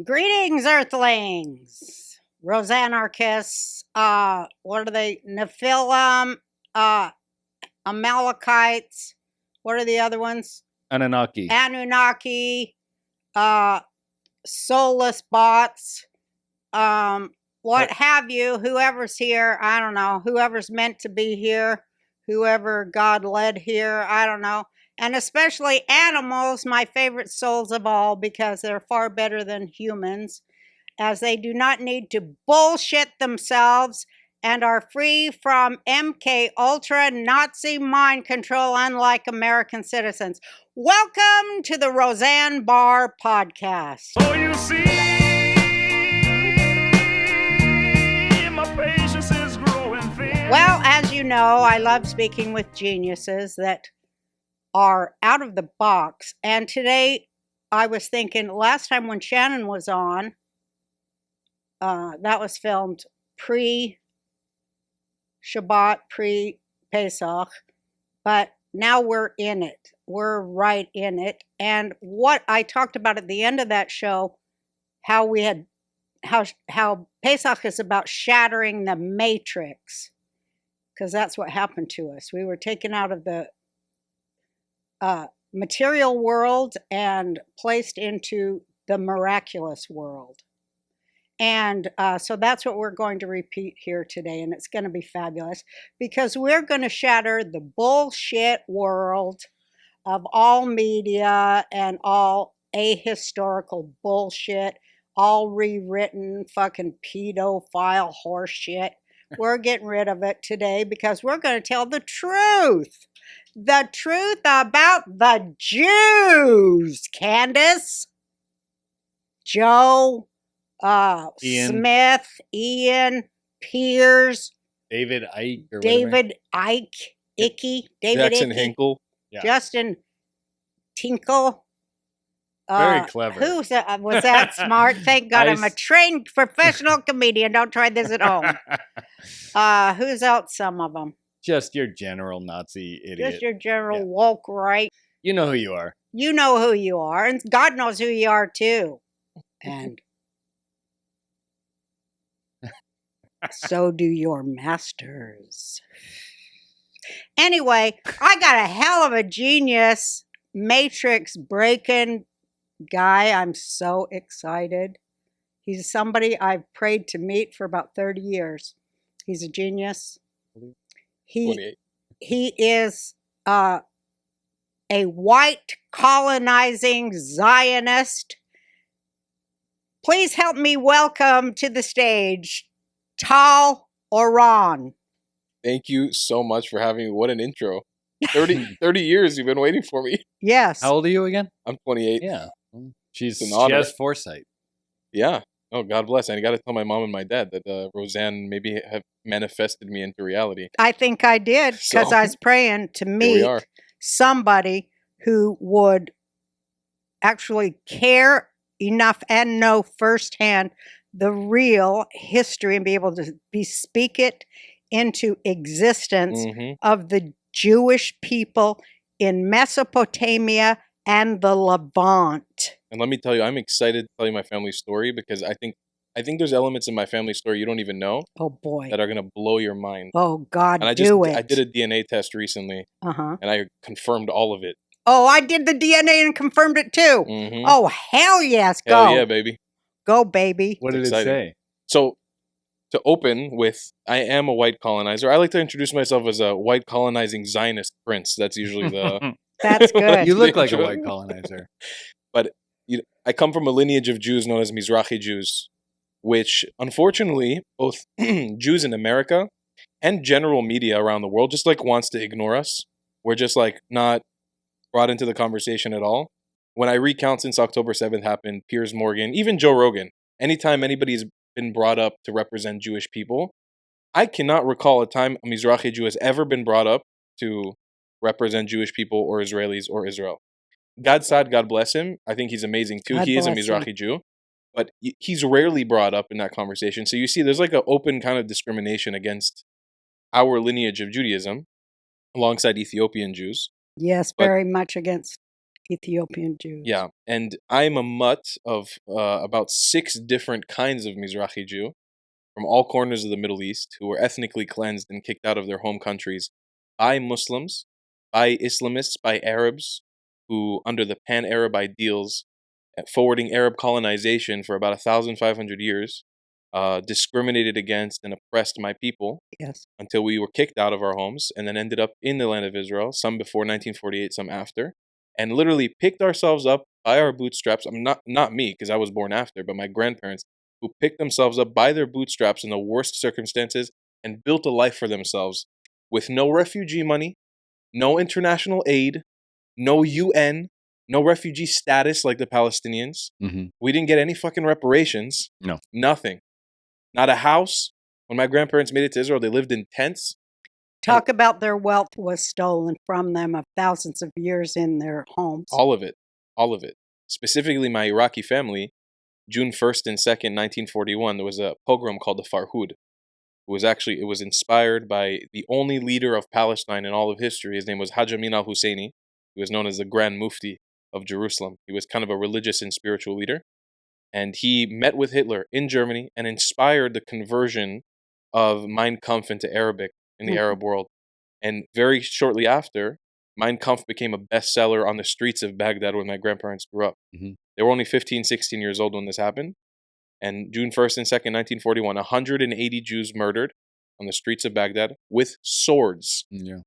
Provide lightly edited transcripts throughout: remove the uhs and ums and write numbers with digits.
Greetings, Earthlings. Roseanne Arcus. What are they? Nephilim. Amalekites. What are the other ones? Anunnaki. Soulless bots. What have you? Whoever's here, I don't know. Whoever's meant to be here. Whoever God led here, I don't know. And especially animals, my favorite souls of all, because they're far better than humans, as they do not need to bullshit themselves and are free from MK Ultra Nazi mind control, unlike American citizens. Welcome to the Roseanne Barr Podcast. Oh, you see, my patience is growing thin. Well, as you know, I love speaking with geniuses that are out of the box. And today I was thinking, last time when Shannon was on, that was filmed pre-Shabbat, pre-Pesach, but now we're in it. We're right in it. And what I talked about at the end of that show, how Pesach is about shattering the matrix, because that's what happened to us. We were taken out of the material world and placed into the miraculous world. And so that's what we're going to repeat here today, and it's going to be fabulous, because we're going to shatter the bullshit world of all media and all ahistorical bullshit, all rewritten fucking pedophile horse shit. We're getting rid of it today because we're going to tell the truth. The truth about the Jews, Candace, Joe, Ian. Smith, Ian, Piers, David Icke. Or David Icke, Icky, David Jackson Icky, Hinkle. Yeah. Justin Tinkle. Very clever. Was that smart? Thank God I'm a Ice. trained professional comedian. Don't try this at home. Who's else? Some of them. Just your general Nazi idiot. Just your general Yeah. woke right. You know who you are. You know who you are, and God knows who you are too. And so do your masters. Anyway, I got a hell of a genius matrix breaking guy. I'm so excited. He's somebody I've prayed to meet for about 30 years. He's a genius. 28. He is a white colonizing Zionist. Please help me welcome to the stage Tal Oran. Thank you so much for having me. What an intro. 30 years you've been waiting for me. Yes. How old are you again? I'm 28. Yeah. She It's an honor. has foresight. Yeah. Oh, God bless. I got to tell my mom and my dad that Roseanne maybe have manifested me into reality. I think I did, because So, I was praying to Here we meet are. somebody who would actually care enough and know firsthand the real history and be able to speak it into existence Mhm. of the Jewish people in Mesopotamia and the Levant. And let me tell you, I'm excited to tell you my family story because I think there's elements in my family story you don't even know Oh boy. that are going to blow your mind. Oh God, And I do it. I did a DNA test recently Uh-huh. and I confirmed all of it. Oh, I did the DNA and confirmed it too. Mhm. Oh, hell yes. Go. Hell yeah, baby. Go, baby. What did exciting. it say? So, to open with, I am a white colonizer. I like to introduce myself as a white colonizing Zionist prince. That's usually the... That's good. You look like a intro. white colonizer. I come from a lineage of Jews known as Mizrahi Jews, which, unfortunately, both Jews in America and general media around the world just like wants to ignore us. We're just like not brought into the conversation at all. When I recount since October 7th happened, Piers Morgan, even Joe Rogan, anytime anybody's been brought up to represent Jewish people, I cannot recall a time a Mizrahi Jew has ever been brought up to represent Jewish people or Israelis or Israel. God Saad, God bless him. I think he's amazing too. God He is a bless him. Mizrahi Jew, but he's rarely brought up in that conversation. So you see, there's like an open kind of discrimination against our lineage of Judaism alongside Ethiopian Jews. Yes, But- very much against Ethiopian Jews. Yeah, and I'm a mutt of about 6 different kinds of Mizrahi Jew from all corners of the Middle East who were ethnically cleansed and kicked out of their home countries by Muslims, by Islamists, by Arabs, who, under the pan-Arab ideals, forwarding Arab colonization for about 1,500 years, discriminated against and oppressed my people Yes. until we were kicked out of our homes and then ended up in the land of Israel, some before 1948, some after, and literally picked ourselves up by our bootstraps. I'm not me, because I was born after, but my grandparents, who picked themselves up by their bootstraps in the worst circumstances and built a life for themselves with no refugee money, no international aid, no UN, no refugee status like the Palestinians. Mm-hmm. We didn't get any fucking reparations. No. Nothing. Not a house. When my grandparents made it to Israel, they lived in tents. Talk about their wealth was stolen from them of thousands of years in their homes. All of it. All of it. Specifically, my Iraqi family, June 1st and 2nd, 1941, there was a pogrom called the Farhud. It was inspired by the only leader of Palestine in all of history. His name was Hajj Amin al-Husseini. He was known as the Grand Mufti of Jerusalem. He was kind of a religious and spiritual leader. And he met with Hitler in Germany and inspired the conversion of Mein Kampf into Arabic in the Arab world. And very shortly after, Mein Kampf became a bestseller on the streets of Baghdad where my grandparents grew up. Mm-hmm. They were only 15, 16 years old when this happened. And June 1st and 2nd, 1941, 180 Jews murdered on the streets of Baghdad with swords. Yeah.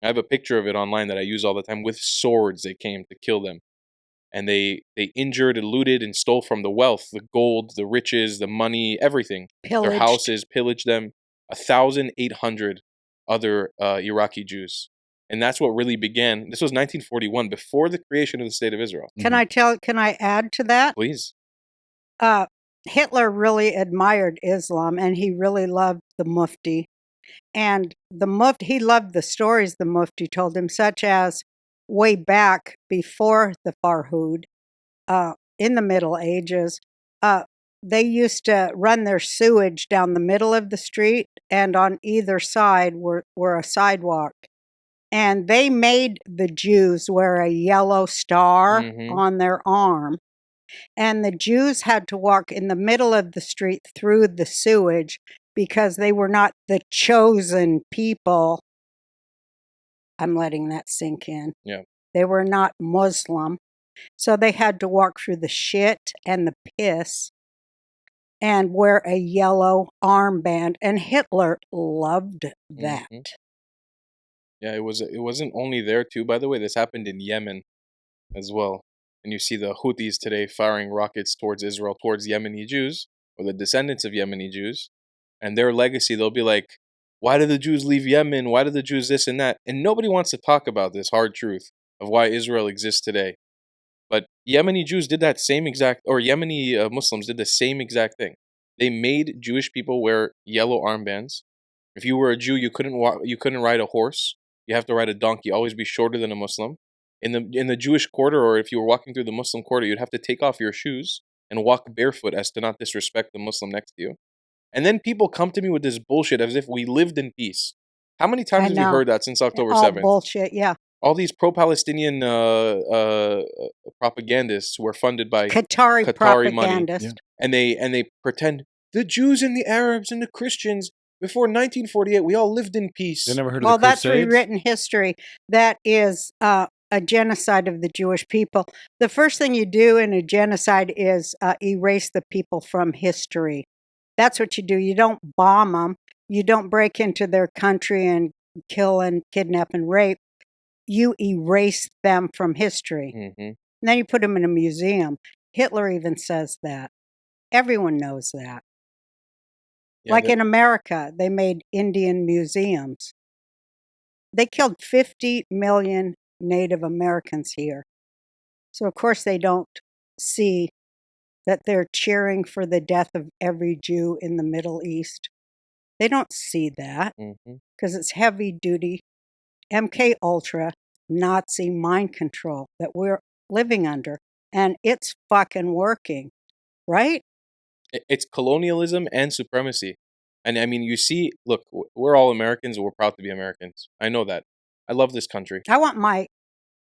I have a picture of it online that I use all the time. With swords, they came to kill them. And they injured and looted and stole from the wealth, the gold, the riches, the money, everything. Pillaged. Their houses, pillaged them. 1,800 other Iraqi Jews. And that's what really began. This was 1941, before the creation of the State of Israel. Can I add to that? Please. Hitler really admired Islam, and he really loved the Mufti. And he loved the stories the Mufti told him, such as way back before the Farhud, in the Middle Ages, they used to run their sewage down the middle of the street, and on either side were a sidewalk. And they made the Jews wear a yellow star on their arm. And the Jews had to walk in the middle of the street through the sewage because they were not the chosen people. I'm letting that sink in. Yeah. They were not Muslim. So they had to walk through the shit and the piss and wear a yellow armband. And Hitler loved that. Mm-hmm. Yeah, it wasn't only there too, by the way. This happened in Yemen as well. And you see the Houthis today firing rockets towards Israel, towards Yemeni Jews, or the descendants of Yemeni Jews. And their legacy, they'll be like, why did the Jews leave Yemen? Why did the Jews this and that? And nobody wants to talk about this hard truth of why Israel exists today. But Yemeni Jews did that same exact, or Yemeni Muslims did the same exact thing. They made Jewish people wear yellow armbands. If you were a Jew, you couldn't ride a horse. You have to ride a donkey. Always be shorter than a Muslim. In the Jewish quarter, or if you were walking through the Muslim quarter, you'd have to take off your shoes and walk barefoot as to not disrespect the Muslim next to you. And then people come to me with this bullshit as if we lived in peace. How many times have you heard that since October 7th? Bullshit, yeah. All these pro-Palestinian propagandists were funded by Qatari propagandists. money. And they pretend the Jews and the Arabs and the Christians, before 1948, we all lived in peace. They never heard of Well, the that's Crusades? rewritten history. That is a genocide of the Jewish people. The first thing you do in a genocide is erase the people from history. That's what you do. You don't bomb them. You don't break into their country and kill and kidnap and rape. You erase them from history. Mm-hmm. And then you put them in a museum. Hitler even says that. Everyone knows that. Yeah, like in America, they made Indian museums. They killed 50 million Native Americans here. So, of course, they don't see that they're cheering for the death of every Jew in the Middle East. They don't see that because it's heavy-duty MK Ultra Nazi mind control that we're living under. And it's fucking working, right? It's colonialism and supremacy. And I mean, you see, look, we're all Americans and we're proud to be Americans. I know that. I love this country. I want my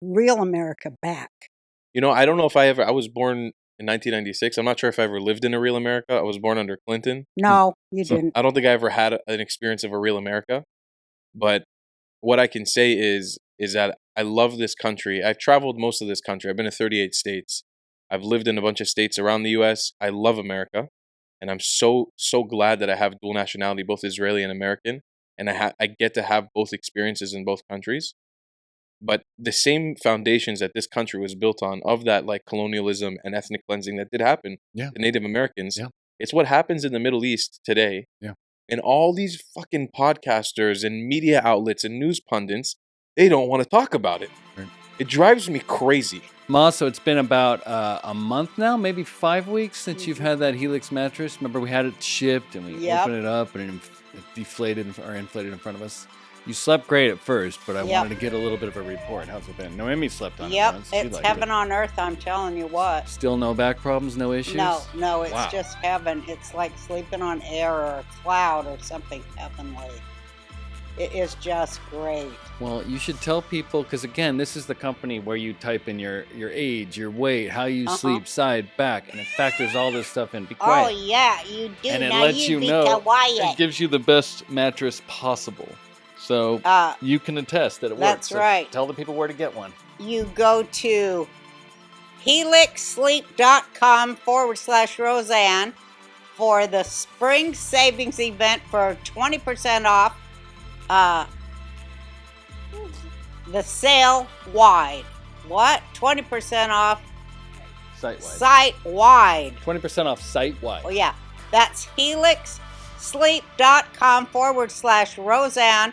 real America back. I don't know if I was born in 1996. I'm not sure if I ever lived in a real America. I was born under Clinton. No, you So didn't. I don't think I ever had an experience of a real America. But what I can say is that I love this country. I've traveled most of this country. I've been to 38 states. I've lived in a bunch of states around the U.S. I love America, and I'm so glad that I have dual nationality, both Israeli and American, and I get to have both experiences in both countries. But the same foundations that this country was built on, of that like colonialism and ethnic cleansing that did happen Yeah. to Native Americans, Yeah. it's what happens in the Middle East today. Yeah. And all these fucking podcasters and media outlets and news pundits, they don't want to talk about it. Right. It drives me crazy. Ma, so it's been about a month now, maybe 5 weeks since you've had that Helix mattress. Remember, we had it shipped and we Yep. opened it up and it deflated or inflated in front of us. You slept great at first, but I Yep. wanted to get a little bit of a report. How's it been? Noemi slept on it Yep, once. She it's liked heaven it. on earth, I'm telling you what. Still no back problems, no issues? No, it's Wow. just heaven. It's like sleeping on air or a cloud or something heavenly. It is just great. Well, you should tell people, because again, this is the company where you type in your age, your weight, how you Uh-huh. sleep, side, back, and it factors all this stuff in. Be Oh, quiet. yeah, you do. And it now lets you be know. It quiet. gives you the best mattress possible. So you can attest that it That's works. So right. tell the people where to get one. You go to helixsleep.com/Roseanne for the spring savings event for 20% off. The sale wide. What? 20% off Site-wide. site wide. 20% off site-wide. Oh, yeah. That's helixsleep.com/Roseanne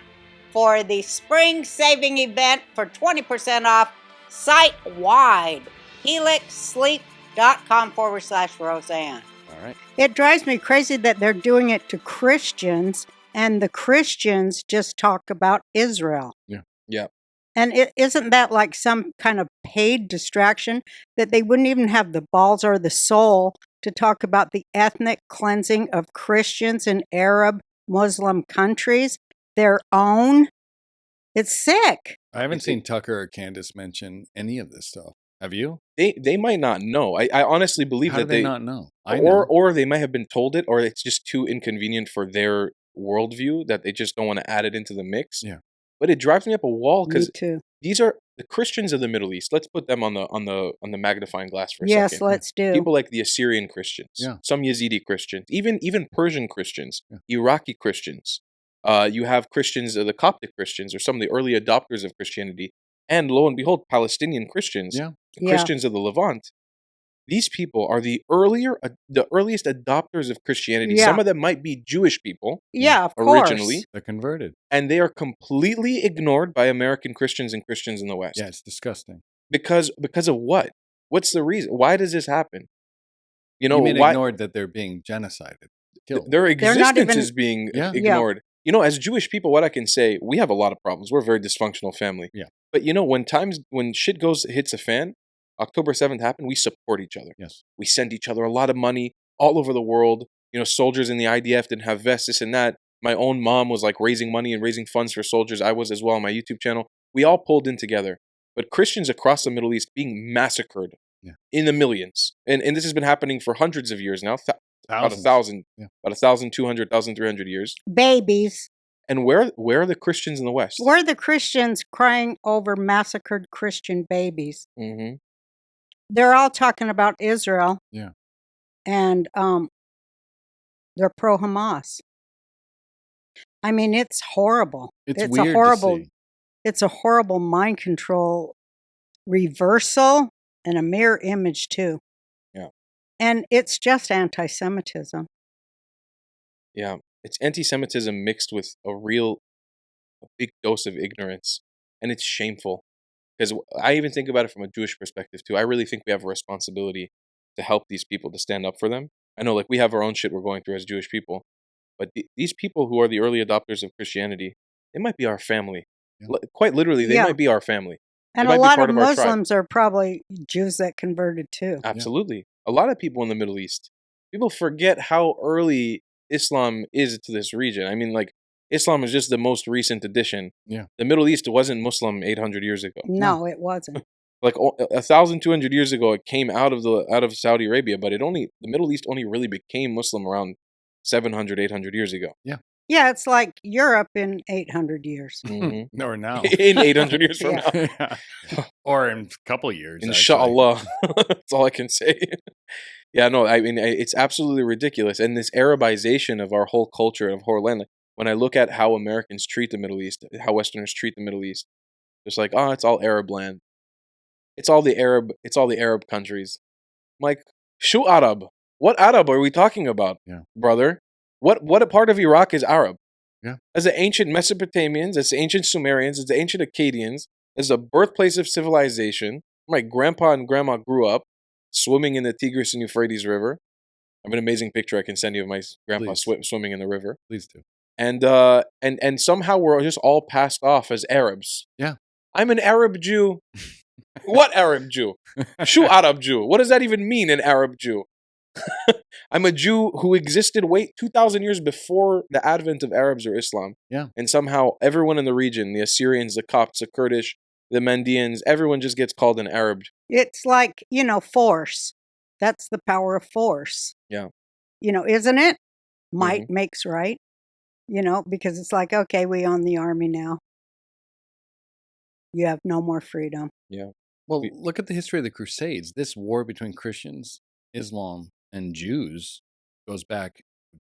for the spring saving event for 20% off site wide. helixsleep.com/Roseanne. All right. It drives me crazy that they're doing it to Christians, and the Christians just talk about Israel. Yeah. Yeah. And isn't that like some kind of paid distraction that they wouldn't even have the balls or the soul to talk about the ethnic cleansing of Christians in Arab Muslim countries, their own? It's sick. I haven't seen Tucker or Candace mention any of this stuff. Have you? They might not know. I honestly believe How that do they not know? I or know. or they might have been told it, or it's just too inconvenient for their worldview that they just don't want to add it into the mix. Yeah. But it drives me up a wall Me because too. these are the Christians of the Middle East. Let's put them on the magnifying glass for a Yes, second. let's do. People like the Assyrian Christians, Yeah. some Yazidi Christians, even Persian Christians, Yeah. Iraqi Christians. You have Christians, the Coptic Christians, or some of the early adopters of Christianity, and lo and behold, Palestinian Christians, Yeah. the Yeah. Christians of the Levant. These people are the earliest adopters of Christianity. Yeah. Some of them might be Jewish people Yeah, of originally, course. They're converted. and they are completely ignored by American Christians and Christians in the West. Yeah, it's disgusting. Because of what? What's the reason? Why does this happen? You know, You mean why ignored that they're being genocided, killed. their They're not existence even- is being Yeah. Yeah. ignored. You know, as Jewish people, what I can say, we have a lot of problems. We're a very dysfunctional family. Yeah. But you know, when shit hits a fan, October 7th happened, we support each other. Yes. We send each other a lot of money all over the world. You know, soldiers in the IDF didn't have vests, this and that. My own mom was like raising money and raising funds for soldiers. I was as well on my YouTube channel. We all pulled in together. But Christians across the Middle East being massacred in the millions. And this has been happening for hundreds of years now. About 1,000, Yeah. about 1,200, 1,300 years. Babies. And where are the Christians in the West? We're the Christians crying over massacred Christian babies. Mm-hmm. They're all talking about Israel. Yeah. And they're pro-Hamas. I mean, it's horrible. It's a weird horrible to see. It's a horrible mind control reversal and a mirror image too. Yeah. And it's just anti-Semitism. Yeah. It's anti-Semitism mixed with a big dose of ignorance. And it's shameful. Because I even think about it from a Jewish perspective too. I really think we have a responsibility to help these people, to stand up for them. I know, like, we have our own shit we're going through as Jewish people. But these people who are the early adopters of Christianity, they might be our family. Yeah. Quite literally, they Yeah. might be our family. And might a be lot part of of our tribe. Muslims are probably Jews that converted too. Absolutely. A lot of people in the Middle East, people forget how early Islam is to this region. I mean, like, Islam is just the most recent addition. Yeah. The Middle East wasn't Muslim 800 years ago. No, it wasn't. Like 1,200 years ago, it came out of Saudi Arabia, but the Middle East only really became Muslim around 700, 800 years ago. Yeah, it's like Europe in 800 years. Mm-hmm. Or now. In 800 years from Yeah. now, Yeah. Or in a couple years. actually. inshallah. That's all I can say. Yeah, no, I mean, it's absolutely ridiculous. And this Arabization of our whole culture, of whole land, when I look at how Americans treat the Middle East, how Westerners treat the Middle East, it's like, oh, it's all Arab land. It's all the Arab countries. I'm like, Shu Arab. What Arab are we talking about, Yeah. brother? What a part of Iraq is Arab? Yeah. As the ancient Mesopotamians, as the ancient Sumerians, as the ancient Akkadians, as the birthplace of civilization. My grandpa and grandma grew up swimming in the Tigris and Euphrates River. I have an amazing picture I can send you of my grandpa swimming in the river. Please do. And somehow we're just all passed off as Arabs. Yeah. I'm an Arab Jew. What Arab Jew? Shu Arab Jew. What does that even mean, an Arab Jew? I'm a Jew who existed 2,000 years before the advent of Arabs or Islam. Yeah. And somehow everyone in the region, the Assyrians, the Copts, the Kurdish, the Mandeans, everyone just gets called an Arab. It's like, force. That's the power of force. Yeah. Isn't it? Might makes right. Because it's like, okay, we own the army now. You have no more freedom. Yeah. Well, look at the history of the Crusades. This war between Christians, Islam, and Jews goes back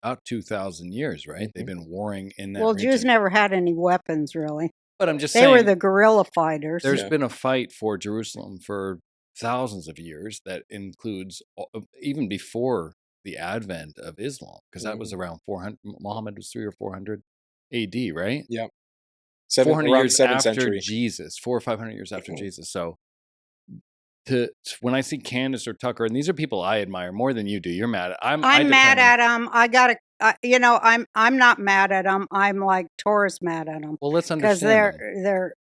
about 2,000 years, right? They've been warring in that region. Jews never had any weapons, really. But I'm just They saying, were the guerrilla fighters. there's been a fight for Jerusalem for thousands of years that includes even before the advent of Islam, because that was around 400. Muhammad was 300 or 400 AD, right? Yeah. 400 years 7th after century. Jesus, 400 or 500 years after Jesus. So when I see Candace or Tucker, and these are people I admire more than you do, you're mad. I'm mad at them. I gotta, I'm not mad at them. I'm like Torah's mad at them. Well, let's because understand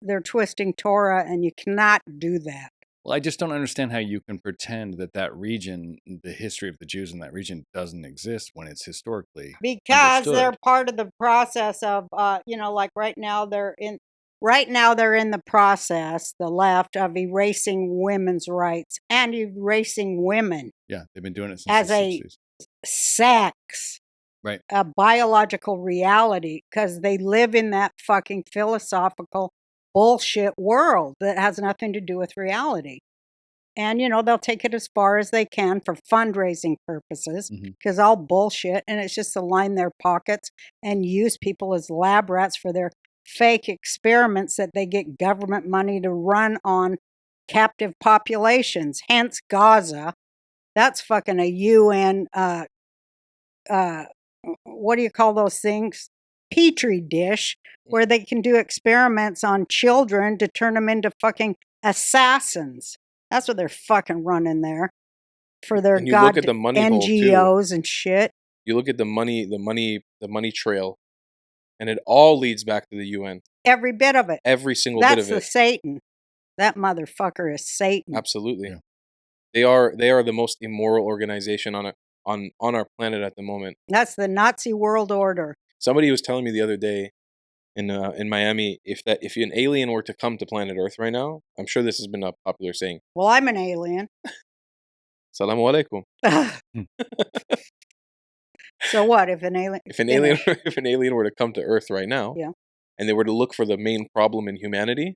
they're twisting Torah, and you cannot do that. Well, I just don't understand how you can pretend that region, the history of the Jews in that region, doesn't exist when it's historically because understood. they're part of the process of, like right now they're in the process, the left, of erasing women's rights and erasing women. Yeah, they've been doing it since as the a 60s. Sex, right? A biological reality, because they live in that fucking philosophical bullshit world that has nothing to do with reality. And, they'll take it as far as they can for fundraising purposes, because all bullshit, and it's just to line their pockets and use people as lab rats for their fake experiments that they get government money to run on captive populations, hence Gaza. That's fucking a UN, what do you call those things? Petri dish, where they can do experiments on children to turn them into fucking assassins. That's what they're fucking running there for their look at the money NGOs and shit. You look at the money trail, and it all leads back to the UN. Every bit of it. Every single bit of it. That's the Satan. That motherfucker is Satan. Absolutely. Yeah. They are the most immoral organization on our planet at the moment. That's the Nazi world order. Somebody was telling me the other day in Miami, if an alien were to come to planet Earth right now, I'm sure this has been a popular saying. Well, I'm an alien. Salamu alaikum. So what if an alien? If an alien were to come to Earth right now, and they were to look for the main problem in humanity,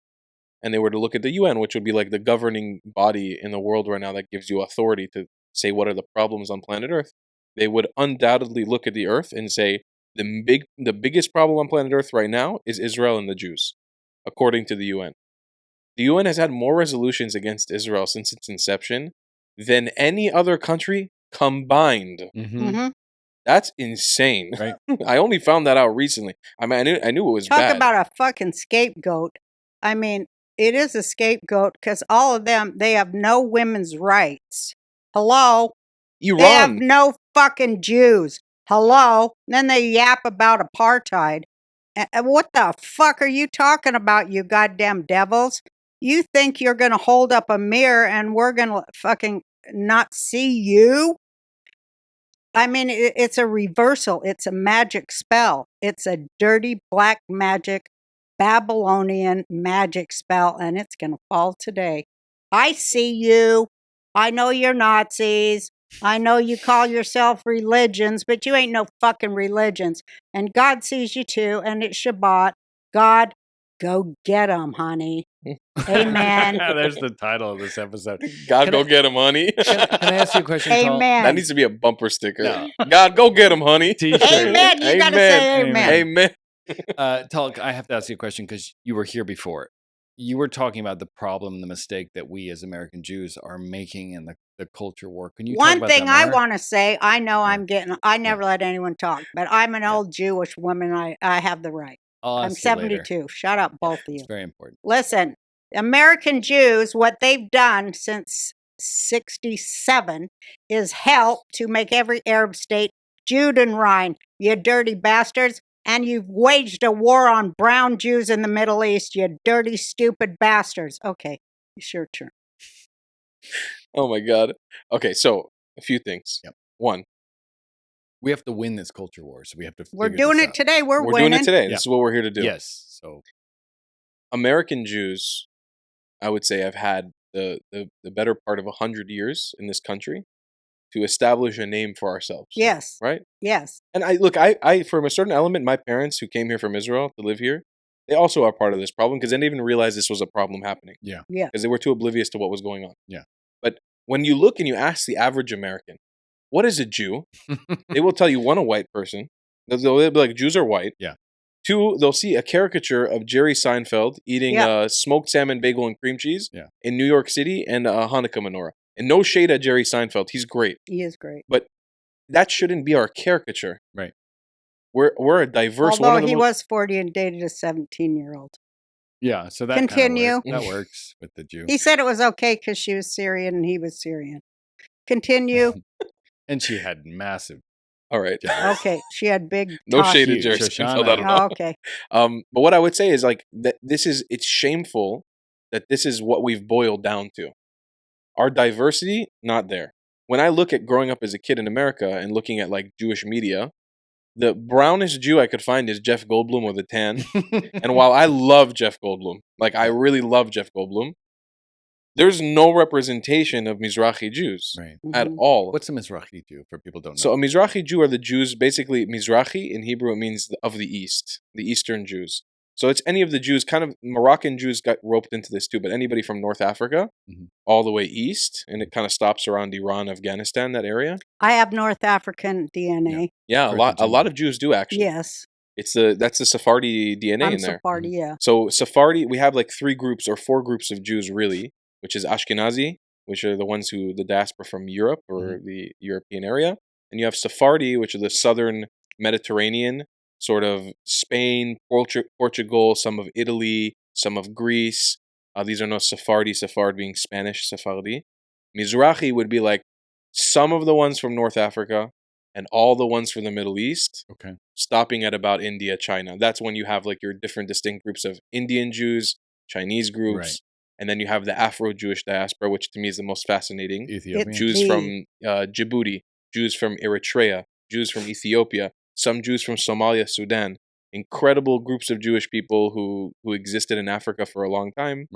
and they were to look at the UN, which would be like the governing body in the world right now that gives you authority to say what are the problems on planet Earth, they would undoubtedly look at the Earth and say the biggest problem on planet Earth right now is Israel and the Jews, according to the UN. The UN has had more resolutions against Israel since its inception than any other country combined. That's insane. Right. I only found that out recently. I mean, I knew it was bad. Talk about a fucking scapegoat. I mean, it is a scapegoat because all of them, they have no women's rights. Hello? Iran. They have no fucking Jews. Hello? Then they yap about apartheid. What the fuck are you talking about, you goddamn devils? You think you're going to hold up a mirror and we're going to fucking not see you? I mean, it's a reversal. It's a magic spell. It's a dirty black magic, Babylonian magic spell, and it's going to fall today. I see you. I know you're Nazis. I know you call yourself religions, but you ain't no fucking religions. And God sees you too, and it's Shabbat. God, go get 'em, honey. Amen. There's the title of this episode. God, Can go I- get him, honey. Can I ask you a question, Tal? Amen. That needs to be a bumper sticker. No. God, go get him, honey. T-shirt. Amen. You gotta say amen. Amen. Tal, I have to ask you a question because you were here before. You were talking about the problem, the mistake that we as American Jews are making in the culture war. Can you talk One about thing that I more? want to say, I know Yeah. I'm getting, I never let anyone talk, but I'm an old Jewish woman. I have the right. I'll I'm ask you later. 72. Shut up, both of you. It's very important. Listen, American Jews, what they've done since 67 is help to make every Arab state Judenrein, you dirty bastards. And you've waged a war on brown Jews in the Middle East, you dirty, stupid bastards. Okay, it's your turn. Oh my God. Okay, so a few things. Yep. One, We have to win this culture war, so we have to. We're figure doing this it out. today. We're we're winning. doing it today. Yeah. This is what we're here to do. Yes. So American Jews, I would say, have had the better part of 100 years in this country to establish a name for ourselves. Yes. Right? Yes. And I from a certain element, my parents who came here from Israel to live here, they also are part of this problem because they didn't even realize this was a problem happening. Yeah. Yeah. Because they were too oblivious to what was going on. Yeah. But when you look and you ask the average American, what is a Jew? They will tell you, one, a white person. They'll be like, Jews are white. Yeah. Two, they'll see a caricature of Jerry Seinfeld eating smoked salmon, bagel, and cream cheese in New York City and a Hanukkah menorah. And no shade at Jerry Seinfeld. He's great. He is great. But that shouldn't be our caricature. Right. We're a diverse one. Although Of the he most, was 40 and dated a 17-year-old. Yeah. So that Continue. That works with the Jew. He said it was okay because she was Syrian and he was Syrian. Continue. And she had massive. all right. genitals. Okay. She had big No tosses. shade at Huge. Jerry Shoshana. Seinfeld. I don't know. Oh, okay. But what I would say is like that it's shameful that this is what we've boiled down to. Our diversity, not there. When I look at growing up as a kid in America and looking at like Jewish media, the brownest Jew I could find is Jeff Goldblum with a tan. And while I love Jeff Goldblum, like I really love Jeff Goldblum, there's no representation of Mizrahi Jews Right. at Mhm. all. What's a Mizrahi Jew for people who don't know? So a Mizrahi Jew are the Jews, basically Mizrahi in Hebrew it means of the East, the Eastern Jews. So it's any of the Jews, kind of Moroccan Jews got roped into this too, but anybody from North Africa Mhm. all the way east, and it kind of stops around Iran, Afghanistan, that area. I have North African DNA. Yeah, Very a lot continuing. of Jews do actually. Yes. That's the Sephardi DNA I'm in there. Sephardi, yeah. So Sephardi, we have like 3 groups or 4 groups of Jews really, which is Ashkenazi, which are the ones who the diaspora from Europe or the European area, and you have Sephardi, which are the southern Mediterranean, sort of Spain, Portugal, some of Italy, some of Greece. These are no Sephardi, Sephard being Spanish, Sephardi. Mizrahi would be like some of the ones from North Africa and all the ones from the Middle East, Okay. stopping at about India, China. That's when you have like your different distinct groups of Indian Jews, Chinese groups, Right. and then you have the Afro-Jewish diaspora, which to me is the most fascinating. Ethiopian. Jews The- from Djibouti, Jews from Eritrea, Jews from Ethiopia, some Jews from Somalia, Sudan. Incredible groups of Jewish people who existed in Africa for a long time.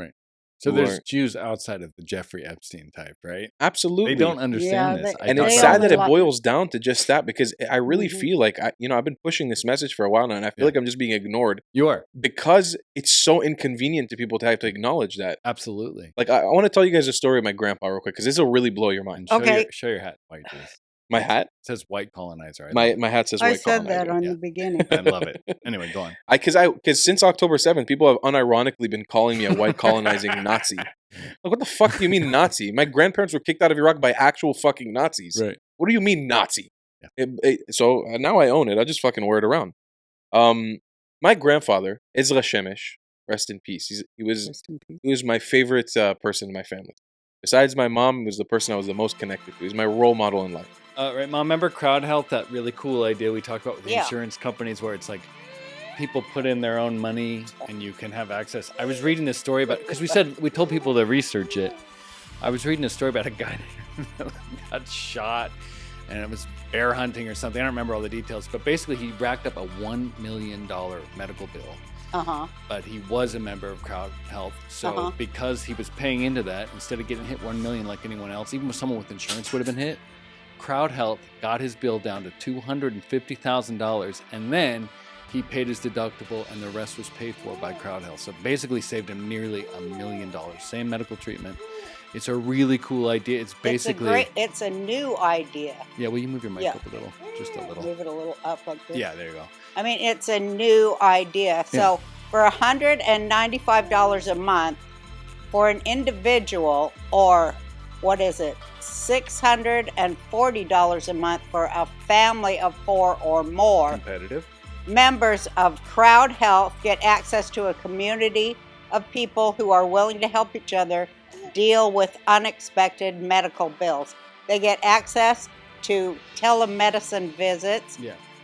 So who there's are- Jews outside of the Jeffrey Epstein type, right? They They don't understand this. they- And They it's are sad that a it lot- boils down to just that because I really Mhm. feel like I've been pushing this message for a while now, and I feel Yeah. like I'm just being ignored You are. because it's so inconvenient to people to have to acknowledge that. Absolutely. Like I want to tell you guys a story of my grandpa real quick because this will really blow your mind. And Okay. show your hat while you do this. My hat, It says white colonizer. I my love it. my hat says I white said that colonizer. on Yeah. the beginning. I love it. Anyway, go on. Because since October 7th, people have unironically been calling me a white colonizing Nazi. Like, what the fuck do you mean Nazi? My grandparents were kicked out of Iraq by actual fucking Nazis. Right. What do you mean Nazi? Yeah. So now I own it. I just fucking wear it around. My grandfather, Ezra Shemesh, rest in peace. He was my favorite person in my family. Besides my mom, he was the person I was the most connected to. He was my role model in life. Right, Mom, remember Crowd Health, that really cool idea we talked about with the Yeah. insurance companies where it's like people put in their own money and you can have access. I was reading this story about, because we told people to research it. I was reading a story about a guy that got shot and it was bear hunting or something. I don't remember all the details, but basically he racked up a $1 million medical bill but he was a member of Crowd Health. So Uh-huh. because he was paying into that, instead of getting hit 1 million like anyone else, even someone with insurance would have been hit, Crowd Health got his bill down to $250,000, and then he paid his deductible, and the rest was paid for by Crowd Health. So basically saved him nearly $1 million. Same medical treatment. It's a really cool idea. It's basically... It's a new idea. Yeah, will you move your mic Yeah. up a little? Just a little. Move it a little up like this. Yeah, there you go. I mean, it's a new idea. So for $195 a month for an individual, or what is it, $640 a month for a family of 4 or more, Competitive. members of Crowd Health get access to a community of people who are willing to help each other deal with unexpected medical bills. They get access to telemedicine visits,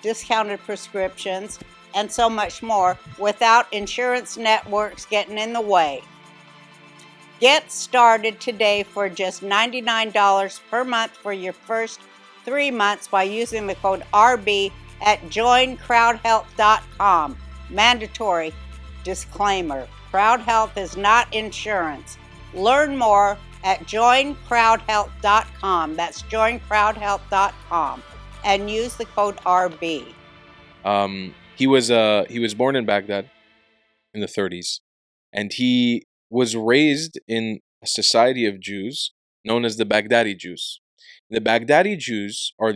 discounted prescriptions, and so much more without insurance networks getting in the way. Get started today for just $99 per month for your first 3 months by using the code RB at joincrowdhealth.com. Mandatory disclaimer: Crowd Health is not insurance. Learn more at joincrowdhealth.com. That's joincrowdhealth.com, and use the code RB. He was born in Baghdad in the 30s, and he was raised in a society of Jews known as the Baghdadi Jews. The Baghdadi Jews are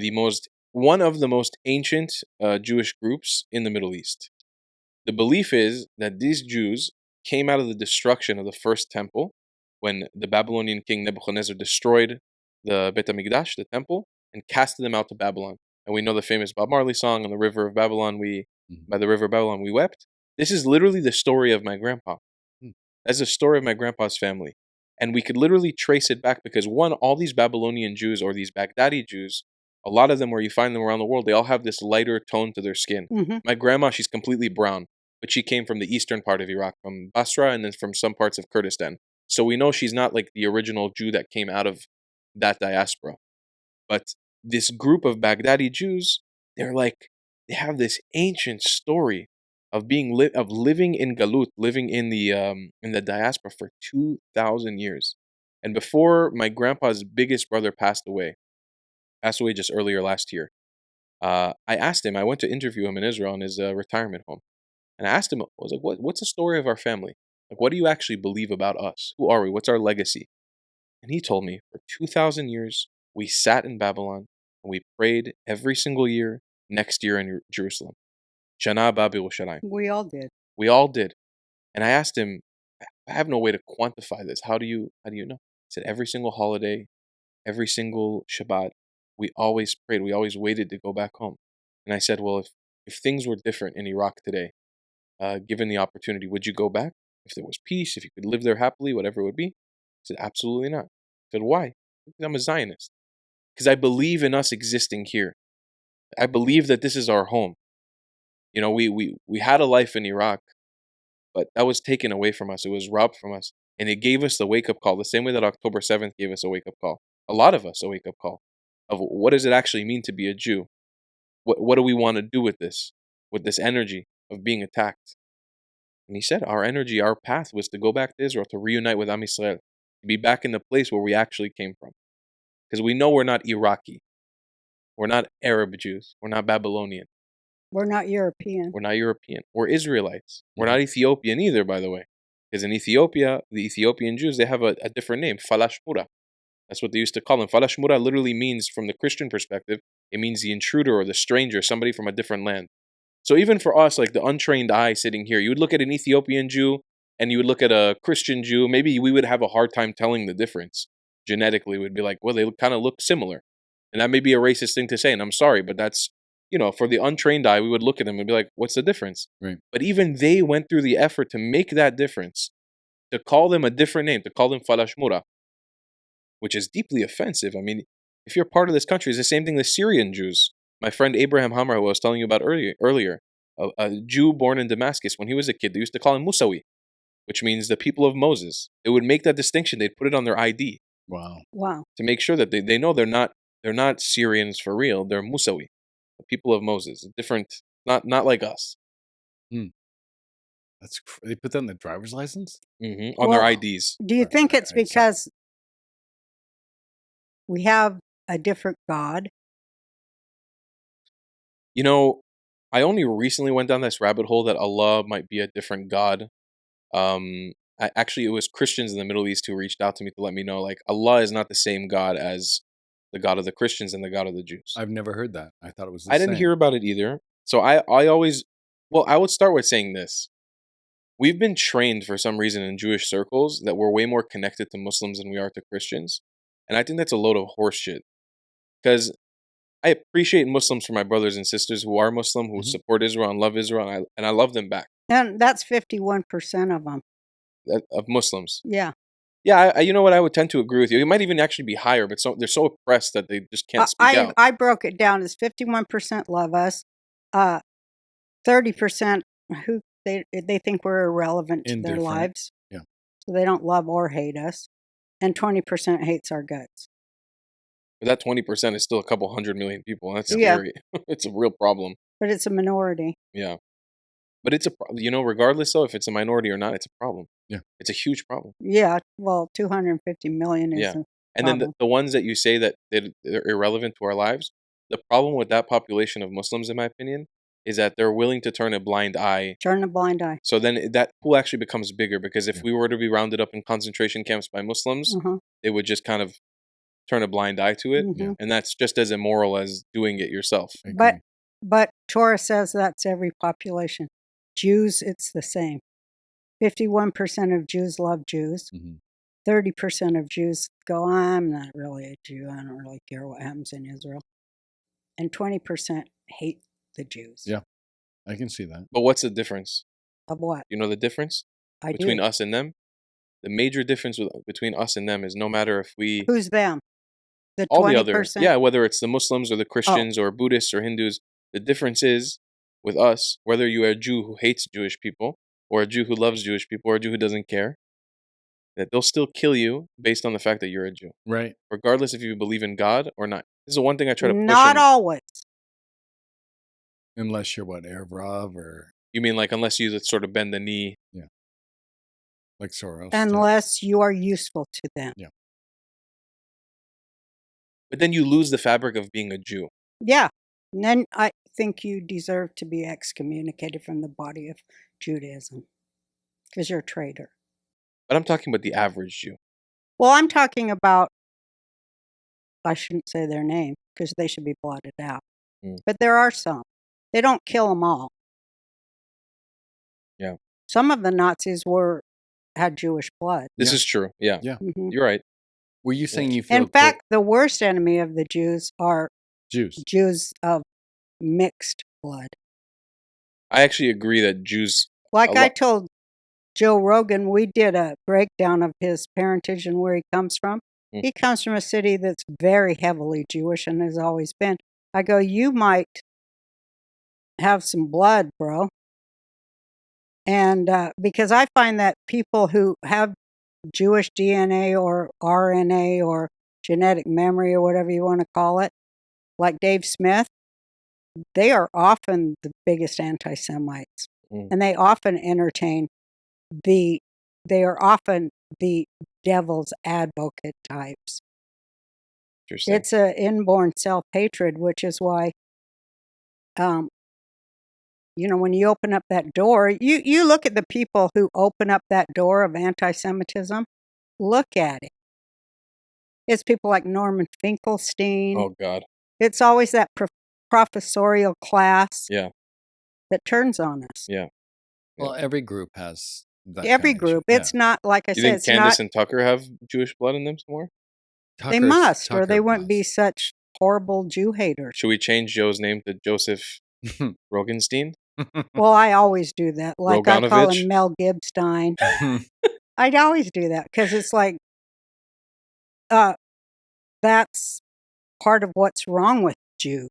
one of the most ancient Jewish groups in the Middle East. The belief is that these Jews came out of the destruction of the first temple when the Babylonian king Nebuchadnezzar destroyed the Beit HaMikdash, the temple, and casted them out to Babylon. And we know the famous Bob Marley song, "On the River of Babylon, by the River of Babylon we wept." This is literally the story of my grandpa. That's the story of my grandpa's family. And we could literally trace it back because, one, all these Babylonian Jews or these Baghdadi Jews, a lot of them where you find them around the world, they all have this lighter tone to their skin. My grandma, she's completely brown, but she came from the eastern part of Iraq, from Basra, and then from some parts of Kurdistan. So we know she's not like the original Jew that came out of that diaspora. But this group of Baghdadi Jews, they have this ancient story of living in Galut, living in the diaspora for 2,000 years. And before my grandpa's biggest brother passed away just earlier last year, I asked him, I went to interview him in Israel in his retirement home. And I asked him, I was like, what's the story of our family? Like, what do you actually believe about us? Who are we? What's our legacy? And he told me, for 2,000 years, we sat in Babylon and we prayed every single year, next year in Jerusalem. Shana Haba B'Yerushalayim. We all did. We all did. And I asked him, I have no way to quantify this. How do you know? He said, every single holiday, every single Shabbat, we always prayed. We always waited to go back home. And I said, well, if things were different in Iraq today, given the opportunity, would you go back? If there was peace, if you could live there happily, whatever it would be? He said, absolutely not. I said, why? Because I'm a Zionist. Because I believe in us existing here. I believe that this is our home. You know, we had a life in Iraq, but that was taken away from us. It was robbed from us. And it gave us the wake-up call, the same way that October 7th gave us a wake-up call. A lot of us a wake-up call of what does it actually mean to be a Jew? What do we want to do with this energy of being attacked? And he said our energy, our path was to go back to Israel, to reunite with Am Yisrael, to be back in the place where we actually came from. Because we know we're not Iraqi. We're not Arab Jews. We're not Babylonian. We're not European. We're not European. We're Israelites. We're not Ethiopian either, by the way. Because in Ethiopia, the Ethiopian Jews, they have a different name, Falashmura. That's what they used to call them. Falashmura literally means, from the Christian perspective, it means the intruder or the stranger, somebody from a different land. So even for us, like the untrained eye sitting here, you would look at an Ethiopian Jew and you would look at a Christian Jew. Maybe we would have a hard time telling the difference. Genetically, we'd be like, well, they kind of look similar. And that may be a racist thing to say, and I'm sorry, but that's, for the untrained eye, we would look at them and be like, what's the difference? Right. But even they went through the effort to make that difference, to call them a different name, to call them Falashmura, which is deeply offensive. I mean, if you're part of this country, it's the same thing the Syrian Jews. My friend Abraham Hamra, who I was telling you about earlier, a Jew born in Damascus, when he was a kid, they used to call him Musawi, which means the people of Moses. They would make that distinction. They'd put it on their ID. Wow. To make sure that they know they're not Syrians for real. They're Musawi, the people of Moses. Different, not like us. They put that in the driver's license? On their Well, IDs. Do you think it's I saw- because we have a different God? You know, I only recently went down this rabbit hole that Allah might be a different God. Actually, it was Christians in the Middle East who reached out to me to let me know, like, Allah is not the same God as the God of the Christians and the God of the Jews. I've never heard that. I thought it was the I didn't same. hear about it either. So I always, well, I would start with saying this. We've been trained for some reason in Jewish circles that we're way more connected to Muslims than we are to Christians. And I think that's a load of horse shit. Because I appreciate Muslims for my brothers and sisters who are Muslim, who support Israel and love Israel, and I love them back. And that's 51% of them. Of Muslims. Yeah. Yeah, you know what? I would tend to agree with you. It might even actually be higher, but they're so oppressed that they just can't speak out. I broke it down as 51% love us, 30% who they think we're irrelevant to their Indifferent. lives. Yeah. So they don't love or hate us. And 20% hates our guts. But that 20% is still a couple 100 million people. That's Yeah. scary. It's a real problem. But it's a minority. Yeah. But it's regardless though, if it's a minority or not, it's a problem. Yeah. It's a huge problem. Yeah. Well, 250 million is Yeah. a And then problem. the ones that you say that they're irrelevant to our lives, the problem with that population of Muslims, in my opinion, is that they're willing to turn a blind eye. Turn a blind eye. So then that pool actually becomes bigger because if Yeah. we were to be rounded up in concentration camps by Muslims, Uh-huh. they would just kind of turn a blind eye to it. Mhm. And that's just as immoral as doing it yourself. I But agree. But Torah says that's every population. Jews, it's the same. 51% of Jews love Jews. Mhm. 30% of Jews go, I'm not really a Jew. I don't really care what happens in Israel. And 20% hate the Jews. Yeah. I can see that. But what's the difference? Of what? You know the difference I between do. us and them? The major difference between us and them is no matter if we... Who's them? The 20%? all the other, yeah, whether it's the Muslims or the Oh. Christians or Buddhists or Hindus, the difference is with us, whether you are a Jew who hates Jewish people or a Jew who loves Jewish people or a Jew who doesn't care, that they'll still kill you based on the fact that you're a Jew, Right. regardless if you believe in God or not. This is the one thing I try to push. Not always. Unless you're Arab Rav or You mean like unless you sort of bend the knee? like Soros. Unless you are useful to them. But then you lose the fabric of being a Jew. Yeah. And then I think you deserve to be excommunicated from the body of Judaism because you're a traitor. But I'm talking about the average Jew. Well, I'm talking about, I shouldn't say their name because they should be blotted out. But there are some. They don't kill them all. Yeah. Some of the Nazis had Jewish blood. This is true. Yeah. Mhm. You're right. Were you saying you feel In fact, the worst enemy of the Jews are Jews? Jews of mixed blood. I actually agree that Jews... Like a I lot- told Joe Rogan, we did a breakdown of his parentage and where he comes from. He comes from a city that's very heavily Jewish and has always been. I go, you might have some blood, bro. And because I find that people who have Jewish DNA or RNA or genetic memory or whatever you want to call it, like Dave Smith, they are often the biggest anti-Semites. And they often entertain they are often the devil's advocate types. Interesting. It's an inborn self-hatred, which is why, when you open up that door, you look at the people who open up that door of anti-Semitism, look at it. It's people like Norman Finkelstein. Oh, God. It's always that professorial class that turns on us. Yeah. Well, every group has that. Every kind of issue. group. It's not, like I You said, think it's Candace not. and Tucker have Jewish blood in them somewhere? They must, or they Tucker wouldn't be must. such horrible Jew haters. Should we change Joe's name to Joseph Rogenstein? Well, I always do that. Like I call Roganovich? him Mel Gibstein. I'd always do that because it's like, that's part of what's wrong with Jews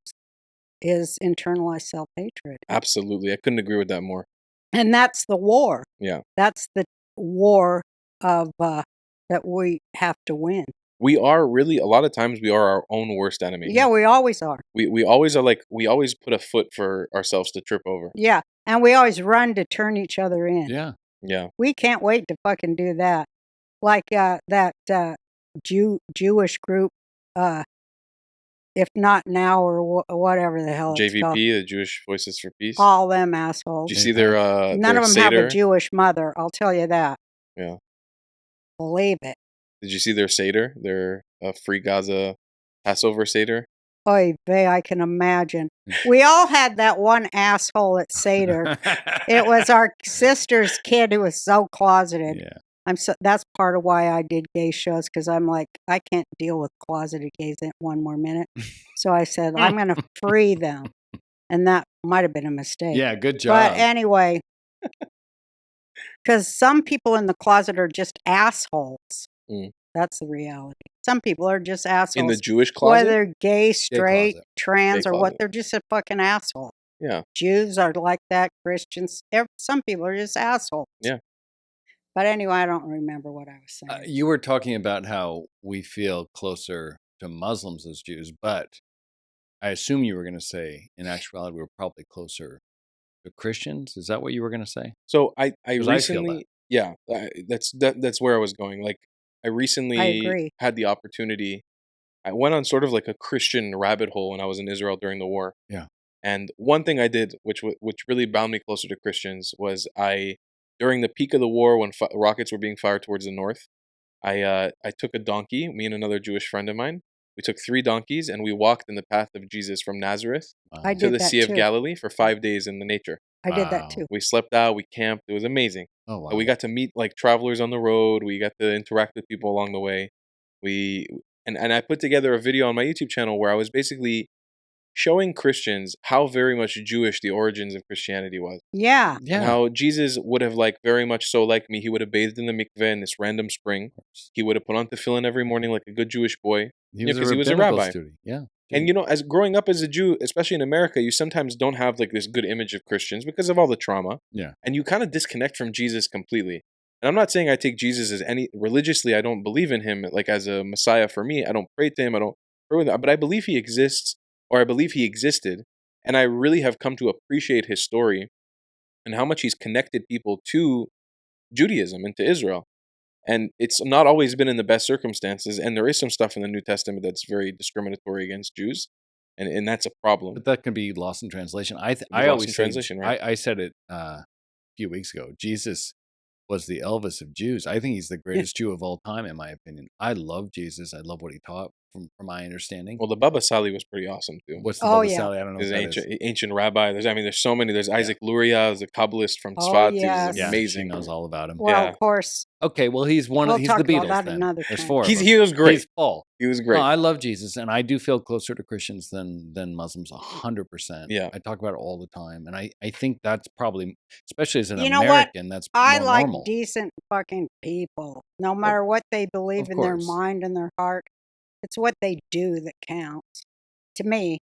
is internalized self-hatred. Absolutely. I couldn't agree with that more. And that's the war. Yeah. That's the war of that we have to win. We are really, a lot of times we are our own worst enemy. Yeah, we always are. We always are like, we always put a foot for ourselves to trip over. Yeah. And we always run to turn each other in. Yeah. Yeah. We can't wait to fucking do that. Like that Jewish group, if not now or whatever the hell it's called. JVP, the Jewish Voices for Peace. All them assholes. Did you see their None of them Seder? have a Jewish mother. I'll tell you that. Yeah. Believe it. Did you see their Seder? Their Free Gaza Passover Seder? Oy vey, I can imagine. We all had that one asshole at Seder. It was our sister's kid who was so closeted. Yeah. That's part of why I did gay shows, because I'm like, I can't deal with closeted gays in one more minute. So I said, I'm going to free them. And that might have been a mistake. Yeah, good job. But anyway, because some people in the closet are just assholes. Mm. That's the reality. Some people are just assholes. In the Jewish closet? Whether gay, straight, closet. trans, Gay or what, closet. they're just a fucking asshole. Yeah. Jews are like that. Christians, some people are just assholes. Yeah. But anyway, I don't remember what I was saying. You were talking about how we feel closer to Muslims as Jews, but I assume you were going to say, in actuality, we're probably closer to Christians. Is that what you were going to say? So I 'Cause I feel recently, yeah, that's where I was going. Like, I recently agree. had the opportunity. I went on sort of like a Christian rabbit hole when I was in Israel during the war. Yeah. And one thing I did, which really bound me closer to Christians, was during the peak of the war, when rockets were being fired towards the north, I took a donkey, me and another Jewish friend of mine. We took 3 donkeys and we walked in the path of Jesus from Nazareth I to did the that Sea of too. Galilee for 5 days in the nature. I did that Wow. too. We slept out, we camped. It was amazing. Oh, wow. We got to meet like travelers on the road. We got to interact with people along the way. And I put together a video on my YouTube channel where I was basically showing Christians how very much Jewish the origins of Christianity was. Yeah. Yeah. And how Jesus would have, like, very much so like me, he would have bathed in the mikveh in this random spring. He would have put on tefillin every morning like a good Jewish boy. He Yeah, was 'cause a he was a rabbinical rabbi. student. Yeah. And, you know, as growing up as a Jew, especially in America, you sometimes don't have like this good image of Christians because of all the trauma. Yeah. And you kind of disconnect from Jesus completely. And I'm not saying I take Jesus as religiously, I don't believe in him like as a Messiah for me. I don't pray to him. I don't pray with him, but I believe he exists, or I believe he existed. And I really have come to appreciate his story and how much he's connected people to Judaism and to Israel. And it's not always been in the best circumstances. And there is some stuff in the New Testament that's very discriminatory against Jews. And that's a problem. But that can be lost in translation. I lost always in say, translation, right? I said it a few weeks ago. Jesus was the Elvis of Jews. I think he's the greatest Jew of all time, in my opinion. I love Jesus. I love what he taught, from my understanding. Well, the Baba Sali was pretty awesome too. What's the Oh, Baba yeah. Sali? I don't know He's what an that is. ancient rabbi. There's so many. There's Isaac Luria, who's a Kabbalist from Oh, Tzfat. yes. He's Yeah, amazing. she knows all about him. Well, Yeah. of course. Okay, well, he's We'll he's talk the about Beatles that then. another There's time. 4 of them. He was great. He's Paul. He was great. No, I love Jesus, and I do feel closer to Christians than Muslims, 100%. Yeah. I talk about it all the time, and I think that's probably, especially as an You know what? American, that's I more like normal. decent fucking people, no matter what they believe Of in their course. mind and their heart. It's what they do that counts. To me.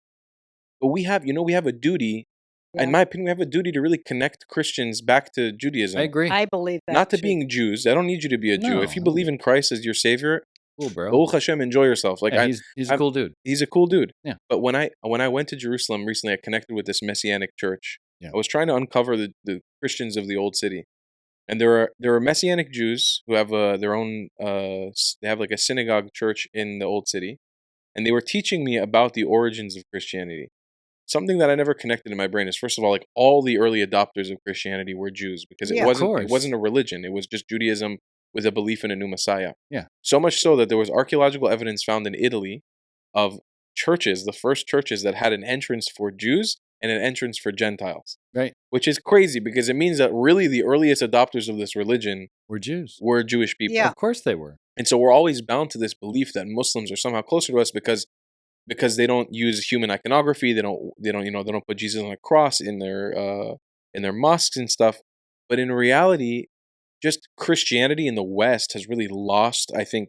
But we have a duty. Yeah. In my opinion, we have a duty to really connect Christians back to Judaism. I agree. I believe that. Not to too. being Jews. I don't need you to be a Jew. No, If you I don't believe in Christ as your savior, Cool, bro. Baruch Hashem, enjoy yourself. Like Yeah, he's a cool dude. he's a cool dude. Yeah. But when I went to Jerusalem recently, I connected with this Messianic church. Yeah. I was trying to uncover the Christians of the old city, and there are Messianic Jews who have their own. They have like a synagogue church in the old city, and they were teaching me about the origins of Christianity. Something that I never connected in my brain is, first of all, like all the early adopters of Christianity were Jews, because Yeah, it of wasn't a religion. It was just Judaism with a belief in a new Messiah. Yeah. So much so that there was archaeological evidence found in Italy of churches, the first churches that had an entrance for Jews and an entrance for Gentiles. Right. Which is crazy, because it means that really the earliest adopters of this religion We're Jews. were Jewish people. Yeah. Of course they were. And so we're always bound to this belief that Muslims are somehow closer to us because they don't use human iconography. They don't put Jesus on a cross in their mosques and stuff. But in reality, just Christianity in the West has really lost. I think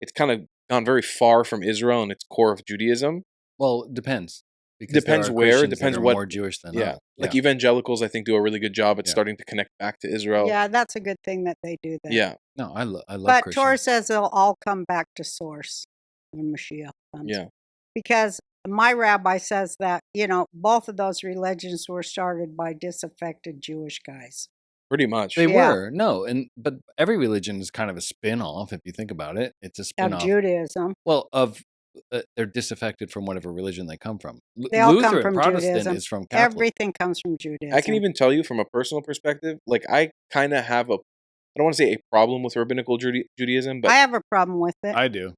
it's kind of gone very far from Israel and its core of Judaism. Well, it depends. Because Depends there are where, Christians that depends are what- more Jewish than Yeah, others. like evangelicals, I think do a really good job at Yeah. starting to connect back to Israel. Yeah, that's a good thing that they do that. Yeah, No, I love But Christians. Torah says they'll all come back to source when Mashiach comes. yeah. Because my rabbi says that, both of those religions were started by disaffected Jewish guys. Pretty much. They Yeah. were. No, but every religion is kind of a spin-off, if you think about it. It's a Of spin-off. Judaism. Well, they're disaffected from whatever religion they come from. They all come Lutheran from Protestant Judaism. is from Catholic. Everything comes from Judaism. I can even tell you from a personal perspective, like I kind of have I don't want to say a problem with rabbinical Judaism, but I have a problem with it. I do.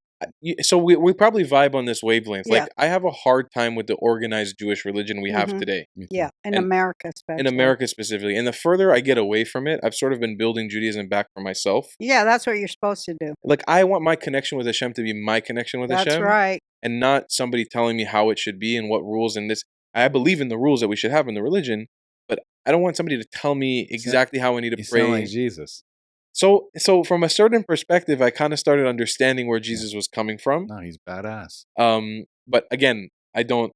So we probably vibe on this wavelength. Yeah. Like I have a hard time with the organized Jewish religion we have Mhm. today. Me too. Yeah, in And- America especially. In America specifically. And the further I get away from it, I've sort of been building Judaism back for myself. Yeah, that's what you're supposed to do. Like I want my connection with Hashem to be my connection with That's Hashem. right. And not somebody telling me how it should be and what rules in this. I believe in the rules that we should have in the religion, but I don't want somebody to tell me exactly how I need to You pray. sound like Jesus. So from a certain perspective, I kind of started understanding where Jesus was coming from. No, he's badass. But again, I don't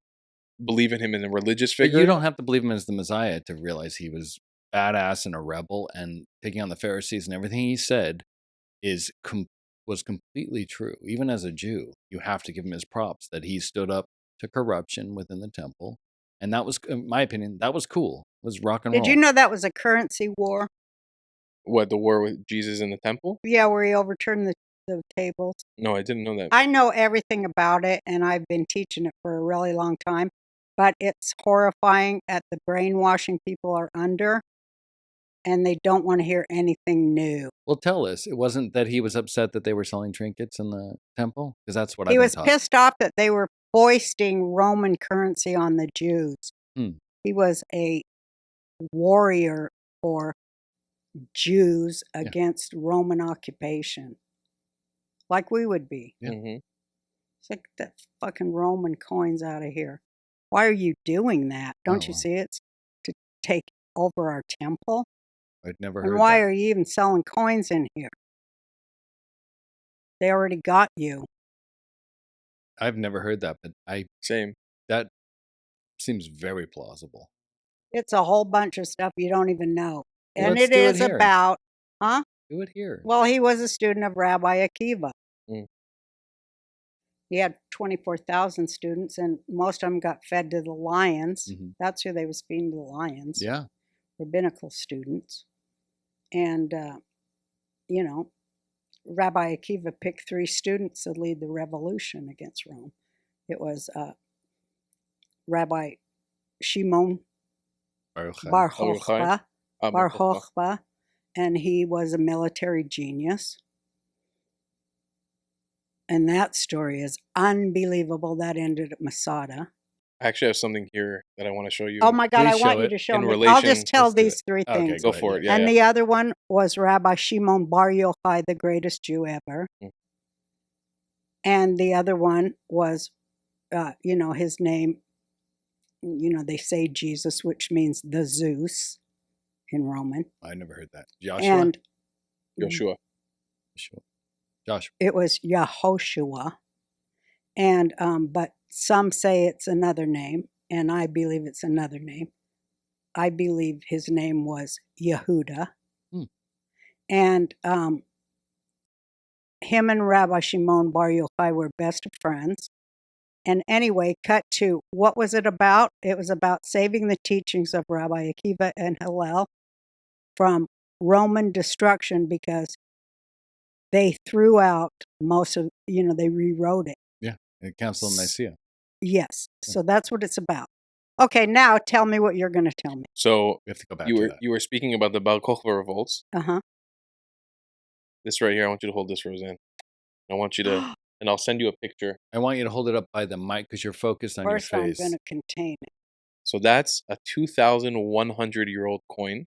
believe in him as a religious But figure. you don't have to believe him as the Messiah to realize he was badass and a rebel and taking on the Pharisees, and everything he said was completely true. Even as a Jew, you have to give him his props that he stood up to corruption within the temple. And that was, in my opinion, that was cool. It was rock and roll. Did you know that was a currency war? What, the war with Jesus in the temple? Yeah, where he overturned the tables. No, I didn't know that. I know everything about it, and I've been teaching it for a really long time. But it's horrifying at the brainwashing people are under, and they don't want to hear anything new. Well, tell us. It wasn't that he was upset that they were selling trinkets in the temple? Because that's what He I've been was taught. pissed off that they were foisting Roman currency on the Jews. Hmm. He was a warrior for Jews against Roman occupation, like we would be. Yeah. Mm-hmm. It's like, that fucking Roman coins out of here. Why are you doing that? Don't you wow. see it's to take over our temple? I'd never heard And why that. are you even selling coins in here? They already got you. I've never heard that, but Same. that seems very plausible. It's a whole bunch of stuff you don't even know. Well, And let's it do it is here. about, huh? Do it here. Well, he was a student of Rabbi Akiva. Mm. He had 24,000 students, and most of them got fed to the lions. Mhm. That's who they was feeding to the lions. Yeah. Rabbinical students. And, Rabbi Akiva picked 3 students to lead the revolution against Rome. It was Rabbi Shimon Bar Chochma, and he was a military genius. And that story is unbelievable. That ended at Masada. I actually have something here that I want to show you. Oh my God, Please I want show you it to show in me. I'll relation- just tell let's do these it. 3 Okay, things. Go for it. Yeah, And yeah. the other one was Rabbi Shimon Bar Yochai, the greatest Jew ever. Mm. And the other one was, his name, they say Jesus, which means the Zeus in Roman. I never heard that. Joshua? And Joshua. Joshua. it was Yehoshua. And, but some say it's another name, and I believe it's another name. I believe his name was Yehuda. Hmm. And him and Rabbi Shimon Bar Yochai were best of friends. And anyway, cut to, what was it about? It was about saving the teachings of Rabbi Akiva and Hillel from Roman destruction, because they threw out most of, they rewrote it. The Council of Nicaea. Yes. So that's what it's about. Okay, now tell me what you're going to tell me. So We have to go back you to were that. you were speaking about the Bar Kokhba revolts. Uh-huh. This right here, I want you to hold this, Roseanne. I want you to, and I'll send you a picture. I want you to hold it up by the mic because you're focused on First, your I'm face. going to contain it. So that's a 2,100-year-old coin.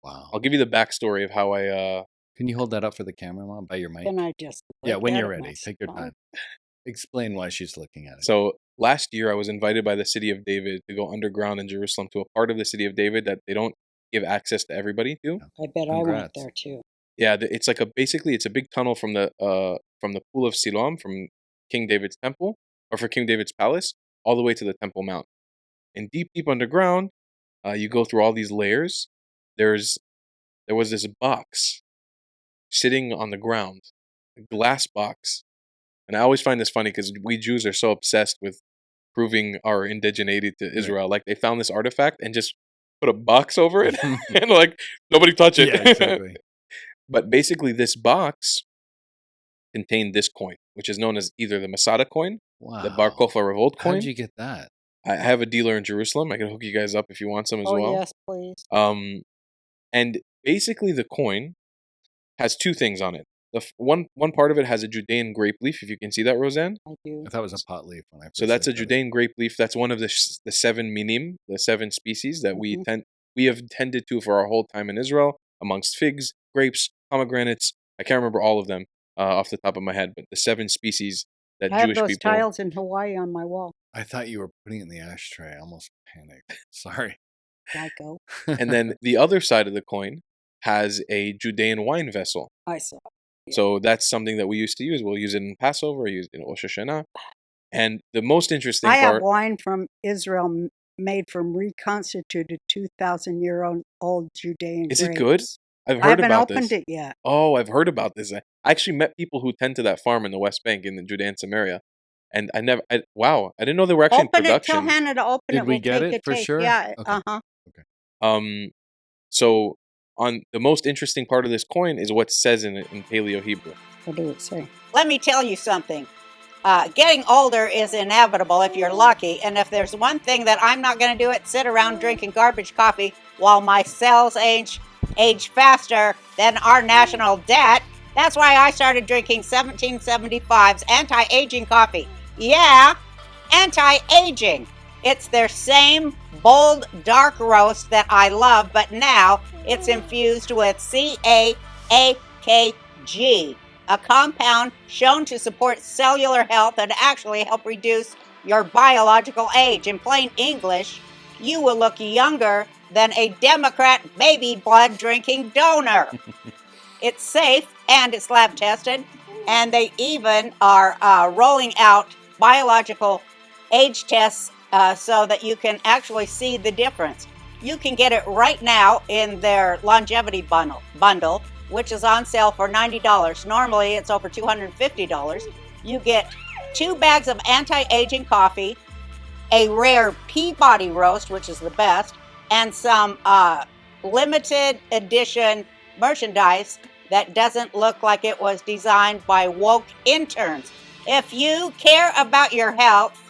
Wow. I'll give you the backstory of how I. Can you hold that up for the camera, Mom, by your mic? Then I just Yeah, look when at you're it and ready. I Take your smile. time. Explain why she's looking at it. So last year, I was invited by the city of David to go underground in Jerusalem to a part of the city of David that they don't give access to everybody to. I bet I went Congrats. there too. Yeah, it's like basically it's a big tunnel from the pool of Siloam, from King David's temple, or for King David's palace, all the way to the Temple Mount. And deep underground, you go through all these layers. There was this box sitting on the ground, a glass box. And I always find this funny because we Jews are so obsessed with proving our indigeneity to Israel. Like they found this artifact and just put a box over it and like nobody touch it. Yeah, exactly. But basically, this box contained this coin, which is known as either the Masada coin, Wow. the Bar Kokhba revolt coin. How'd you get that? I have a dealer in Jerusalem. I can hook you guys up if you want some as Oh, well. yes, please. And basically, the coin has two things on it. One part of it has a Judean grape leaf, if you can see that, Roseanne. I do. I thought it was a pot leaf when I first So that's a looked at it. Judean grape leaf. That's one of the 7 minim, the 7 species that we have tended to for our whole time in Israel, amongst figs, grapes, pomegranates. I can't remember all of them off the top of my head, but the 7 species that I have Jewish those people. tiles in Hawaii on my wall. I thought you were putting it in the ashtray. I almost panicked. Sorry. Psycho. And then the other side of the coin has a Judean wine vessel. I saw. Yeah. So that's something that we used to use. We'll use it in Passover, use it in Rosh Hashanah. And the most interesting I part. have wine from Israel made from reconstituted 2,000-year-old Judean Is grapes. it good? I've I heard haven't about opened this. it yet. Oh, I've heard about this. I actually met people who tend to that farm in the West Bank in the Judean Samaria. And I didn't know they were actually Open in it. Tell production. Hannah to open Did it. we We'll get take it a for taste. sure? Yeah. Okay. So on the most interesting part of this coin is what says in it in Paleo Hebrew. What does it say? Let me tell you something. Getting older is inevitable if you're lucky. And if there's one thing that I'm not going to do, it's sit around drinking garbage coffee while my cells age faster than our national debt. That's why I started drinking 1775's anti-aging coffee. Yeah, anti-aging. It's their same bold, dark roast that I love, but now it's infused with CAAKG, a compound shown to support cellular health and actually help reduce your biological age. In plain English, you will look younger than a Democrat baby blood drinking donor. It's safe and it's lab tested, and they even are rolling out biological age tests so that you can actually see the difference. You can get it right now in their longevity bundle, which is on sale for $90. Normally, it's over $250. You get 2 bags of anti-aging coffee, a rare Peabody roast, which is the best, and some limited edition merchandise that doesn't look like it was designed by woke interns. If you care about your health,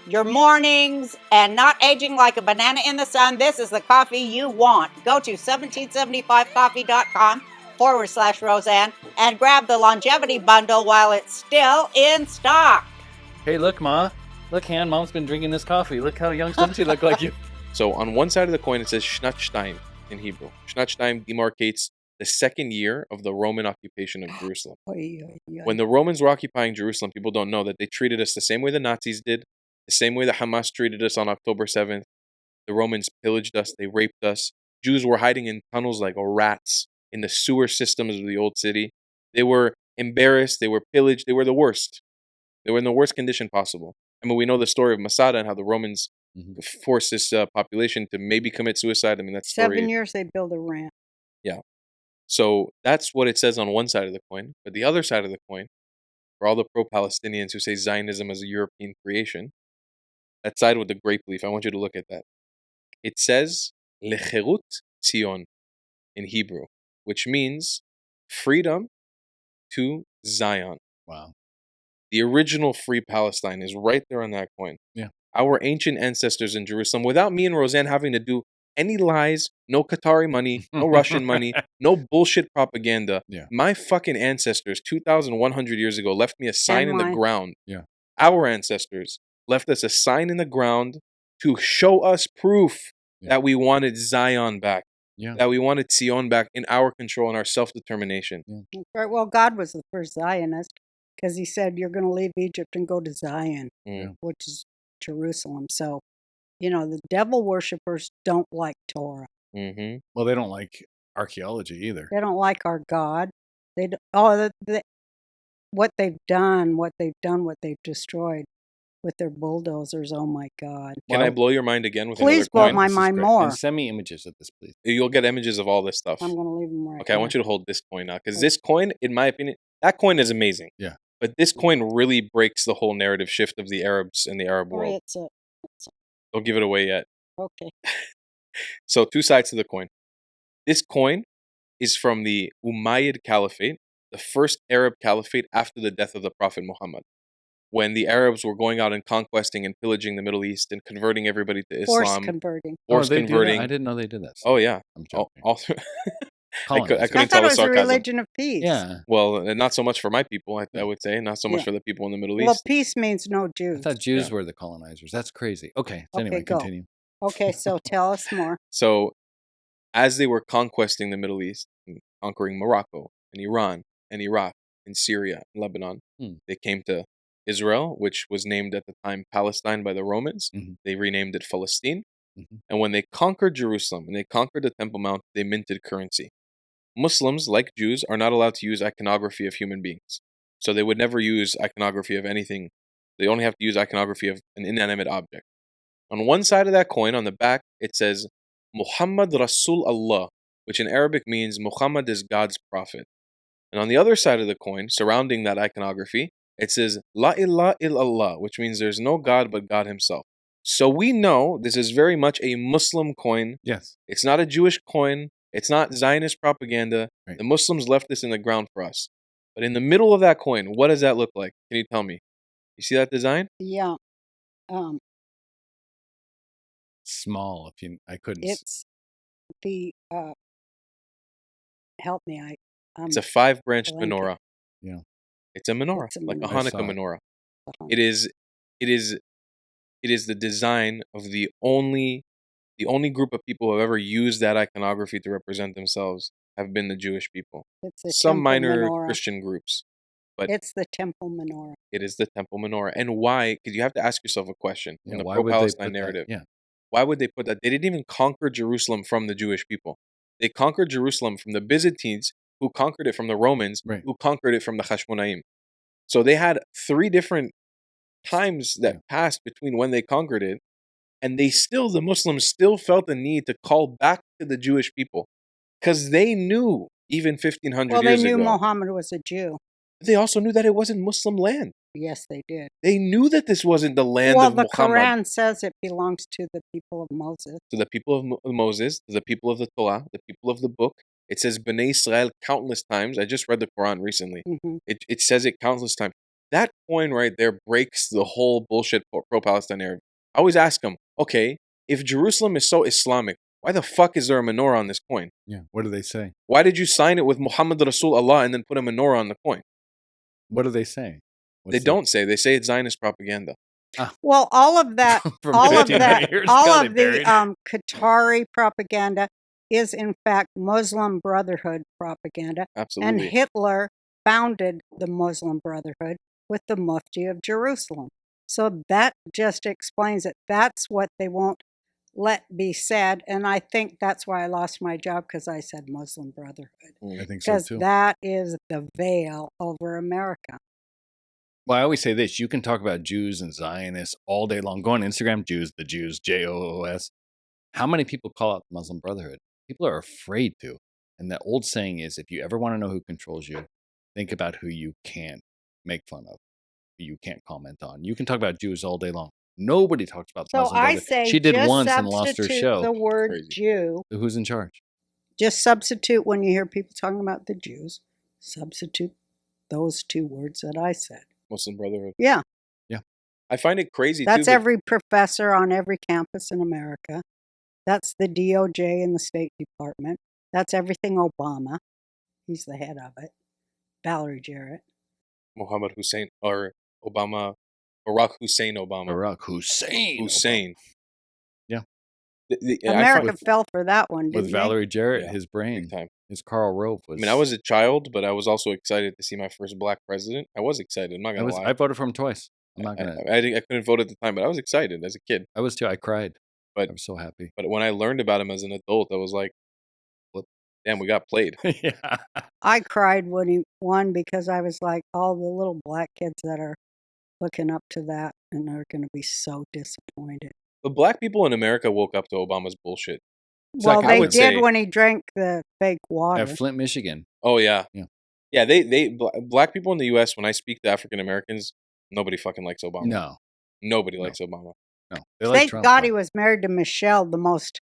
your mornings, and not aging like a banana in the sun, this is the coffee you want. Go to 1775coffee.com/Roseanne and grab the longevity bundle while it's still in stock. Hey, look, Ma. Look, Han, Mom's been drinking this coffee. Look how young doesn't she look like you? So on one side of the coin, it says Shnat Shtaim in Hebrew. Shnat Shtaim demarcates the second year of the Roman occupation of Jerusalem. When the Romans were occupying Jerusalem, people don't know that they treated us the same way the Nazis did, the same way that Hamas treated us on October 7th. The Romans pillaged us, they raped us. Jews were hiding in tunnels like rats in the sewer systems of the old city. They were embarrassed, they were pillaged, they were the worst. They were in the worst condition possible. I mean, we know the story of Masada and how the Romans forced this population to maybe commit suicide. I mean, that's 7 years they build a ramp. Yeah. So that's what it says on one side of the coin. But the other side of the coin, for all the pro-Palestinians who say Zionism is a European creation, that side with the grape leaf, I want you to look at that. It says Lecherut Zion in Hebrew, which means freedom to Zion. Wow. The original free Palestine is right there on that coin. Yeah. Our ancient ancestors in Jerusalem, without me and Roseanne having to do any lies, no Qatari money, no Russian money, no bullshit propaganda. Yeah. My fucking ancestors 2,100 years ago left me a sign in the mine. ground. Yeah. Our ancestors left us a sign in the ground to show us proof that we wanted Zion back. Yeah. That we wanted Zion back in our control and our self-determination. Yeah. Right. Well, God was the first Zionist because he said you're going to leave Egypt and go to Zion, which is Jerusalem. So, the devil worshippers don't like Torah. Mm-hmm. Well, they don't like archaeology either. They don't like our God. What they've done, what they've destroyed with their bulldozers. Oh my God! Can I blow your mind again with Please another blow coin? my This is mind great. more. And send me images of this, please. You'll get images of all this stuff. I'm going to leave them right Okay, I there. want you to hold this coin now because this coin, in my opinion, that coin is amazing. Yeah. But this coin really breaks the whole narrative shift of the Arabs and the Arab Sorry, world. it's Don't give it away yet. okay. So 2 sides to the coin. This coin is from the Umayyad Caliphate, the first Arab caliphate after the death of the Prophet Muhammad, when the Arabs were going out and conquesting and pillaging the Middle East and converting everybody to Forced Islam. converting. Forced they do that? converting. I didn't know they did that. Oh yeah. I'm All, joking. all through. I Colonizing. couldn't I tell thought the it was a sarcasm. religion of peace. Yeah. Well, not so much for my people, I would say. Not so much Yeah. for the people in the Middle Well, East. peace means no I Jews. thought Jews were the colonizers. That's crazy. Okay. So Okay, anyway, go. continue. Okay, so tell us more. So, as they were conquesting the Middle East, and conquering Morocco and Iran and Iraq and Syria and Lebanon, they came to Israel, which was named at the time Palestine by the Romans. They renamed it Palestine. And when they conquered Jerusalem and they conquered the Temple Mount, they minted currency. Muslims, like Jews, are not allowed to use iconography of human beings. So they would never use iconography of anything. They only have to use iconography of an inanimate object. On one side of that coin, on the back, it says, Muhammad Rasul Allah, which in Arabic means Muhammad is God's prophet. And on the other side of the coin, surrounding that iconography, it says, La ilaha illallah, which means there's no God but God himself. So we know this is very much a Muslim coin. Yes. It's not a Jewish coin. It's not Zionist propaganda. Right. The Muslims left this in the ground for us. But in the middle of that coin, what does that look like? Can you tell me? You see that design? Yeah. Small. I couldn't. It's the help me. It's a 5-branched blanking. menorah. Yeah. It's a menorah, It's a like a menorah. I Hanukkah saw it. menorah. Uh-huh. It is the design of the only group of people who have ever used that iconography to represent themselves have been the Jewish people. It's the Some temple minor menorah. Christian groups, but It's the temple menorah. it is the temple menorah. And why? Because you have to ask yourself a question in the why would they pro-Palestine put that? narrative. Yeah. Why would they put that? They didn't even conquer Jerusalem from the Jewish people. They conquered Jerusalem from the Byzantines, who conquered it from the Romans, Right. who conquered it from the Hashmonaim. So they had 3 different times that passed between when they conquered it, and the Muslims still felt the need to call back to the Jewish people, because they knew even 1500 Well, they years knew ago. Muhammad was a Jew. They also knew that it wasn't Muslim land. Yes, they did. They knew that this wasn't the land Well, of the Muhammad. Quran says it belongs to the people of Moses. To the people of Moses, to the people of the Torah, the people of the book. It says Bnei Israel countless times. I just read the Quran recently. Mhm. It says it countless times. That coin right there breaks the whole bullshit pro-Palestine narrative. I always ask them, okay, if Jerusalem is so Islamic, why the fuck is there a menorah on this coin? Yeah. What do they say? Why did you sign it with Muhammad Rasul Allah and then put a menorah on the coin? What do they say? They don't say. They say it's Zionist propaganda. Well, all of that, From all of 1500 that, years all ago, of they the buried Qatari propaganda is in fact Muslim Brotherhood propaganda, and Absolutely. Hitler founded the Muslim Brotherhood with the Mufti of Jerusalem. So that just explains it. That's what they won't let be said, and I think that's why I lost my job, because I said Muslim Brotherhood, I think so because too. that is the veil over America. Well, I always say this: you can talk about Jews and Zionists all day long. Go on Instagram, the Jews, Joos. How many people call out the Muslim Brotherhood? People are afraid to. And the old saying is, if you ever want to know who controls you, think about who you can't make fun of, who you can't comment on. You can talk about Jews all day long. Nobody talks about the So Muslim I Brotherhood. say She did just once and lost her substitute show. the word Crazy. Jew. So who's in charge? Just substitute when you hear people talking about the Jews. Substitute those 2 words that I said. Muslim Brotherhood. Yeah, I find it crazy that's too. every professor on every campus in America. That's the DOJ in the State Department. That's everything Obama. He's the head of it. Valerie Jarrett. Muhammad Hussein or Obama, Barack Hussein Obama. Barack Hussein. Hussein. Yeah. I America find- fell for that one, didn't With Valerie Jarrett, Yeah, his big brain, time. his Karl Rove was. I mean, I was a child, but I was also excited to see my first black president. I was excited. I'm not gonna lie. I voted for him twice. I'm not gonna. I couldn't vote at the time, but I was excited as a kid. I was too. I cried. But- I was so happy. But when I learned about him as an adult, I was like, "What? Damn, we got played." Yeah. I cried when he won, because I was like, all the little black kids that are looking up to that and are going to be so disappointed. But black people in America woke up to Obama's bullshit. Well, like, I they would did say- when he drank the fake water. At Flint, Michigan. Oh yeah, Yeah. Yeah, black people in the U.S. When I speak to African Americans, nobody fucking likes Obama. No, Nobody No. likes Obama. no. They like Thank Trump. God though. he was married to Michelle, the most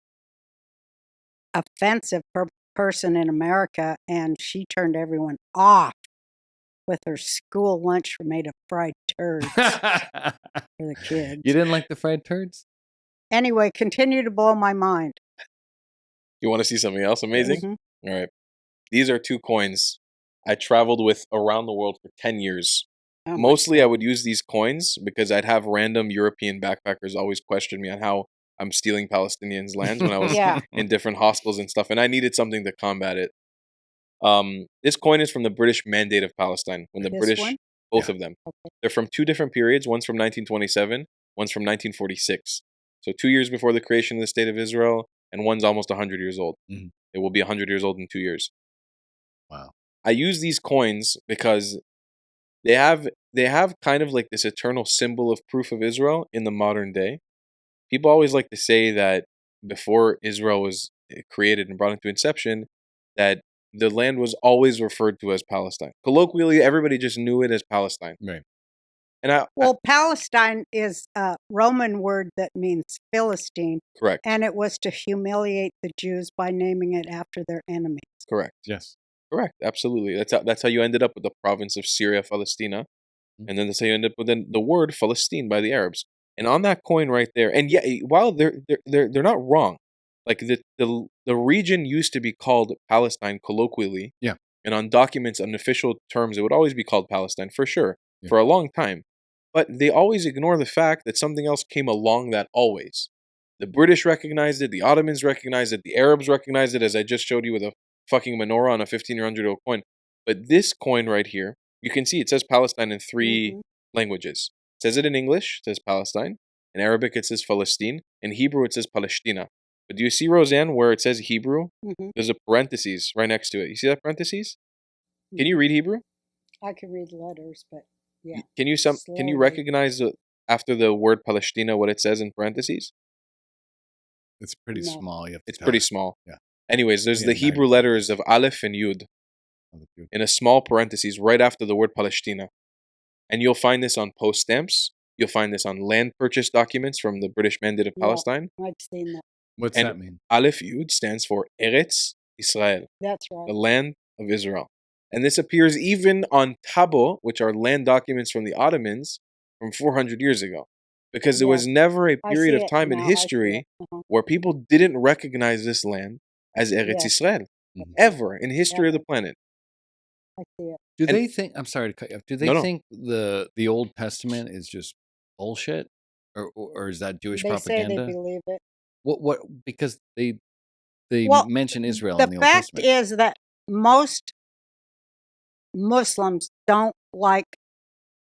offensive person in America, and she turned everyone off with her school lunch made of fried turds for the kids. You didn't like the fried turds? Anyway, continue to blow my mind. You want to see something else amazing? Mhm. All right. These are 2 coins I traveled with around the world for 10 years. Oh my Mostly, I God. would use these coins because I'd have random European backpackers always question me on how I'm stealing Palestinians' lands when I was Yeah. in different hostels and stuff, and I needed something to combat it. This coin is from the British Mandate of Palestine. When the This British, one? both Yeah. of them, Okay. they're from 2 different periods. One's from 1927, one's from 1946. So 2 years before the creation of the State of Israel, and one's almost 100 years old. Mhm. It will be 100 years old in 2 years. Wow. I use these coins because they have kind of like this eternal symbol of proof of Israel in the modern day. People always like to say that before Israel was created and brought into inception, that the land was always referred to as Palestine. Colloquially, everybody just knew it as Palestine. Right. And Well, Palestine is a Roman word that means Philistine, correct, and it was to humiliate the Jews by naming it after their enemies. correct, Yes. correct. Absolutely. That's how you ended up with the province of Syria, Palestina, and then that's how you end up with the word Palestine by the Arabs. And on that coin right there, and yeah, while they're not wrong, like the region used to be called Palestine colloquially, Yeah. and on documents and official terms, it would always be called Palestine for sure Yeah. for a long time. But they always ignore the fact that something else came along that always. The British recognized it, the Ottomans recognized it, the Arabs recognized it, as I just showed you with a fucking menorah on a 1500-year-old coin. But this coin right here, you can see it says Palestine in 3 Mhm. languages. It says it in English, it says Palestine. In Arabic, it says Palestine. In Hebrew, it says Palestina. But do you see, Roseanne, where it says Hebrew? Mhm. There's a parentheses right next to it. You see that parentheses? Can you read Hebrew? I could read letters, but yeah. Can you Slowly. recognize after the word Palestina what it says in parentheses? It's pretty No. small. You have to It's tell pretty it. small. Yeah. Anyways, there's Yeah, the now Hebrew you- letters of Aleph and Yud Oh, the beauty. in a small parentheses right after the word Palestina. And you'll find this on post stamps. You'll find this on land purchase documents from the British Mandate of Yeah. Palestine. I've seen that. What's And- that mean? Aleph Yud stands for Eretz Israel, That's right. the land of Israel. And this appears even on tabo, which are land documents from the Ottomans from 400 years ago. Because there Yeah. was never a I period see of it time in now, I see it. history Uh-huh. where people didn't recognize this land as Eretz Yes. Israel. Mhm. Ever in history of the planet. I see it. Do And- they think? I'm sorry to cut you off. Do they No, no. think the Old Testament is just bullshit, or is that Jewish They propaganda? say they believe it. What? Because they Well, mention Israel The in the Old fact Testament. is that most Muslims don't like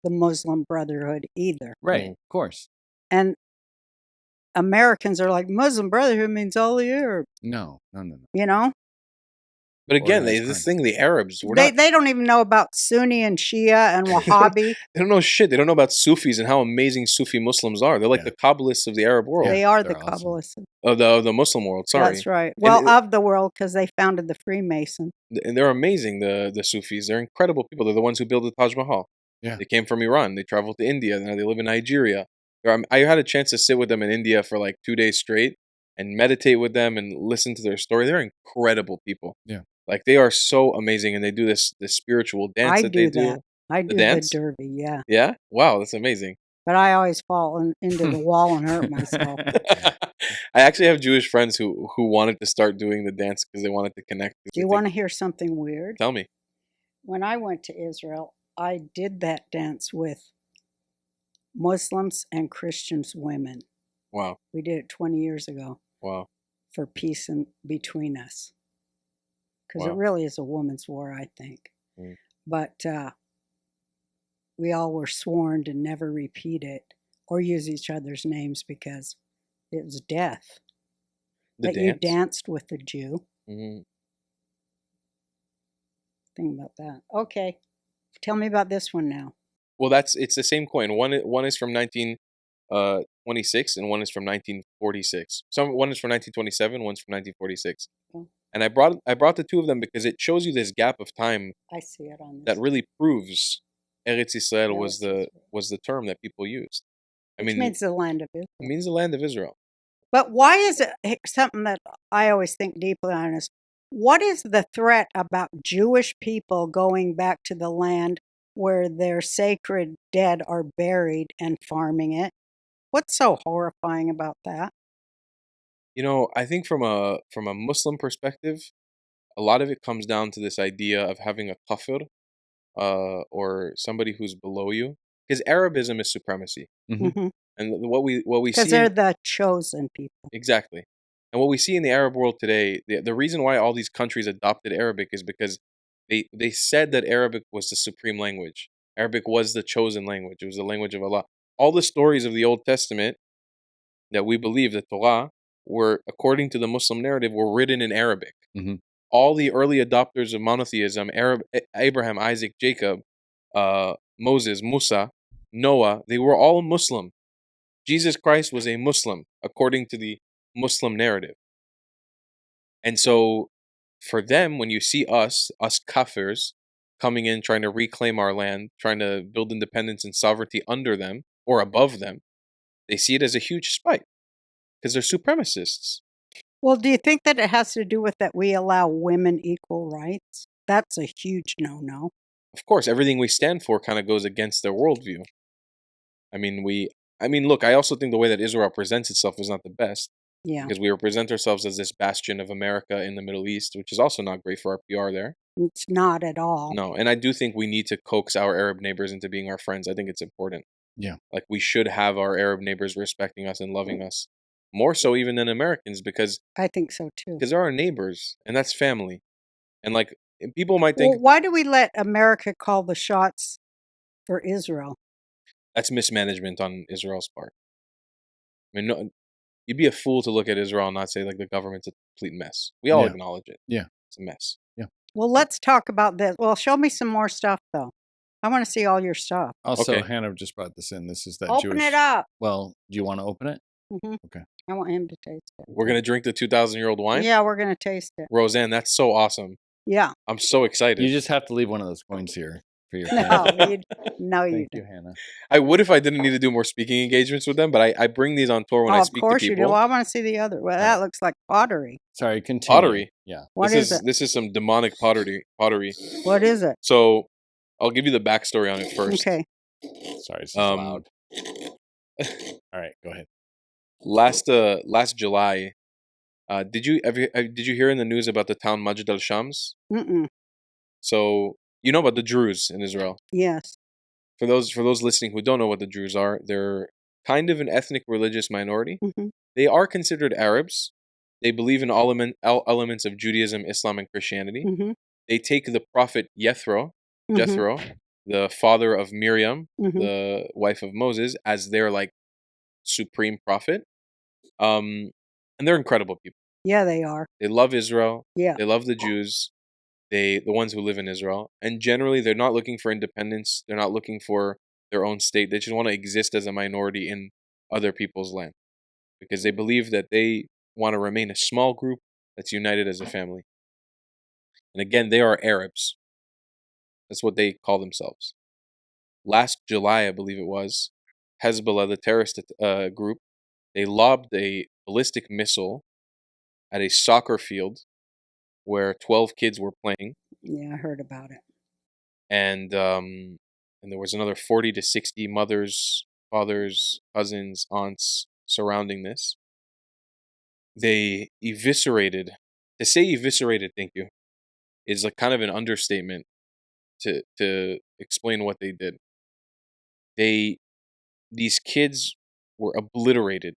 the Muslim Brotherhood either. Right. Of course. And Americans are like, Muslim Brotherhood means all the Arabs, No. you know? But again, Organized this crime. thing, the Arabs, They don't even know about Sunni and Shia and Wahhabi. they don't know shit. They don't know about Sufis and how amazing Sufi Muslims are. They're like Yeah. the Kabbalists of the Arab world, They are they're the awesome. Kabbalists. of the Muslim world. Sorry, That's right. Well, it- of the world, because they founded the Freemason. and they're amazing. The Sufis, they're incredible people. They're the ones who built the Taj Mahal. Yeah. They came from Iran. They traveled to India. Now they live in Nigeria. I had a chance to sit with them in India for like 2 days straight and meditate with them and listen to their story. They're incredible people. Yeah. Like they are so amazing, and they do this spiritual dance I that do they do. that. I do the dance? derby, yeah. Yeah, wow, that's amazing. But I always fall into the wall and hurt myself. I actually have Jewish friends who wanted to start doing the dance because they wanted to connect. Do you want to hear something weird? Tell me. When I went to Israel, I did that dance with Muslims and Christians women. Wow, We did it 20 years ago wow. for peace in between us. Because Wow. it really is a woman's war, I think. Mm. But we all were sworn to never repeat it or use each other's names because it was death. The That dance. you danced with a Jew. Mhm. Think about that. Okay. Tell me about this one now. Well, it's the same coin. One is from 1926 and one is from 1946. One is from 1927, one's from 1946. Oh. And I brought the two of them because it shows you this gap of time I see it on that this. really proves Eretz Israel was Eretz the term that people used. I Which mean, means the land of it Israel. means the land of Israel. But why is it something that I always think deeply on is what is the threat about Jewish people going back to the land where their sacred dead are buried and farming it? What's so horrifying about that? You know, I think from a Muslim perspective, a lot of it comes down to this idea of having a kafir, or somebody who's below you, because Arabism is supremacy, Mhm. and what we Because see they're the chosen people. exactly, and what we see in the Arab world today, the reason why all these countries adopted Arabic is because they said that Arabic was the supreme language. Arabic was the chosen language. It was the language of Allah. All the stories of the Old Testament that we believe, the Torah, were, according to the Muslim narrative, were written in Arabic. Mhm. All the early adopters of monotheism, Abraham, Isaac, Jacob, Moses, Musa, Noah, they were all Muslim. Jesus Christ was a Muslim, according to the Muslim narrative. And so, for them, when you see us kafirs, coming in, trying to reclaim our land, trying to build independence and sovereignty under them or above them, they see it as a huge spite because they're supremacists. Well, do you think that it has to do with that we allow women equal rights? That's a huge no-no. Of course, everything we stand for kind of goes against their worldview. I mean, look, I also think the way that Israel presents itself is not the best Yeah, because we represent ourselves as this bastion of America in the Middle East, which is also not great for our PR there. it's not at all. No, and I do think we need to coax our Arab neighbors into being our friends. I think it's important. Yeah. Like, we should have our Arab neighbors respecting us and loving us more so even than Americans because I think so too. they're our neighbors and that's family. And like, people might Well, think why do we let America call the shots for Israel? that's mismanagement on Israel's part. I mean, no, you'd be a fool to look at Israel and not say like the government's a complete mess. We all Yeah. acknowledge it. Yeah. It's a mess. Well, let's talk about this. Well, show me some more stuff though. I want to see all your stuff. Also, Okay. Hannah just brought this in. This is that Open Jewish. it up. Well, do you want to open it? hmm Okay. I want him to taste it. We're gonna drink the 2,000-year-old wine. Yeah, we're gonna taste it. Roseanne, that's so awesome. Yeah. I'm so excited. You just have to leave one of those coins here for your No, friend. no, you Thank don't. you, Hannah. I would if I didn't need to do more speaking engagements with them, but I bring these on tour when I Oh, of speak course to you people. do. Well, I want to see the other. Well, that looks like pottery. Sorry, continue. Pottery. Yeah. What this is it? This is some demonic pottery. What is it? So I'll give you the backstory on it first. Okay. Sorry, this is Um, loud. All right, go ahead. Last July, did you hear in the news about the town Majd al-Shams? Mm-mm. So you know about the Druze in Israel. Yes. For those listening who don't know what the Druze are, they're kind of an ethnic religious minority. hmm They are considered Arabs. They believe in all elements of Judaism, Islam, and Christianity. hmm They take the prophet hmm Jethro, the father of Miriam, hmm the wife of Moses, as their like supreme prophet. And they're incredible people. Yeah, they are. They love Israel. Yeah. They love the Jews. The ones who live in Israel. And generally, they're not looking for independence. They're not looking for their own state. They just want to exist as a minority in other people's land because they believe that they want to remain a small group that's united as a family. And again, they are Arabs. That's what they call themselves. Last July, I believe it was, Hezbollah, the terrorist group, they lobbed a ballistic missile at a soccer field where 12 kids were playing. Yeah, I heard about it. And there was another 40 to 60 mothers, fathers, cousins, aunts surrounding this. They eviscerated. To say eviscerated, thank you, is like kind of an understatement to explain what they did. These kids were obliterated.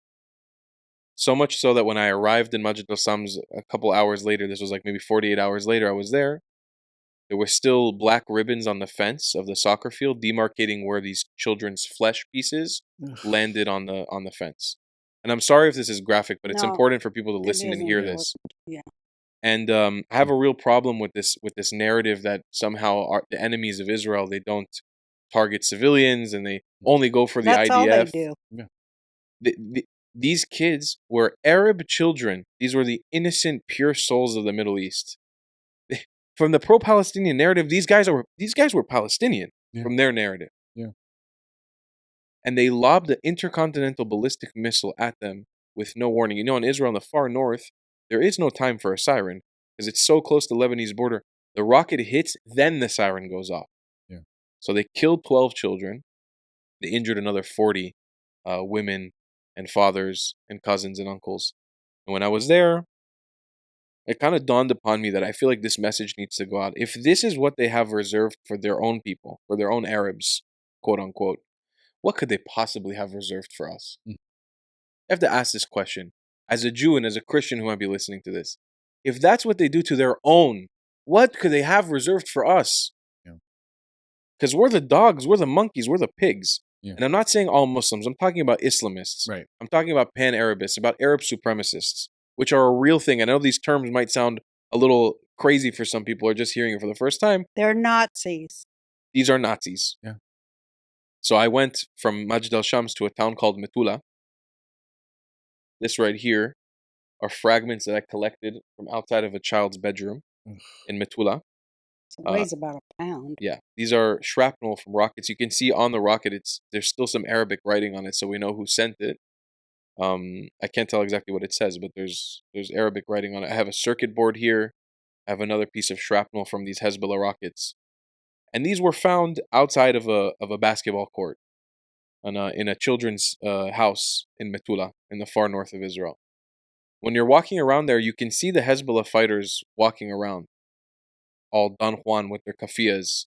So much so that when I arrived in Majd al-Shams a couple hours later, this was like maybe 48 hours later, I was there. There were still black ribbons on the fence of the soccer field demarcating where these children's flesh pieces landed on the fence. And I'm sorry if this is graphic, but it's No, important for people to listen and isn't hear really. this. Yeah. And I have a real problem with this narrative that somehow the enemies of Israel, they don't target civilians and they only go for the That's IDF. all they do. The These kids were Arab children. These were the innocent, pure souls of the Middle East. From the pro-Palestinian narrative, these guys were Palestinian from their narrative. Yeah. And they lobbed an intercontinental ballistic missile at them with no warning. You know, in Israel, in the far north, there is no time for a siren because it's so close to the Lebanese border. The rocket hits, then the siren goes off. Yeah. So they killed 12 children. They injured another 40 women and fathers and cousins and uncles. And when I was there, it kind of dawned upon me that I feel like this message needs to go out. If this is what they have reserved for their own people, for their own Arabs, quote unquote, what could they possibly have reserved for us? I have to ask this question. As a Jew and as a Christian who might be listening to this, if that's what they do to their own, what could they have reserved for us? Because we're the dogs, we're the monkeys, we're the pigs. Yeah. And I'm not saying all Muslims. I'm talking about Islamists. Right. I'm talking about pan-Arabists, about Arab supremacists, which are a real thing. I know these terms might sound a little crazy for some people or just hearing it for the first time. They're Nazis. These are Nazis. Yeah. So I went from Majd al-Shams to a town called Metula. This right here are fragments that I collected from outside of a child's bedroom in Metula. It weighs about a pound. Yeah, these are shrapnel from rockets. You can see on the rocket, there's still some Arabic writing on it, so we know who sent it. I can't tell exactly what it says, but there's Arabic writing on it. I have a circuit board here. I have another piece of shrapnel from these Hezbollah rockets, and these were found outside of a basketball court, in a children's house in Metula, in the far north of Israel. When you're walking around there, you can see the Hezbollah fighters walking around, all Don Juan with their Kafiyas,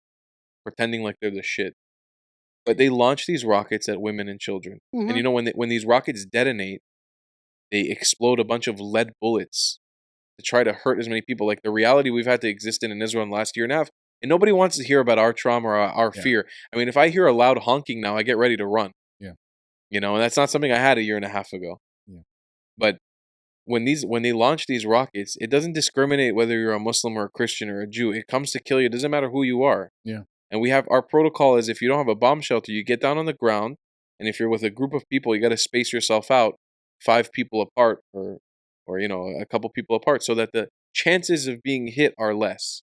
pretending like they're the shit. But they launch these rockets at women and children. Mm-hmm. And you know, when these rockets detonate, they explode a bunch of lead bullets to try to hurt as many people. Like the reality we've had to exist in Israel in the last year and a half. And nobody wants to hear about our trauma or our fear. I mean, if I hear a loud honking now, I get ready to run. Yeah. You know, and that's not something I had a year and a half ago. Yeah. But when they launch these rockets, it doesn't discriminate whether you're a Muslim or a Christian or a Jew. It comes to kill you. It doesn't matter who you are. Yeah. And we have our protocol is if you don't have a bomb shelter, you get down on the ground, and if you're with a group of people, you got to space yourself out 5 people apart or you know, a couple people apart so that the chances of being hit are less.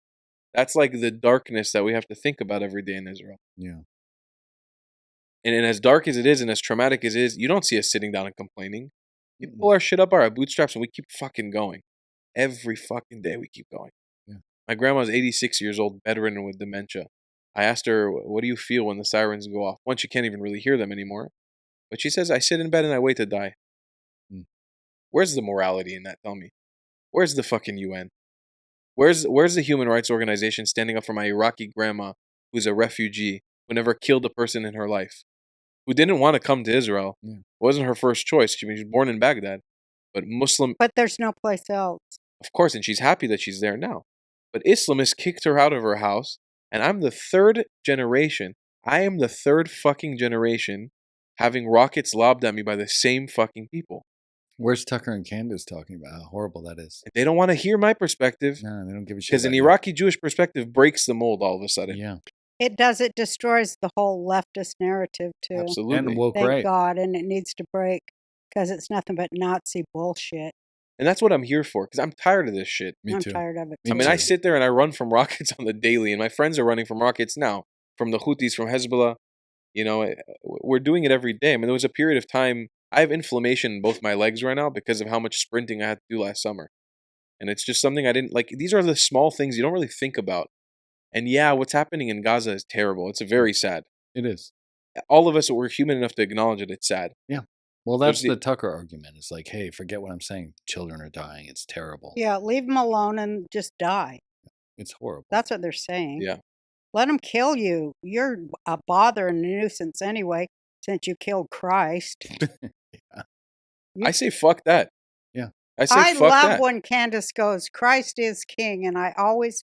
That's like the darkness that we have to think about every day in Israel. Yeah. And as dark as it is and as traumatic as it is, you don't see us sitting down and complaining. We pull our shit up by our bootstraps and we keep fucking going. Every fucking day we keep going. Yeah. My grandma's 86 years old, bedridden with dementia. I asked her, what do you feel when the sirens go off? Once you can't even really hear them anymore. But she says, I sit in bed and I wait to die. Where's the morality in that? Tell me. Where's the fucking UN? Where's the human rights organization standing up for my Iraqi grandma who's a refugee, who never killed a person in her life, who didn't want to come to Israel? Yeah. It wasn't her first choice. She was born in Baghdad. But Muslim... But there's no place else. Of course, and she's happy that she's there now. But Islamists kicked her out of her house, and I'm the third generation. I am the third fucking generation having rockets lobbed at me by the same fucking people. Where's Tucker and Candace talking about how horrible that is? They don't want to hear my perspective. No, they don't give a shit. Because an Iraqi Jewish perspective breaks the mold all of a sudden. Yeah. It does. It destroys the whole leftist narrative, too. Absolutely. And woke Thank right. God, and it needs to break because it's nothing but Nazi bullshit. And that's what I'm here for, because I'm tired of this shit. I'm tired of it. Me I mean, too. I sit there and I run from rockets on the daily, and my friends are running from rockets now, from the Houthis, from Hezbollah. You know, we're doing it every day. I mean, there was a period of time, I have inflammation in both my legs right now because of how much sprinting I had to do last summer. And it's just something I didn't, like, these are the small things you don't really think about. And yeah, what's happening in Gaza is terrible. It's very sad. It is. All of us, we're human enough to acknowledge it. It's sad. Yeah. Well, that's There's the Tucker argument. It's like, hey, forget what I'm saying. Children are dying. It's terrible. Yeah, leave them alone and just die. It's horrible. That's what they're saying. Yeah. Let them kill you. You're a bother and a nuisance anyway, since you killed Christ. Yeah. I say fuck that. Yeah. I say I fuck love that. when Candace goes, Christ is king, and I always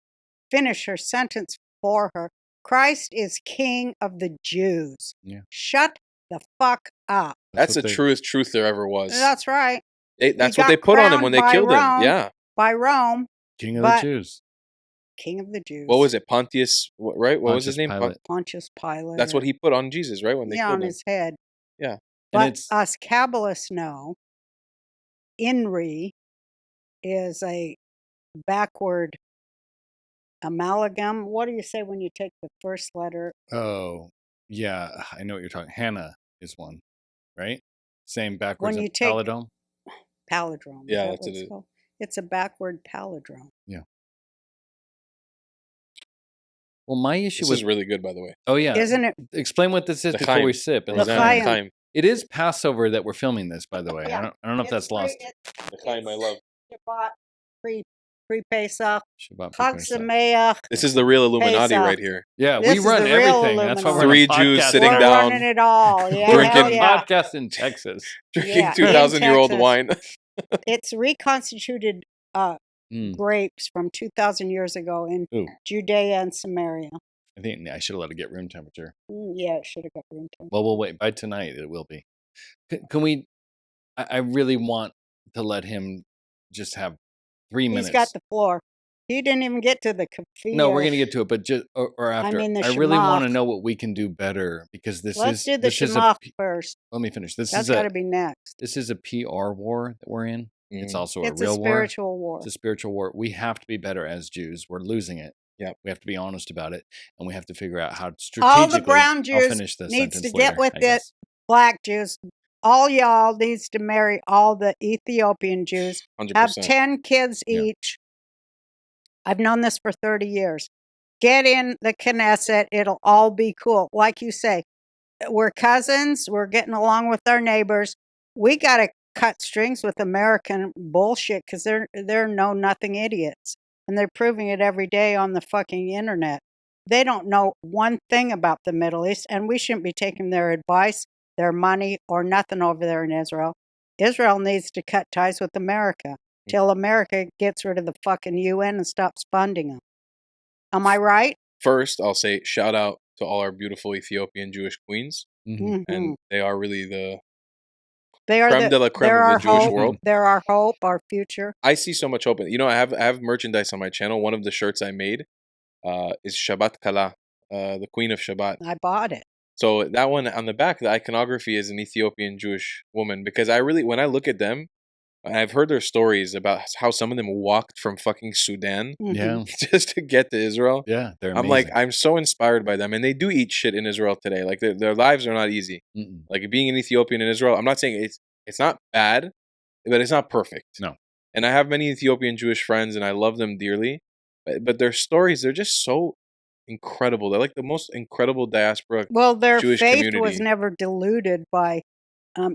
finish her sentence for her. Christ is king of the Jews. Yeah. Shut the fuck up. That's the what they- truest truth there ever was. That's right. That's He what they got put on him when they crowned killed by him. Yeah. By Rome, King of but- the Jews. king of the Jews. What was it? Pontius, right? What was his name? Pilate. Pontius Pilate. That's what he put on Jesus, right? When they on killed him. his head. Yeah. But it's us Kabbalists know INRI is a backward amalgam. What do you say when you take the first letter? oh yeah, I know what you're talking. Hannah is one, right? Same backwards. When you take palindrome. palindrome. Yeah, Is that that's what it. it's called? It's a backward palindrome. Well, my issue This with is really good, by the way. oh yeah, Isn't it? explain what this is The before we Chaim. sip. And Roseanne explain. Chaim. Chaim. It is Passover that we're filming this, by the way. Yeah. I don't know if that's lost. The Chaim I love. Shabbat, pre-Pesach, Shabbat Chag pre-Pesach. Sameach. This is the real Illuminati Pesach. right here. Yeah, This we is run the real everything. That's why we're Three on a Jews podcast sitting We're now. down. running it all. Yeah, We're Drinking- hell getting yeah. podcast in Texas. Drinking Yeah, in 2,000-year-old Texas. wine. It's reconstituted grapes from 2,000 years ago in Ooh, Judea and Samaria. I think I should have let it get room temperature. Yeah, it should have got room temperature. Well, we'll wait. By tonight, it will be. Can we? I really want to let him just have 3 minutes. He's got the floor. He didn't even get to the Kafiya. No, we're gonna get to it, but just or after. mean, the I really want to Shemach. know what we can do better because Let's do the this is a. Shemach first. Let me finish. This That's is got a to be next. this is a PR war that we're in. It's also It's a real a spiritual war. It's a spiritual war. We have to be better as Jews. We're losing it. Yep. We have to be honest about it, and we have to figure out how All strategically. the brown I'll Jews finish this needs to sentence get later, with I it. guess. Black Jews, all y'all needs to marry all the Ethiopian Jews. 100%. Have 10 kids Yeah. each. I've known this for 30 years. Get in the Knesset. It'll all be cool. Like you say, we're cousins. We're getting along with our neighbors. We got to cut strings with American bullshit because they're know-nothing idiots. And they're proving it every day on the fucking internet. They don't know one thing about the Middle East, and we shouldn't be taking their advice, their money, or nothing over there in Israel. Israel needs to cut ties with America till America gets rid of the fucking UN and stops funding them. Am I right? First, I'll say shout out to all our beautiful Ethiopian Jewish queens. Mhm. And they are really the They are creme de la creme they're of our the Jewish hope. world. They're our hope, our future. I see so much hope. I have merchandise on my channel. One of the shirts I made is Shabbat Kala, the Queen of Shabbat. I bought it. So that one on the back, the iconography is an Ethiopian Jewish woman because when I look at them, I've heard their stories about how some of them walked from fucking Sudan Mhm. Yeah, just to get to Israel. yeah, they're I'm amazing. like, I'm so inspired by them, and they do eat shit in Israel today. Like their lives are not easy. Mm-mm. Like being an Ethiopian in Israel, I'm not saying it's not bad, but it's not perfect. No. And I have many Ethiopian Jewish friends, and I love them dearly. But their stories, they're just so incredible. They're like the most incredible diaspora. Well, their Jewish faith was community. never diluted by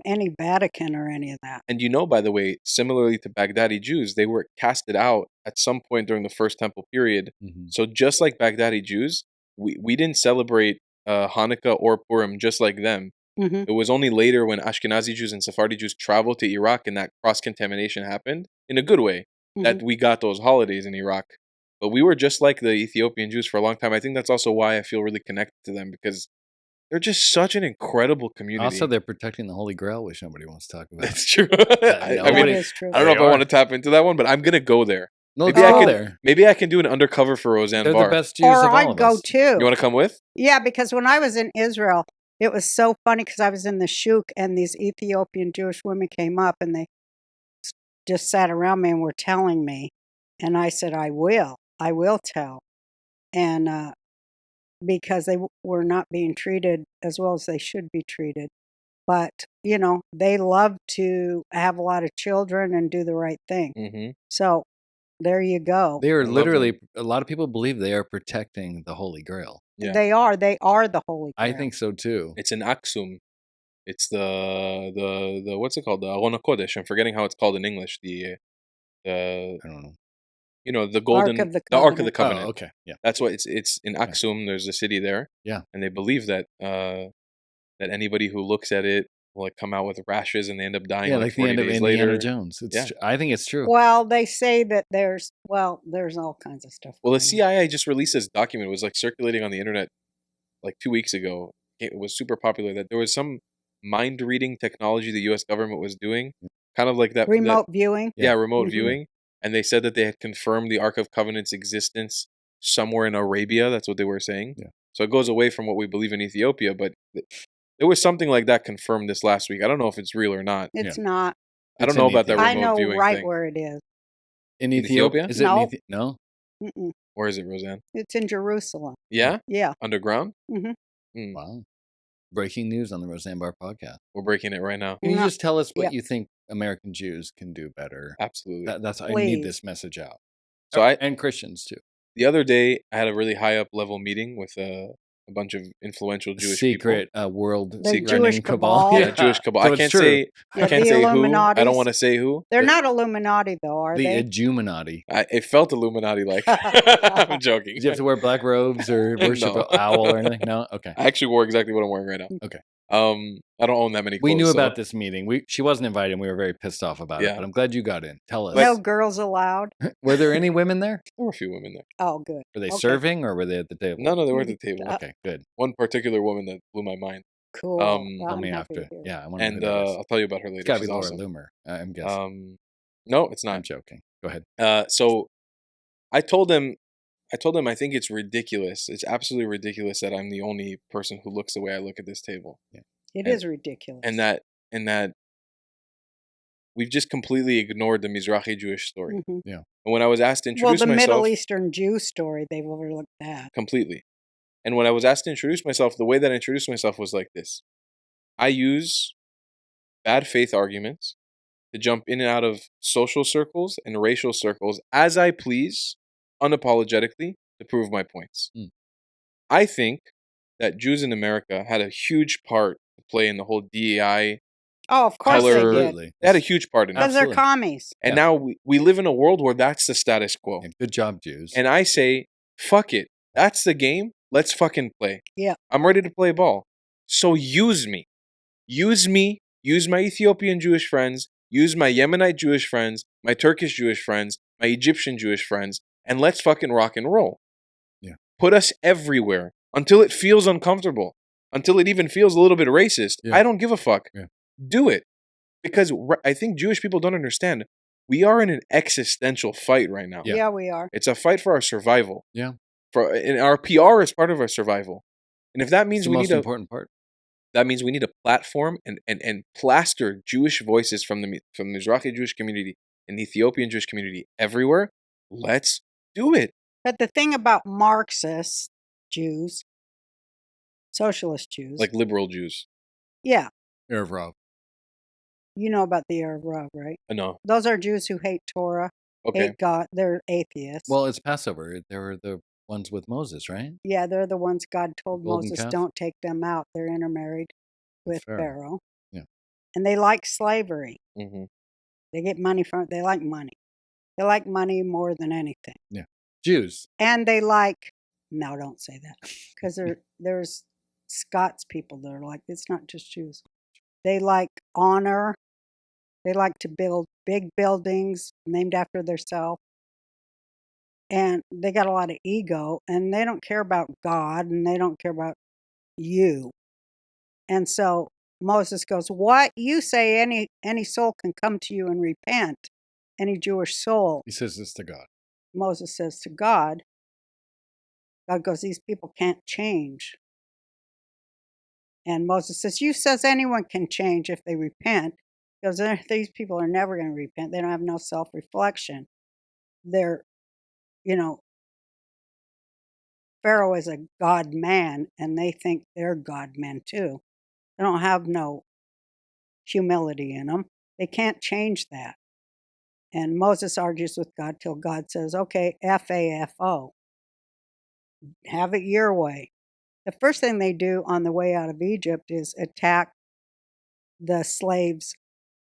any Vatican or any of that. And by the way, similarly to Baghdadi Jews, they were casted out at some point during the First Temple period. Mhm. So just like Baghdadi Jews, we didn't celebrate Hanukkah or Purim just like them. Mhm. It was only later when Ashkenazi Jews and Sephardi Jews traveled to Iraq and that cross-contamination happened, in a good way, that we got those holidays in Iraq. But we were just like the Ethiopian Jews for a long time. I think that's also why I feel really connected to them, because they're just such an incredible community. Also, they're protecting the Holy Grail, which nobody wants to talk about. That's true. I I That mean, is true. I don't know if They I are. want to tap into that one, but I'm going to go there. No, Maybe let's I go can- there. Maybe I can do an undercover for Roseanne They're Barr. the best Jews Or of all I'd of go us. too. You want to come with? Yeah, because when I was in Israel, it was so funny because I was in the shuk and these Ethiopian Jewish women came up and they just sat around me and were telling me. And I said, I will tell. And because they were not being treated as well as they should be treated. But, they love to have a lot of children and do the right thing. Mm-hmm. So there you go. They are love literally, a lot of people believe they are protecting the Holy Grail. Yeah. They are the Holy Grail. I think so too. It's an Aksum. It's the what's it called? The Aron HaKodesh. I'm forgetting how it's called in English. The I don't know. the golden of the Ark of the Covenant. Covenant. Oh, okay. Yeah. That's what it's in Aksum. There's a city there. Yeah. And they believe that that anybody who looks at it will come out with rashes and they end up dying Yeah, like the 40 end of days Indiana later. Jones. Yeah. I think it's true. Well, they say that there's all kinds of stuff. Well, the going on. CIA just released this document. It was circulating on the internet 2 weeks ago. It was super popular that there was some mind reading technology the U.S. government was doing, kind of like that Remote viewing. Yeah, remote Mhm. viewing. And they said that they had confirmed the Ark of Covenant's existence somewhere in Arabia. That's what they were saying. Yeah. So it goes away from what we believe in Ethiopia, but There was something like that confirmed this last week. I don't know if it's real or not. It's not. I don't It's know in about that I remote know viewing right thing. where it is. In Ethiopia? Ethiopia? Is it No. no? Mm-mm. Or is it Roseanne? It's in Jerusalem. Yeah? Yeah. Underground? hmm Mm. Wow. Breaking news on the Roseanne Barr podcast. We're breaking it right now. Can you No. just tell us what Yeah. you think American Jews can do better? Absolutely. That's I need Please. this message out. So And Christians too. the other day, I had a really high up level meeting with a bunch of influential Jewish Secret world The running Jewish cabal. people. Yeah, Jewish cabal. So I it's can't true. say Yeah, I can't the say who. I Illuminatis. don't want to say who. They're but not Illuminati, though, are The they? Ejuminati. It felt Illuminati like. I'm joking. Did you have to wear black robes or worship No. an owl or anything? No? Okay. I actually wore exactly what I'm wearing right now. Okay. I don't own that many clothes. We knew so- about this meeting. She wasn't invited and we were very pissed off about it, Yeah. but I'm glad you got in. Tell us. No girls allowed. Were there any women there? There were a few women there. Oh, good. Were they Okay. serving or were they at the table? No, they were at the table. Okay, good. One particular woman that blew my mind. Cool. Tell Tell I'm me happy to after. hear. Yeah, I want to know And who that is. I'll tell you about her later. It's got to be She's Laura awesome. Loomer. I'm guessing. No, it's I'm not. joking. Go ahead. So I told him I think it's ridiculous. It's absolutely ridiculous that I'm the only person who looks the way I look at this table. It And- is ridiculous. And that we've just completely ignored the Mizrahi Jewish story. Mhm. And when I was asked to Well, introduce the myself Middle Eastern Jew story, they've overlooked that. completely. And when I was asked to introduce myself, the way that I introduced myself was like this. I use bad faith arguments to jump in and out of social circles and racial circles as I please, unapologetically, to prove my points. Mm. I think that Jews in America had a huge part to play in the whole DEI. Oh, of course Color- they did. Absolutely. They had a huge part in it. Because they're Absolutely. commies. And Yeah. now we live in a world where that's the status quo. Yeah, good job, Jews. And I say, fuck it. That's the game. Let's fucking play. Yeah. I'm ready to play ball. So use me. Use me. Use my Ethiopian Jewish friends. Use my Yemenite Jewish friends. My Turkish Jewish friends. My Egyptian Jewish friends. And let's fucking rock and roll. Yeah. Put us everywhere until it feels uncomfortable. Until it even feels a little bit racist. Yeah. I don't give a fuck. Yeah. Do it. Because I think Jewish people don't understand. We are in an existential fight right now. Yeah. Yeah, we are. It's a fight for our survival. Yeah. And our PR is part of our survival. And if that It's means the we most need important part. that means we need a platform and plaster Jewish voices from the Mizrahi Jewish community and the Ethiopian Jewish community everywhere, let's do it. But the thing about Marxist Jews, socialist Jews, Like liberal Jews. yeah, Erev Rav. you know about the Arab Rav, right? No. Those are Jews who hate Torah, Okay. hate God. They're atheists. Well, it's Passover. They were the ones with Moses, right? yeah, they're the ones God told Golden Moses, calf? don't take them out. They're intermarried with Pharaoh. Pharaoh. Yeah. And they like slavery. hmm They get money from it. They like money. They like money more than anything. Jews. And they like, no, don't say that. Because there's Scots people that are like, it's not just Jews. They like honor. They like to build big buildings named after themselves. And they got a lot of ego, and they don't care about God, and they don't care about you. And so Moses goes, what? You say any soul can come to you and repent, any Jewish soul. He says this to God. Moses says to God, God goes, these people can't change. And Moses says, you says anyone can change if they repent. Because these people are never going to repent. They don't have no self-reflection. They're, Pharaoh is a God man, and they think they're God men too. They don't have no humility in them. They can't change that. And Moses argues with God till God says, okay, F-A-F-O. Have it your way. The first thing they do on the way out of Egypt is attack the slaves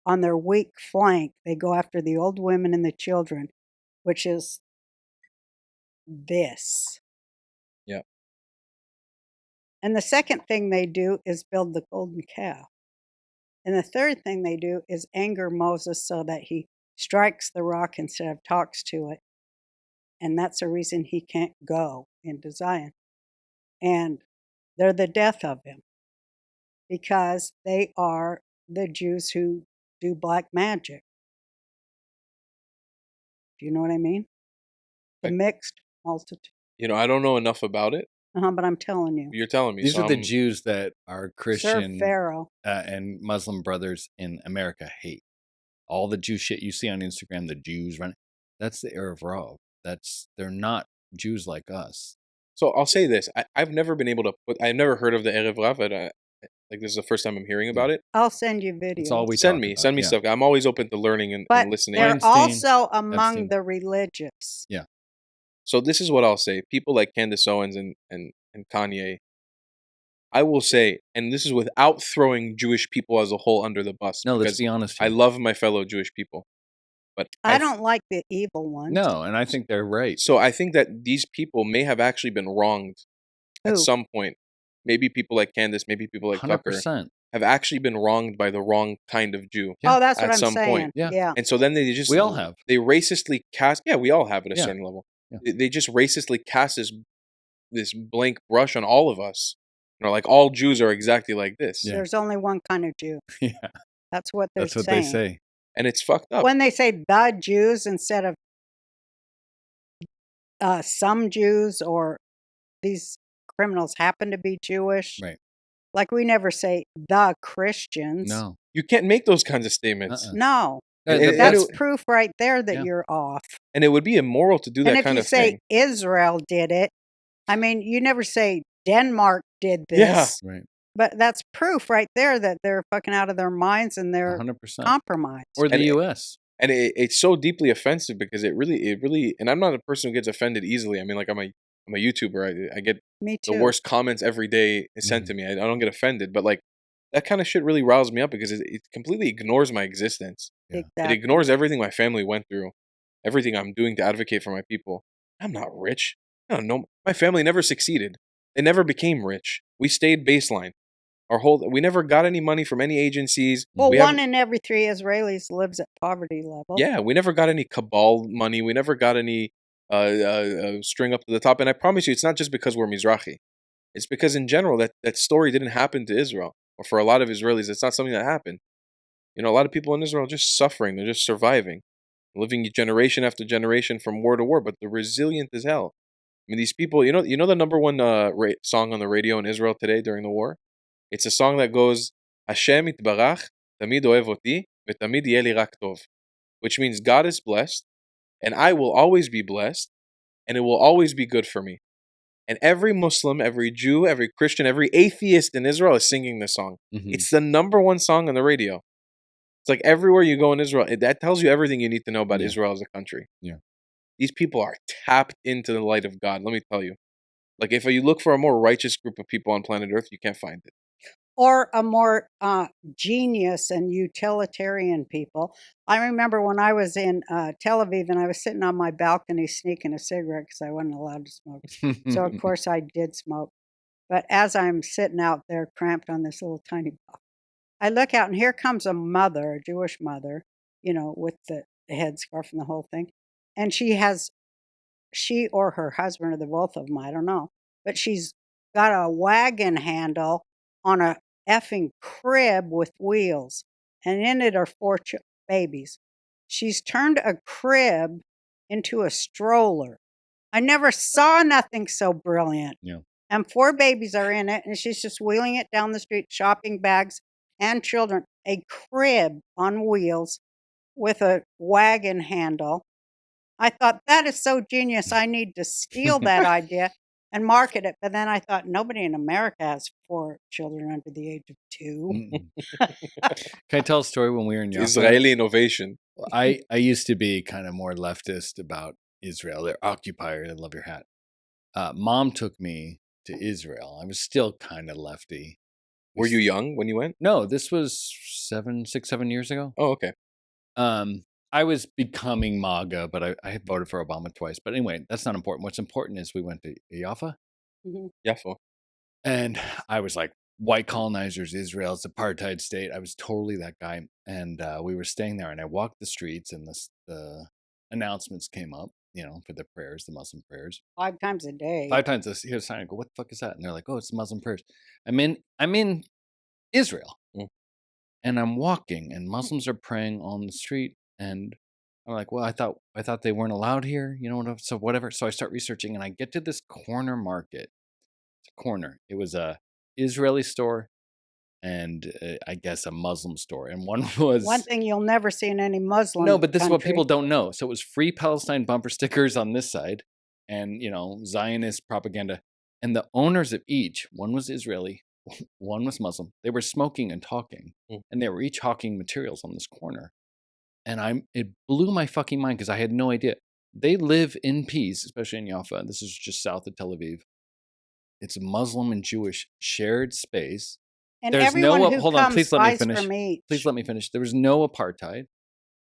on their weak flank. They go after the old women and the children, which is this. Yeah. And the second thing they do is build the golden calf. And the third thing they do is anger Moses so that he strikes the rock instead of talks to it. And that's the reason he can't go into Zion. And they're the death of him because they are the Jews who do black magic. Do you know what I mean? The Right. mixed multitude. I don't know enough about it, But I'm telling you. You're telling me. These so are the I'm- Jews that our Sir Christian Pharaoh. and Muslim brothers in America hate. All the Jew shit you see on Instagram, the Jews run. That's the Erev Rav. They're not Jews like us. So I'll say this: I've never been able to put. I've never heard of the Erev Rav. Like this is the first time I'm hearing about it. I'll send you videos. It's all we Send talk me, about, send me yeah. stuff. I'm always open to learning and But listening. they're Weinstein, also among Epstein. the religious. So this is what I'll say: people like Candace Owens and Kanye. I will say, and this is without throwing Jewish people as a whole under the bus. No, let's because be honest. I here. love my fellow Jewish people, but I don't like the evil ones. No, and I think they're right. So I think that these people may have actually been wronged Who? at some point. Maybe people like Candace, maybe people like Tucker 100%. have actually been wronged by the wrong kind of Jew. Yeah, Oh, that's what at I'm some saying. point. Yeah. And so then they just We all have. they racistly cast. Yeah, we all have at a Yeah. certain level. Yeah. They just racistly cast this blank brush on all of us. Like all Jews are exactly like this, Yeah. There's only one kind of Jew. Yeah, That's what they're that's what saying. they say. and it's fucked up. When they say the Jews instead of some Jews or these criminals happen to be Jewish. Right. Like we never say the Christians. No. You can't make those kinds of statements, No. And That's it- proof right there that Yeah. you're off. and it would be immoral to do that And if kind you of say thing. Israel did it, I mean, you never say Denmark did this. Yeah. Right. But that's proof right there that they're fucking out of their minds and they're 100%. compromised. Or the And it- U.S. And it's so deeply offensive because it really, and I'm not a person who gets offended easily. I mean, like I'm a YouTuber. I get Me too. the worst comments every day sent to me. I don't get offended, but like that kind of shit really riles me up because it completely ignores my existence. Yeah. It Exactly. ignores everything my family went through, everything I'm doing to advocate for my people. I'm not rich. I don't know. My family never succeeded. They never became rich. We stayed baseline. We never got any money from any agencies. Well, We one haven't- in every 3 Israelis lives at poverty level. Yeah, we never got any cabal money. We never got any string up to the top. And I promise you, it's not just because we're Mizrahi. It's because in general, that story didn't happen to Israel. Or for a lot of Israelis, it's not something that happened. A lot of people in Israel are just suffering. They're just surviving. Living generation after generation from war to war, but they're resilient as hell. I mean, these people, you know the number one song on the radio in Israel today during the war? It's a song that goes, Hashem itbarach, tamid oev oti, v'tamid yeh li rak tov. Which means God is blessed, and I will always be blessed, and it will always be good for me. And every Muslim, every Jew, every Christian, every atheist in Israel is singing this song. Mhm. It's the number one song on the radio. It's like everywhere you go in Israel, that tells you everything you need to know about Yeah. Israel as a country. Yeah. These people are tapped into the light of God, let me tell you. Like, if you look for a more righteous group of people on planet Earth, you can't find it. Or a more genius and utilitarian people. I remember when I was in Tel Aviv and I was sitting on my balcony sneaking a cigarette because I wasn't allowed to smoke. So, of course, I did smoke. But as I'm sitting out there cramped on this little tiny balcony, I look out and here comes a mother, a Jewish mother, with the headscarf and the whole thing. And she or her husband or the both of them, I don't know, but she's got a wagon handle on a effing crib with wheels. And in it are 4 babies. She's turned a crib into a stroller. I never saw nothing so brilliant. Yeah. And 4 babies are in it, and she's just wheeling it down the street, shopping bags and children. A crib on wheels with a wagon handle. I thought, that is so genius. I need to steal that idea and market it. But then I thought, nobody in America has 4 children under the age of 2. Mm-mm. Can I tell a story when we were in Jaffa? Israeli innovation. I used to be kind of more leftist about Israel. They're occupiers. I love your hat. Mom took me to Israel. I was still kind of lefty. Were you young when you went? No, this was 7 years ago. Oh, okay. I was becoming MAGA, but I had voted for Obama twice. But anyway, that's not important. What's important is we went to Jaffa, Yafo. and I was like, white colonizers, Israel's apartheid state. I was totally that guy. And we were staying there, and I walked the streets, and the announcements came up, for the prayers, the Muslim prayers. 5 times a day. 5 times this, here's a sign. I go, what the fuck is that? And they're like, oh, it's the Muslim prayers. I'm in Israel. Mm. And I'm walking, and Muslims are praying on the street. And I'm like, well, I thought they weren't allowed here, so whatever. So I start researching, and I get to this corner market, corner. It was a Israeli store and I guess a Muslim store. And one was One thing you'll never see in any Muslim no, but this is what country. people don't know. So it was Free Palestine bumper stickers on this side, and Zionist propaganda. And the owners of each, one was Israeli, one was Muslim. They were smoking and talking, and they were each hawking materials on this corner. And it blew my fucking mind because I had no idea. They live in peace, especially in Jaffa. This is just south of Tel Aviv. It's a Muslim and Jewish shared space. And There's everyone no who hold on, comes please let me buys finish. from each. Please let me finish. There was no apartheid.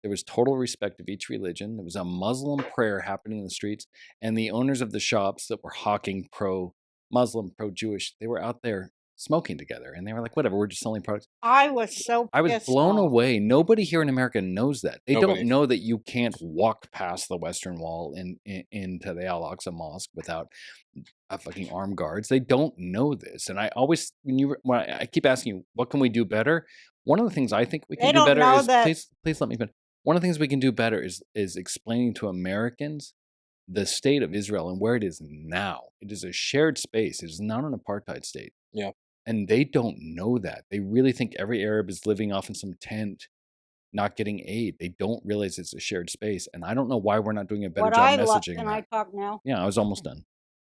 There was total respect of each religion. There was a Muslim prayer happening in the streets, and the owners of the shops that were hawking pro-Muslim, pro-Jewish, they were out there smoking together, and they were like, "Whatever, we're just selling products." I was so I was pissed blown off. away. Nobody here in America knows that. They Nobody. don't know that you can't walk past the Western Wall into the Al-Aqsa Mosque without fucking armed guards. They don't know this. And I always, when I keep asking you, what can we do better? One of the things I think we can They do don't better know is, that- please let me finish. One of the things we can do better is explaining to Americans the state of Israel and where it is now. It is a shared space. It is not an apartheid state. Yeah. And they don't know that. They really think every Arab is living off in some tent, not getting aid. They don't realize it's a shared space. And I don't know why we're not doing a better What job I love, messaging can that. I talk now? Yeah, I was almost done.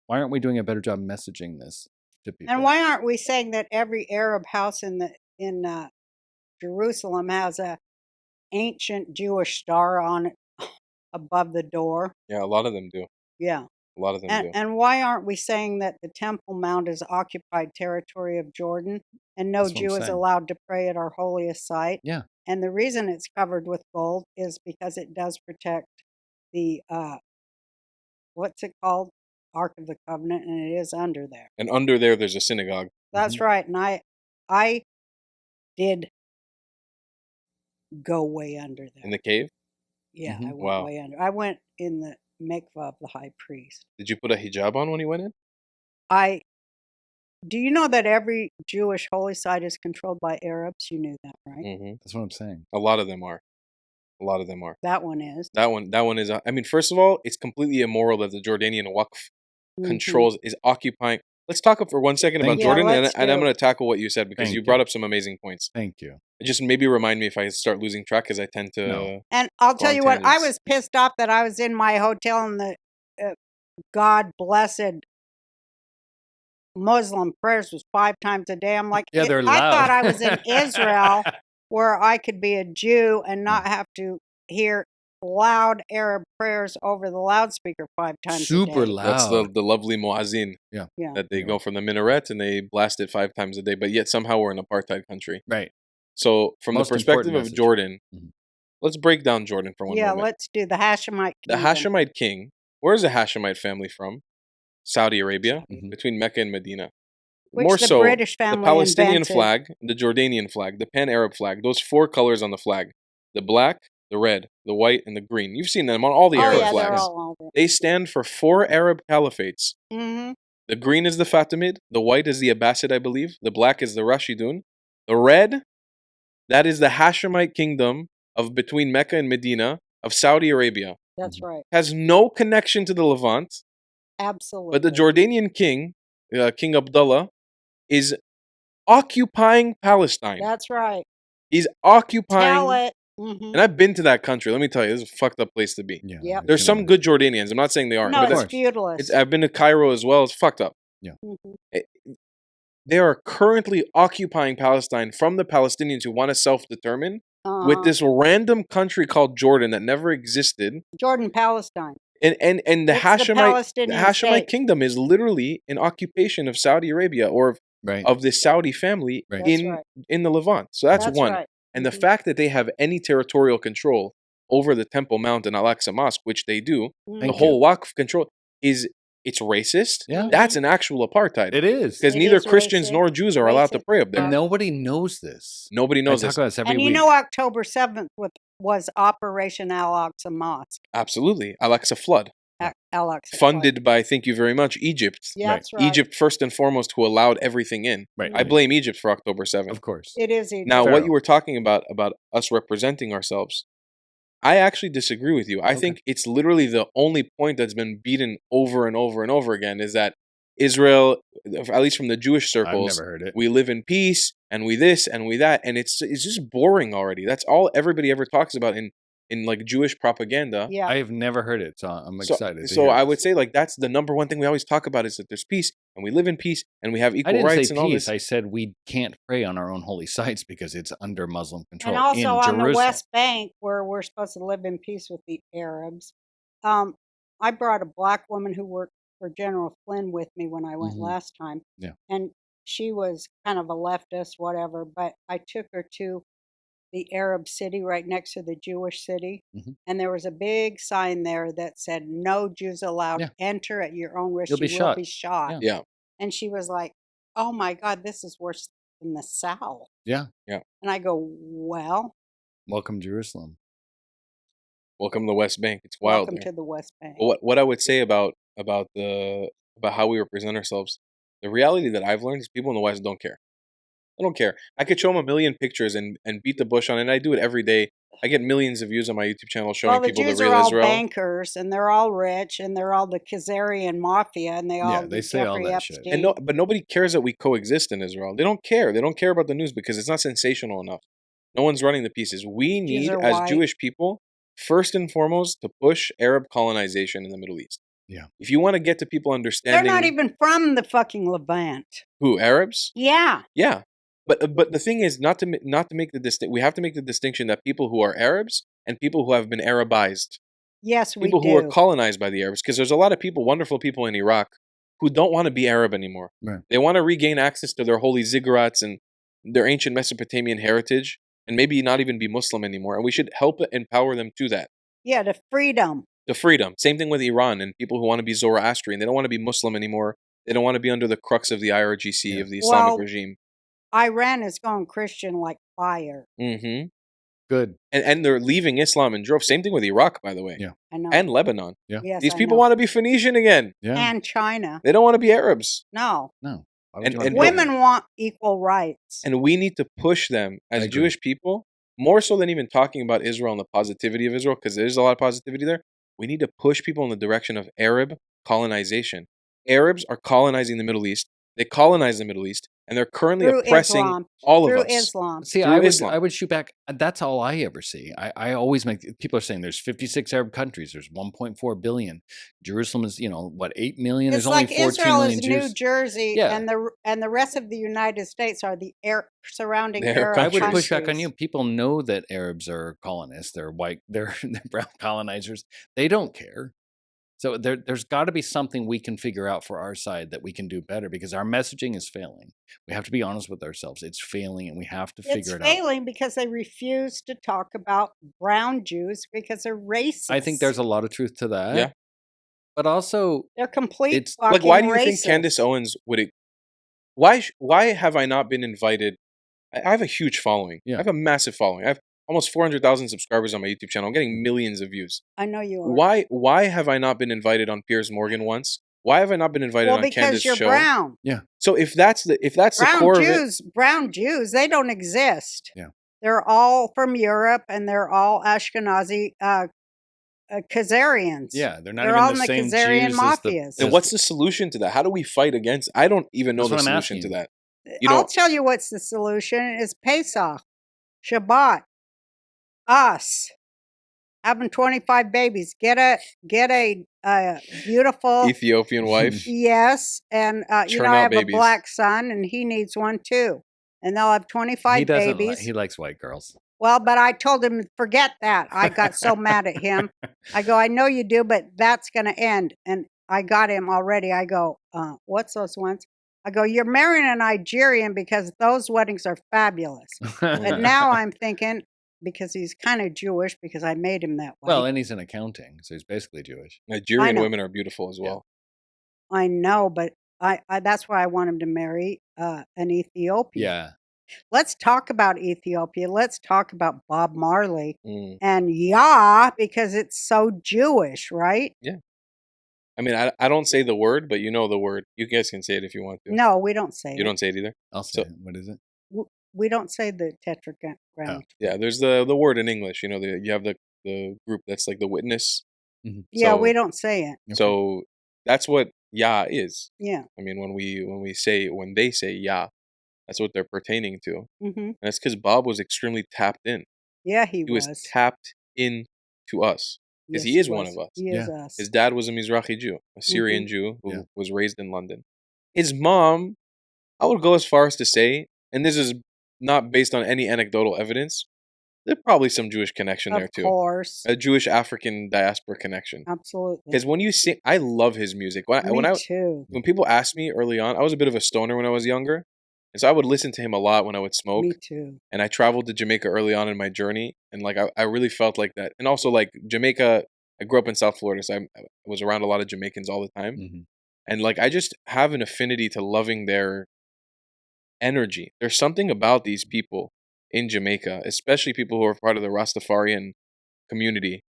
Why aren't we doing a better job messaging this to people? And why aren't we saying that every Arab house in Jerusalem has a ancient Jewish star on it above the door? Yeah, a lot of them do. Yeah. A lot of them do. And why aren't we saying that the Temple Mount is occupied territory of Jordan and no That's what I'm Jew is saying. allowed to pray at our holiest site? Yeah. And the reason it's covered with gold is because it does protect the, what's it called? Ark of the Covenant, and it is under there. And under there's a synagogue. That's right. And I did go way under there. In the cave? Yeah, I went Wow. way under. I went in the mikvah of the high priest. Did you put a hijab on when you went in? Do you know that every Jewish holy site is controlled by Arabs? You knew that, right? Mm-hmm. That's what I'm saying. A lot of them are. A lot of them are. That one is. That one is. I mean, first of all, it's completely immoral that the Jordanian Waqf Mhm. controls is occupying. Let's talk for 1 second about Thank you. Jordan, Yeah, and let's I'm do. going to tackle what you said because Thank you you. brought up some amazing points. Thank you. Just maybe remind me if I start losing track because I tend to. No. And I'll Go tell on you what, I tangents. was pissed off that I was in my hotel and the God blessed Muslim prayers was 5 times a day. I'm like, Yeah, they're I loud. thought I was in Israel where I could be a Jew and not have to hear loud Arab prayers over the loudspeaker 5 times Super a day. loud. That's the lovely muazzin Yeah. Yeah. that they Yeah. go from the minaret and they blast it 5 times a day, but yet somehow we're an apartheid country. Right. So from Most the perspective important of message. Jordan, Mhm. let's break down Jordan for one Yeah, moment. let's do the Hashemite The kingdom. Hashemite king, where's the Hashemite family from? Saudi Arabia, Mhm. between Mecca and Medina. Which More the so, British the family Palestinian invented. flag, the Jordanian flag, the Pan-Arab flag, those 4 colors on the flag, the black, the red, the white, and the green. You've seen them on all the Oh Arab yeah, they're flags. all over. They stand for 4 Arab caliphates. Mm-hmm. The green is the Fatimid, the white is the Abbasid, I believe, the black is the Rashidun, the red, that is the Hashemite kingdom of between Mecca and Medina of Saudi Arabia. That's right. Has no connection to the Levant, Absolutely. but the Jordanian king, King Abdullah, is occupying Palestine. That's right. He's Tell occupying, it. Mm-hmm. and I've been to that country. Let me tell you, this is a fucked up place to be. Yeah. Yep. I There's can some imagine. good Jordanians. I'm not saying they aren't, No, but of it's course. feudalist. I've been to Cairo as well. It's fucked up. Mhm. They are currently occupying Palestine from the Palestinians who want to self-determine with this random country called Jordan that never existed. Jordan, Palestine. And the It's the Hashemite Palestinian state. kingdom is literally an occupation of Saudi Arabia or Right. of the Saudi family Right. That's in right. in the Levant. So that's one. Right. And the Mhm. fact that they have any territorial control over the Temple Mount and Al-Aqsa Mosque, which they do, Mhm. Thank the whole Waqf control it's racist. Yeah. That's an actual apartheid. It is. Because It neither is Christians racist. nor Jews are allowed to Racist. pray up there. And nobody knows this. Nobody knows I this. talk about this every And week. you know, October 7th was Operation Al-Aqsa Mosque. Absolutely. Al-Aqsa flood. Al-Aqsa. Funded by, thank you very much, Egypt. Yeah, Right. that's right. Egypt first and foremost who allowed everything in. Right. I blame Egypt for October 7th. Of course. It is Egypt. Now, what Pharaoh. you were talking about us representing ourselves, I actually disagree with you. I Okay. think it's literally the only point that's been beaten over and over and over again is that Israel, at least from the Jewish I've circles, never heard it. we live in peace and we this and we that, and it's just boring already. That's all everybody ever talks about in like Jewish propaganda. Yeah. I have never heard it, so I'm So, excited. so I would say like that's the number one thing we always talk about is that there's peace and we live in peace and we have I equal didn't rights say and all peace. this. I said we can't pray on our own holy sites because it's under Muslim control. And also in on Jerusalem. the West Bank, where we're supposed to live in peace with the Arabs. I brought a black woman who worked for General Flynn with me when I went Mhm. last time. Yeah. And she was kind of a leftist, whatever, but I took her to the Arab city right next to the Jewish city. Mhm. And there was a big sign there that said, "No Jews allowed. Yeah. Enter at your own risk. You'll be You will shot." be shot." Yeah. Yeah. And she was like, "Oh my God, this is worse than the South." Yeah. And I go, "Well, Welcome Jerusalem. Welcome to the West Bank. It's wild welcome there. to the West Bank." But what I would say about how we represent ourselves, the reality that I've learned is people in the West don't care. They don't care. I could show them a million pictures and beat the bush on it, and I do it every day. I get millions of views on my YouTube channel showing Well, the people Jews the are real all Israel. bankers, and they're all rich, and they're all the Khazarian mafia, and they all Yeah, do they say all Jeffrey that shit. Epstein. But nobody cares that we coexist in Israel. They don't care. They don't care about the news because it's not sensational enough. No one's running the pieces. We Jews need, are as white. Jewish people, first and foremost, to push Arab colonization in the Middle East. Yeah. If you want to get to people They're understanding not even from the fucking Levant. who Arabs, Yeah. yeah. But the thing is not to make the distinction. We have to make the distinction that people who are Arabs and people who have been Arabized, Yes, we people do. who are colonized by the Arabs, because there's a lot of people, wonderful people in Iraq, who don't want to be Arab anymore. Right. They want to regain access to their holy ziggurats and their ancient Mesopotamian heritage, and maybe not even be Muslim anymore. And we should help empower them to that. Yeah, the freedom. The freedom. Same thing with Iran and people who want to be Zoroastrian. They don't want to be Muslim anymore. They don't want to be under the crux of the IRGC, Yeah. of the Islamic Well, regime. Iran is going Christian like fire. Mm-hmm. Good. And they're leaving Islam in droves. Same thing with Iraq, by the way. Yeah. I know. And Lebanon. Yeah. Yes, These I people know. want to be Phoenician again. Yeah. And China. They don't want to be Arabs. No. No. Why would And- you want and to do that? Women want equal rights. And we need to push them I as agree. Jewish people, more so than even talking about Israel and the positivity of Israel, because there's a lot of positivity there. We need to push people in the direction of Arab colonization. Arabs are colonizing the Middle East. They colonize the Middle East, and they're currently Through oppressing Islam. all Through of us. Islam. See, through Islam. I would shoot back. That's all I ever see. I always make people are saying there's 56 Arab countries. There's 1.4 billion. Jerusalem is 8 million. It's There's only like 14 Israel million is Jews. New Jersey, Yeah. and the rest of the United States are the surrounding The Arab Arab I would countries. push back on countries. you. People know that Arabs are colonists. They're white. They're brown colonizers. They don't care. So there's got to be something we can figure out for our side that we can do better because our messaging is failing. We have to be honest with ourselves. It's failing, and we have to It's figure it out. failing because they refuse to talk about brown Jews because they're racist. I think there's a lot of truth to that. Yeah. But also, They're complete it's- fucking Like, why do you racist. think Candace Owens would? Why have I not been invited? I have a huge following. Yeah. I have a massive following. I have almost 400,000 subscribers on my YouTube channel. I'm getting millions of views. I know you are. Why have I not been invited on Piers Morgan once? Why have I not been invited Well, on because Candace's you're show? brown. So if that's the core of it, Brown Jews, they don't exist. Yeah. They're all from Europe and they're all Ashkenazi Khazarians. yeah, they're not They're even all the in the same Khazarian Jews mafias. then what's the solution to that? How do we fight against? I don't even know That's the what I'm solution to asking. that. You I'll know- tell you what's the solution is Pesach, Shabbat, us having 25 babies. Get a beautiful Ethiopian wife. yes, and Churn I out have babies. a black son, and he needs one too, and they'll have 25 he doesn't. babies. He likes white girls. Well, but I told him, forget that. I got so mad at him. I go, I know you do, but that's going to end. And I got him already. I go, what's those ones? I go, you're marrying a Nigerian because those weddings are fabulous. But now I'm thinking, because he's kind of Jewish, because I made him that way. well, and he's in accounting, so he's basically Jewish. Nigerian know. women are beautiful as well. I know, but I that's why I want him to marry an Ethiopian. Yeah. Let's talk about Ethiopia. Let's talk about Bob Marley. Mm. And Yah, because it's so Jewish, right? I mean, I don't say the word, but you know the word. You guys can say it if you want to. No, we don't say You it. don't say it either. I'll say So- it. What is it? We don't say the tetragram. Yeah, there's the word in English. You know, you have the group that's like the witness. Yeah, So- we don't say it. Okay. So that's what Yah is. Yeah. I mean, when they say Yah, that's what they're pertaining to. Mm-hmm. And that's because Bob was extremely tapped in. Yeah, he He was was. tapped in to us because Yes, he is one was. of us. He is Yeah. us. His dad was a Mizrahi Jew, a Syrian Jew who Yeah. was raised in London. His mom, I would go as far as to say, and this is not based on any anecdotal evidence, there's probably some Jewish connection there Of too. course. A Jewish African diaspora connection. Absolutely. Because when you sing, I love his music. Me too. When people asked me early on, I was a bit of a stoner when I was younger. And so I would listen to him a lot when I would smoke. Me too. And I traveled to Jamaica early on in my journey. And like, I really felt like that. And also like Jamaica, I grew up in South Florida. So I was around a lot of Jamaicans all the time. Mhm. And like, I just have an affinity to loving their energy. There's something about these people in Jamaica, especially people who are part of the Rastafarian community.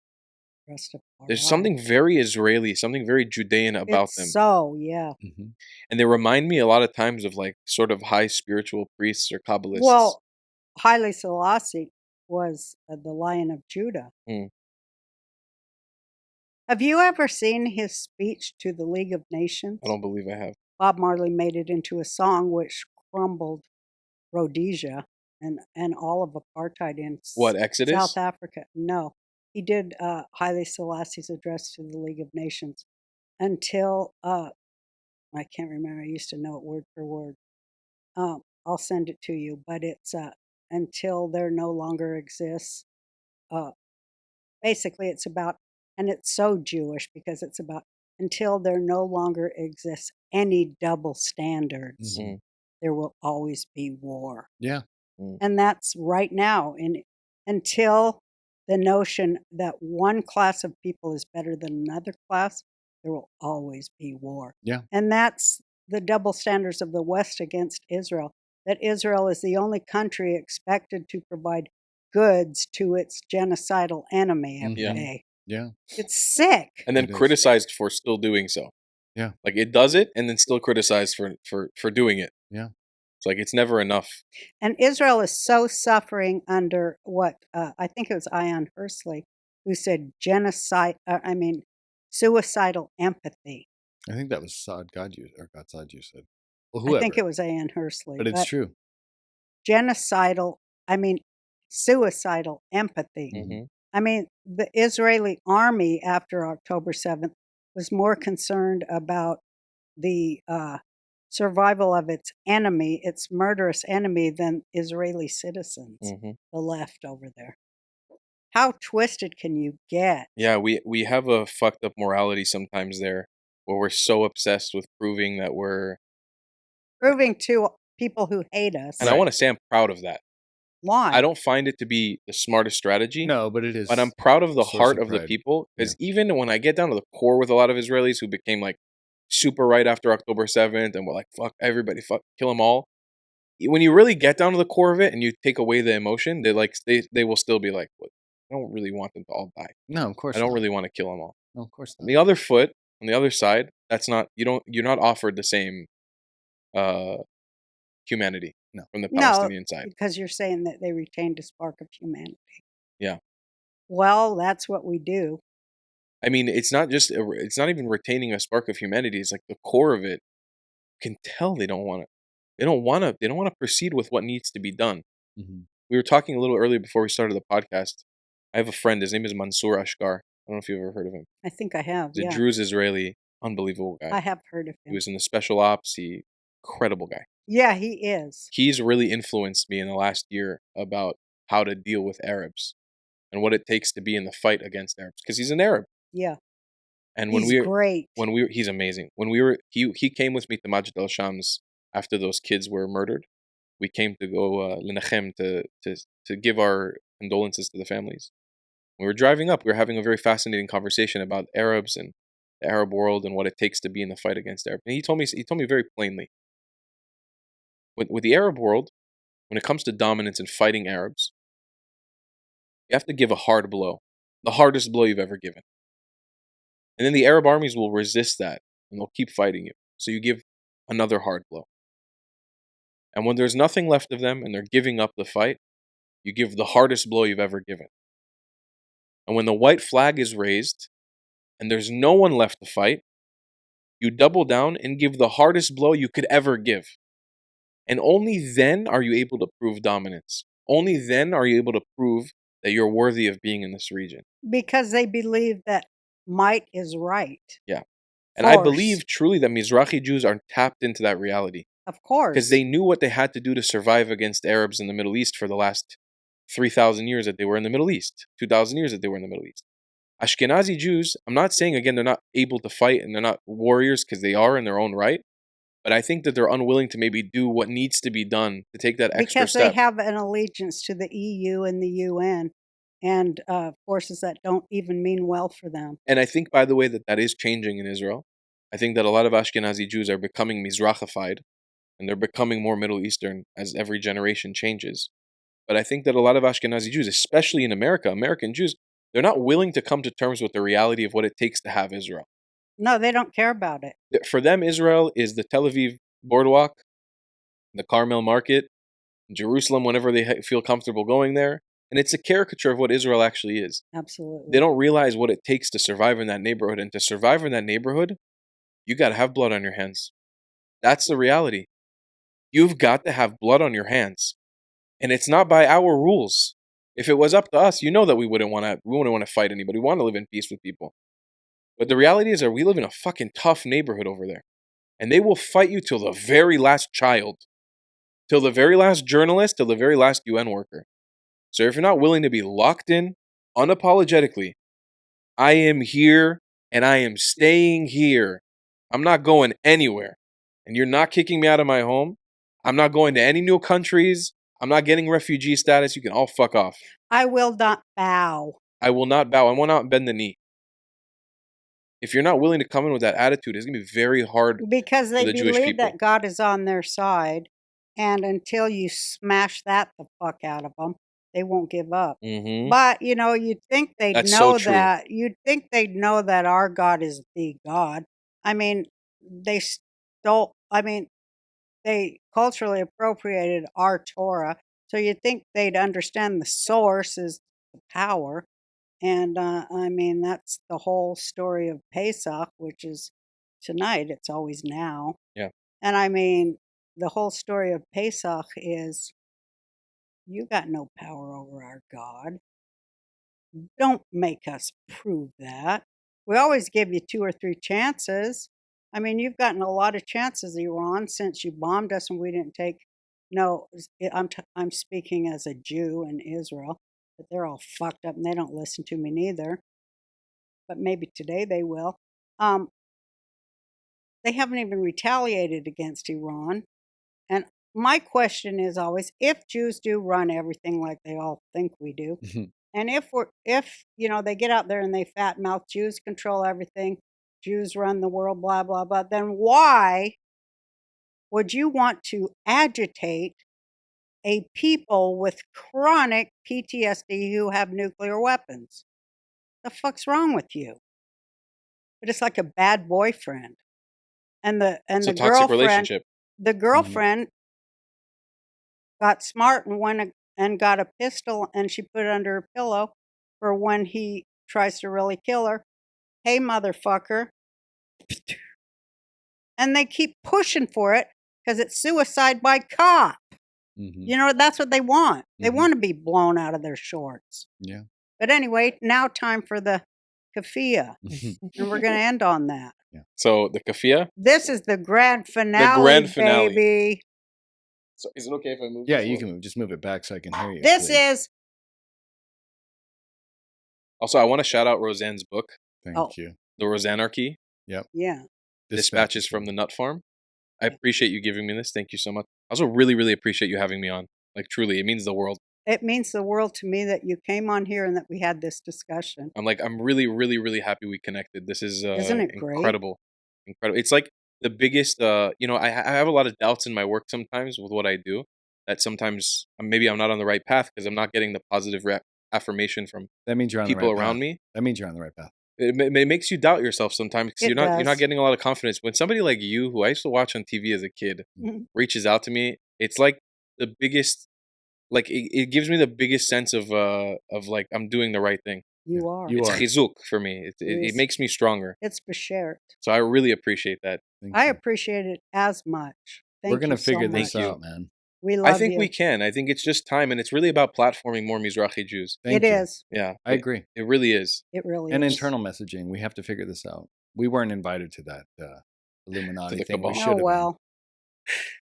Rest of our There's lives. something very Israeli, something very Judean about them. Yeah. Mhm. And they remind me a lot of times of like sort of high spiritual priests or Kabbalists. Well, Haile Selassie was the Lion of Judah. Mm. Have you ever seen his speech to the League of Nations? I don't believe I have. Bob Marley made it into a song which crumbled Rhodesia and all of apartheid in What, Exodus? South Africa. No, he did Haile Selassie's address to the League of Nations until I can't remember. I used to know it word for word. I'll send it to you, but it's until there no longer exists. Basically, it's about, and it's so Jewish because it's about until there no longer exists any double standards, Mhm. there will always be war. Yeah. And that's right now. Until the notion that one class of people is better than another class, there will always be war. Yeah. And that's the double standards of the West against Israel, that Israel is the only country expected to provide goods to its genocidal enemy every Mhm. day. Yeah. It's sick. And then It is. criticized for still doing so. Yeah. Like it does it and then still criticized for doing it. Yeah. It's like it's never enough. And Israel is so suffering under what I think it was Ion Hersley who said suicidal empathy. I think that was Saad Gadju or Gadsad you said. Well, I whoever. think it was Ion Hersley. But it's true. Suicidal empathy. Mm-hmm. I mean, the Israeli army after October 7th was more concerned about the survival of its enemy, its murderous enemy, than Israeli citizens, Mm-hmm. the left over there. How twisted can you get? Yeah, we have a fucked up morality sometimes there where we're so obsessed with proving that we're, Proving to people who hate us. and I Right. want to say I'm proud of that. Why? I don't find it to be the smartest strategy. No, but it is. But I'm proud of the source heart of of the pride. people, because even when I get down to the core with a lot of Israelis who became like super right after October 7th and were like, fuck everybody, fuck, kill them all. When you really get down to the core of it and you take away the emotion, they will still be like, what? I don't really want them to all die. No, of course I don't not. really want to kill them all. No, of course On not. the other foot, on the other side, that's not, you're not offered the same humanity No. from the No, Palestinian side. because you're saying that they retained a spark of humanity. Yeah. Well, that's what we do. I mean, it's not even retaining a spark of humanity. It's like the core of it. You can tell they don't want to proceed with what needs to be done. Mhm. We were talking a little earlier before we started the podcast. I have a friend. His name is Mansour Ashkar. I don't know if you've ever heard of him. I think I have. He's a Yeah, Druze Israeli, unbelievable guy. I have heard of He him. was in the special ops. Incredible guy. Yeah, he is. He's really influenced me in the last year about how to deal with Arabs and what it takes to be in the fight against Arabs, because he's an Arab. Yeah, And when he's great. he's amazing. He came with me to Majid al Shams after those kids were murdered. We came to go Lenachem to give our condolences to the families. We were driving up. We were having a very fascinating conversation about Arabs and the Arab world and what it takes to be in the fight against Arabs. And he told me very plainly, with the Arab world, when it comes to dominance and fighting Arabs, you have to give a hard blow, the hardest blow you've ever given. And then the Arab armies will resist that and they'll keep fighting you. So you give another hard blow. And when there's nothing left of them and they're giving up the fight, you give the hardest blow you've ever given. And when the white flag is raised and there's no one left to fight, You double down and give the hardest blow you could ever give. And only then are you able to prove dominance. Only then are you able to prove that you're worthy of being in this region. Because they believe that might is right. Yeah. And I Force. believe truly that Mizrahi Jews are tapped into that reality. Of course. Because they knew what they had to do to survive against Arabs in the Middle East for the last 3,000 years that they were in the Middle East, 2,000 years that they were in the Middle East. Ashkenazi Jews, I'm not saying, again, they're not able to fight and they're not warriors, because they are in their own right. But I think that they're unwilling to maybe do what needs to be done to take that extra because step. they have an allegiance to the EU and the UN and forces that don't even mean well for them. And I think, by the way, that is changing in Israel. I think that a lot of Ashkenazi Jews are becoming Mizrahified, and they're becoming more Middle Eastern as every generation changes. But I think that a lot of Ashkenazi Jews, especially in America, American Jews, they're not willing to come to terms with the reality of what it takes to have Israel. No, they don't care about it. For them, Israel is the Tel Aviv boardwalk, the Carmel market, Jerusalem whenever they feel comfortable going there. And it's a caricature of what Israel actually is. Absolutely. They don't realize what it takes to survive in that neighborhood. And to survive in that neighborhood, you got to have blood on your hands. That's the reality. You've got to have blood on your hands. And it's not by our rules. If it was up to us, you know that we wouldn't want to fight anybody. We want to live in peace with people. But the reality is that we live in a fucking tough neighborhood over there. And they will fight you till the very last child, till the very last journalist, till the very last UN worker. So if you're not willing to be locked in, unapologetically, I am here and I am staying here. I'm not going anywhere. And you're not kicking me out of my home. I'm not going to any new countries. I'm not getting refugee status. You can all fuck off. I will not bow. I will not bow. I will not bend the knee. If you're not willing to come in with that attitude, it's going to be very hard. Because they the Jewish believe people. that God is on their side. And until you smash that the fuck out of them, they won't give up. Mm-hmm. But, you'd think they'd That's know so true. that. You'd think they'd know that our God is the God. I mean, they culturally appropriated our Torah. So you'd think they'd understand the source is the power. And, that's the whole story of Pesach, which is tonight. It's always now. Yeah. And, the whole story of Pesach is you got no power over our God. Don't make us prove that. We always give you 2 or 3 chances. You've gotten a lot of chances, Iran, since you bombed us and we didn't take. No, I'm speaking as a Jew in Israel, but they're all fucked up and they don't listen to me neither. But maybe today they will. They haven't even retaliated against Iran. And my question is always, if Jews do run everything like they all think we do, and if they get out there and they fat mouth Jews control everything, Jews run the world, blah, blah, blah, then why would you want to agitate a people with chronic PTSD who have nuclear weapons? The fuck's wrong with you? But it's like a bad boyfriend. And It's a the toxic girlfriend, relationship. the girlfriend got smart and went and got a pistol and she put it under her pillow for when he tries to really kill her. Hey, motherfucker. And they keep pushing for it because it's suicide by cop. Mm-hmm. That's what they want. They Mhm. want to be blown out of their shorts. Yeah. But anyway, now time for the Kafiya. And we're going to end on that. So the Kafiya. This is the grand finale, grand finale. baby. So is it okay if I move? Yeah, this you a little? can just move it back so I can hear you. This please. is Also, I want to shout out Roseanne's book, Thank you. The Roseanarchy, yeah. Dispatches from the Nut Farm. I appreciate you giving me this. Thank you so much. I also really, really appreciate you having me on. Like, truly, it means the world. It means the world to me that you came on here and that we had this discussion. I'm really, really, really happy we connected. This is Isn't it great? incredible. It's like the biggest, I have a lot of doubts in my work sometimes with what I do, that sometimes maybe I'm not on the right path because I'm not getting the positive affirmation from That means you're on people the right around path. me. That means you're on the right path. It makes you doubt yourself sometimes because It you're not does. getting a lot of confidence. When somebody like you, who I used to watch on TV as a kid, Mhm. reaches out to me, it's like the biggest, like it gives me the biggest sense of like I'm doing the right thing. You are. You It's are. chizuk for me. It Yes. makes me stronger. It's beshert. So I really appreciate that. Thank I you. appreciate it as much. Thank We're gonna you so figure much. this Thank you. out, man. We I love think you. we can. I think it's just time, and it's really about platforming more Mizrahi Jews. Thank It you. is. Yeah, I agree. It really is. It really And is. internal messaging. We have to figure this out. We weren't invited to that Illuminati the thing. We cabal. should Oh have well,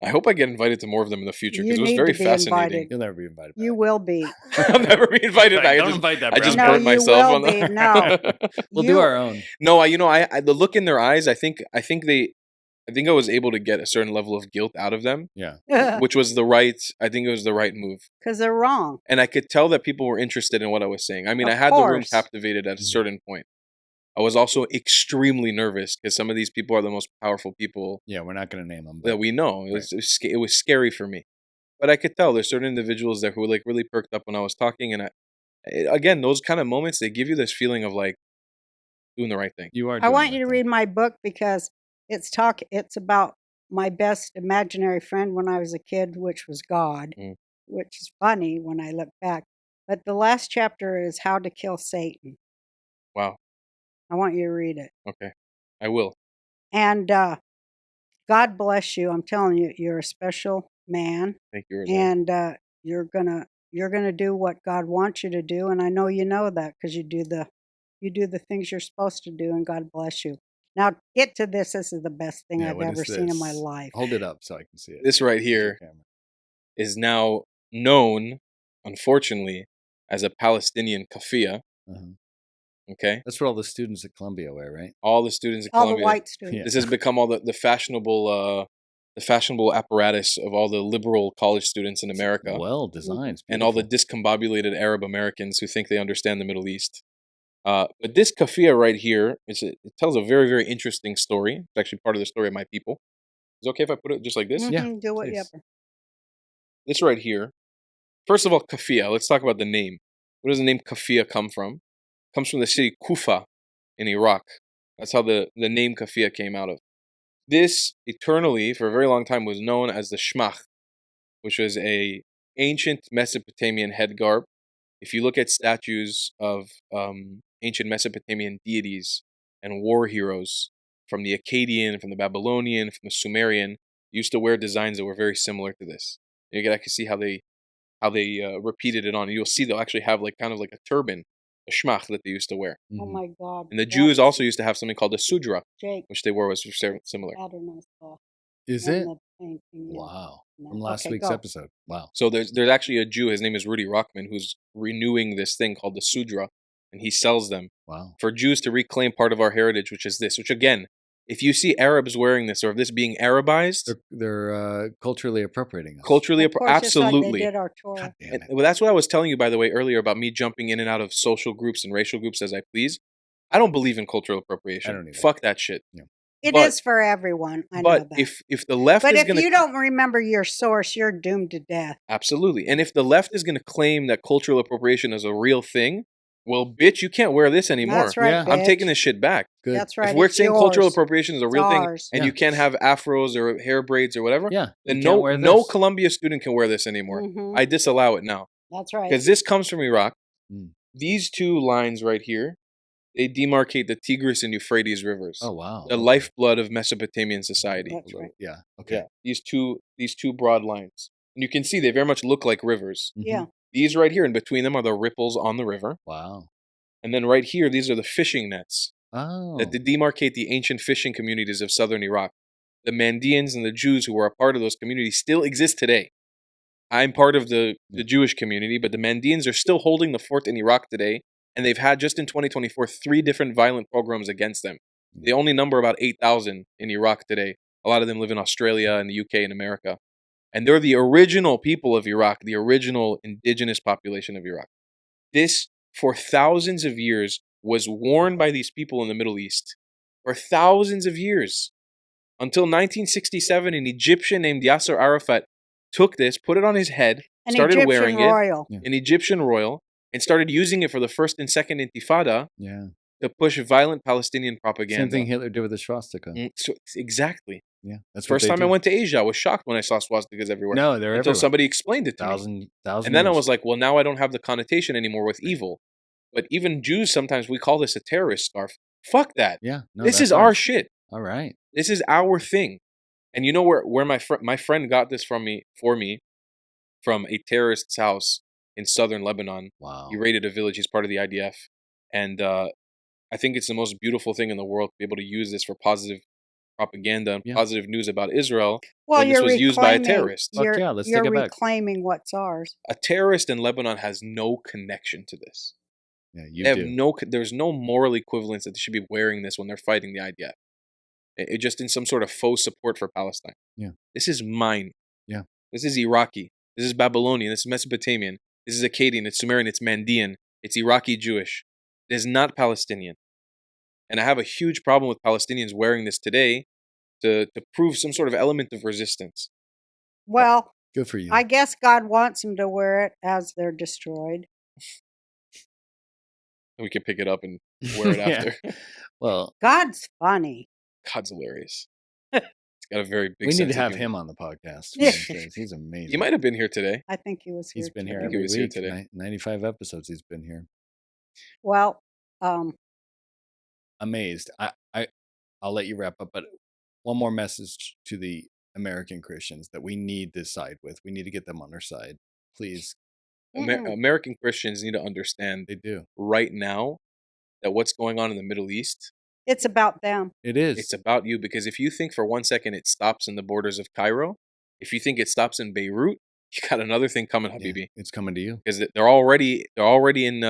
I hope I get invited to more of them in the future you because it was need very to be fascinating. invited. been. You'll never be invited back. You will be. I'll never be invited back. Don't invite that I just brown No, burnt guy. you myself will on the. be. No. We'll You- do our own. No, I the look in their eyes. I think I was able to get a certain level of guilt out of them, Yeah. which was the right. I think it was the right move, Because they're wrong. and I could tell that people were interested in what I was saying. I mean, Of I had the room course. captivated at a certain point. I was also extremely nervous because some of these people are the most powerful people Yeah, we're not going to name them. that we know. It was scary for me, but I could tell there's certain individuals there who like really perked up when I was talking, and again, those kind of moments, they give you this feeling of like doing the right thing. You are. I doing want the you to right read my book because it's about my best imaginary friend when I was a kid, which was God, Mm. which is funny when I look back. But the last chapter is How to Kill Satan. Wow. I want you to read it. Okay, I will. And God bless you. I'm telling you, you're a special man, Thank you, Roseanne. and you're gonna do what God wants you to do. And I know you know that because you do the things you're supposed to do. And God bless you. Now get to this. This is the best thing Yeah, I've what ever is seen in my this? life. Hold it up so I can see it. This right Use your here camera. is now known, unfortunately, as a Palestinian Kafiya. Uh-huh. Okay, That's what all the students at Columbia wear, right? all the students at All Columbia. the white students. Yeah. This has become all the fashionable apparatus of all the liberal college students in America, Well designed. It's and all the beautiful. discombobulated Arab Americans who think they understand the Middle East. But this Kafiya right here, it tells a very, very interesting story. It's actually part of the story of my people. Is it okay if I put it just like this? Yeah, Mhm, do whatever. please. This right here. First of all, Kafiya. Let's talk about the name. Where does the name Kafiya come from? It comes from the city Kufa in Iraq. That's how the name Kafiya came out of. This eternally, for a very long time, was known as the shmach, which was a ancient Mesopotamian head garb. If you look at statues of ancient Mesopotamian deities and war heroes from the Akkadian, from the Babylonian, from the Sumerian, used to wear designs that were very similar to this. You can actually see how they repeated it on. And you'll see they'll actually have like kind of like a turban, a shmach that they used to wear. Oh Mhm. my God. And the Jews also used to have something called the sudra, Jake which they wore was similar. Adonai saw Is in it? the painting, yeah. Wow. No. From last Okay, week's go. episode. Wow. So there's actually a Jew, his name is Rudy Rockman, who's renewing this thing called the Sudra, and he sells them Wow. for Jews to reclaim part of our heritage, which is this. Which again, if you see Arabs wearing this or if this being Arabized, They're culturally appropriating us. culturally, Of course, just like absolutely. they did our Torah. God damn And, it. well, that's what I was telling you, by the way, earlier about me jumping in and out of social groups and racial groups as I please. I don't believe in cultural appropriation. I don't either. Fuck that shit. It But- is for everyone. I know But that. if the left But is if going to you don't remember your source, you're doomed to death. absolutely, and if the left is going to claim that cultural appropriation is a real thing, well, bitch, you can't wear this anymore. That's right, Yeah. I'm bitch. taking this shit back. Good. That's right. If we're it's saying cultural yours. appropriation is a It's real thing, ours. and Yeah. you can't have afros or hair braids or whatever, Yeah. then you can't wear no this. Columbia student can wear this anymore. Mhm. I disallow it now That's right. because this comes from Iraq. Mm. These two lines right here, they demarcate the Tigris and Euphrates rivers, Oh wow. the Okay. lifeblood of Mesopotamian society. That's right. Yeah. Okay. Yeah, these two broad lines, and you can see they very much look like rivers. Mhm. Yeah. These right here, and between them are the ripples on the river. Wow. And then right here, these are the fishing nets Oh. that demarcate the ancient fishing communities of southern Iraq. The Mandeans and the Jews who were a part of those communities still exist today. I'm part of the Jewish community, but the Mandeans are still holding the fort in Iraq today, and they've had just in 2024 3 different violent pogroms against them. They only number about 8,000 in Iraq today. A lot of them live in Australia and the UK and America. And they're the original people of Iraq, the original indigenous population of Iraq. This, for thousands of years, was worn by these people in the Middle East. For thousands of years. Until 1967, an Egyptian named Yasser Arafat took this, put it on his head, An started Egyptian wearing royal. Yeah. an Egyptian royal, and started using it for the first and second intifada Yeah. to push violent Palestinian propaganda. Same thing Hitler did with the swastika. So, exactly. Yeah. That's First what they time I do. went to Asia, I was shocked when I saw swastikas everywhere. No, they're until everywhere. somebody explained it to me. Thousand And then I years. was like, well, now I don't have the connotation anymore with evil. But even Jews, sometimes we call this a terrorist scarf. Fuck that. Yeah. No, This that's is our ours. shit. All right. This is our thing. And you know where my friend got this from me from a terrorist's house in southern Lebanon. Wow. He raided a village. He's part of the IDF, and I think it's the most beautiful thing in the world to be able to use this for positive propaganda and Yeah. positive news about Israel. Well, when this you're was used by a reclaiming- terrorist. Fuck You're, yeah, let's you're take it back. reclaiming what's ours. A terrorist in Lebanon has no connection to this. Yeah, you They have do. there's no moral equivalence that they should be wearing this when they're fighting the IDF. It just in some sort of faux support for Palestine. Yeah. This is mine. Yeah. This is Iraqi. This is Babylonian. This is Mesopotamian. This is Akkadian. It's Sumerian. It's Mandean. It's Iraqi Jewish. It is not Palestinian. And I have a huge problem with Palestinians wearing this today to prove some sort of element of resistance. Well, Good for you. I guess God wants them to wear it as they're destroyed. And we can pick it up and wear it Yeah. after. Well, God's funny. God's hilarious. He's got a very big we need sense to of have humor. him on the podcast. Yeah. He's amazing. He might have been here today. I think he was here. He's been today. here I think every he was here week. today. 95 episodes he's been here. Well, Amazed. I'll let you wrap up, but one more message to the American Christians that we need to side with. We need to get them on our side. Please. American Christians need to understand They do. right now that what's going on in the Middle East, it's about them. It is. it's about you. Because if you think for 1 second it stops in the borders of Cairo, if you think it stops in Beirut, you got another thing coming, Yeah, Habibi. it's coming to you. Because they're already in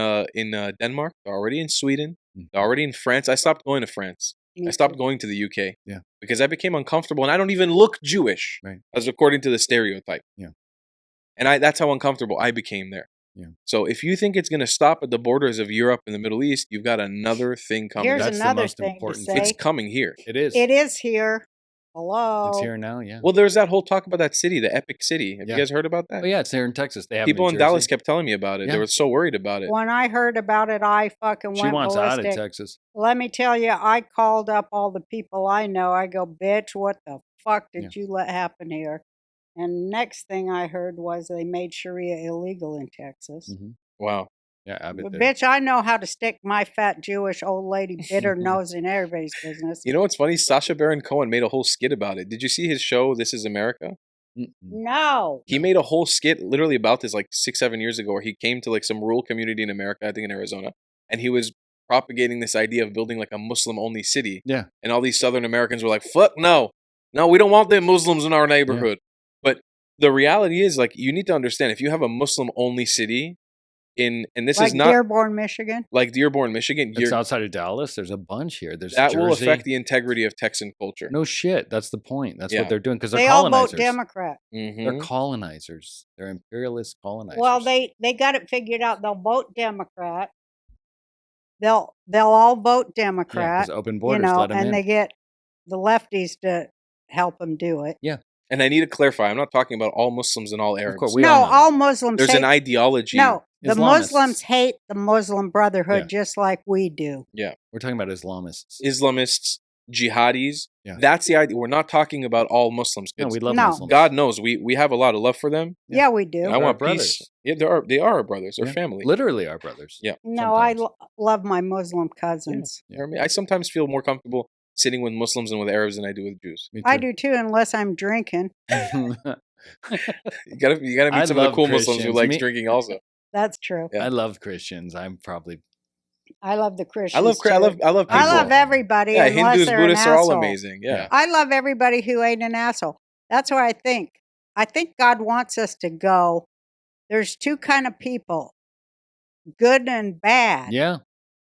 Denmark, they're already in Sweden, they're already in France. I stopped going to France. Me I stopped too. going to the UK. Yeah. Because I became uncomfortable, and I don't even look Jewish, Right. as according to the stereotype. Yeah. And that's how uncomfortable I became there. Yeah. So if you think it's going to stop at the borders of Europe and the Middle East, you've got another thing coming. Here's That's the another most thing to important say. thing. It's coming here. It is. It is here. Hello. It's here now. Yeah. Well, there's that whole talk about that city, the epic city. Have Yeah. you guys heard about that? Oh, yeah. It's here in Texas. They have People in in Jersey. Dallas kept telling me about it. Yeah. They were so worried about it. When I heard about it, I fucking She went wants out of ballistic. Texas. Let me tell you, I called up all the people I know. I go, bitch, what the fuck did you let happen here? And next thing I heard was they made Sharia illegal in Texas. Mhm. Wow. Yeah, Abbott But did. bitch, I know how to stick my fat Jewish old lady bitter nose in everybody's business. You know what's funny? Sacha Baron Cohen made a whole skit about it. Did you see his show, This Is America? Mm-mm. No. He made a whole skit literally about this like 6-7 years ago, where he came to like some rural community in America, I think in Arizona, and he was propagating this idea of building like a Muslim-only city. Yeah. And all these Southern Americans were like, fuck no. No, we don't want them Muslims in our neighborhood. But the reality is, like, you need to understand, if you have a Muslim-only city and this Like is not Dearborn, Michigan. like Dearborn, Michigan, It's outside of Dallas. There's a bunch here. There's that Jersey. will affect the integrity of Texan culture. No shit. That's the point. That's Yeah. what they're doing because they're They all vote colonizers. Democrat. Mhm. They're colonizers. They're imperialist colonizers. Well, they got it figured out. They'll vote Democrat. They'll all vote yeah, Democrat. 'cause open You borders know, let them and in. they get the lefties to help them do it. And I need to clarify, I'm not talking about all Muslims and all Arabs. course, we No, all know all Muslims There's hate. an ideology. No, the Islamists. Muslims hate the Muslim Brotherhood Yeah. just like we do. We're talking about Islamists. Islamists, jihadis. Yeah. That's the idea. We're not talking about all Muslims. No, kids. we love No. Muslims. God knows we have a lot of love for them. Yeah, we do. Yeah. And I They're want our peace. brothers. Yeah, they are our brothers. They're Yeah. family. Literally our brothers. Yeah. No, I sometimes. love my Muslim cousins. You know what I mean? I sometimes feel more comfortable sitting with Muslims and with Arabs than I do with Jews. Me I too. do too, unless I'm drinking. You gotta meet I some of the love cool Muslims who Christians. likes Me- drinking also. That's true. Yeah. I love Christians. I'm probably I love the Christians. I love too. I love people. I love everybody. Yeah, unless Hindus, they're Buddhists an are all asshole. amazing. Yeah. I love everybody who ain't an asshole. That's where I think. I think God wants us to go. There's two kind of people, good and bad. yeah.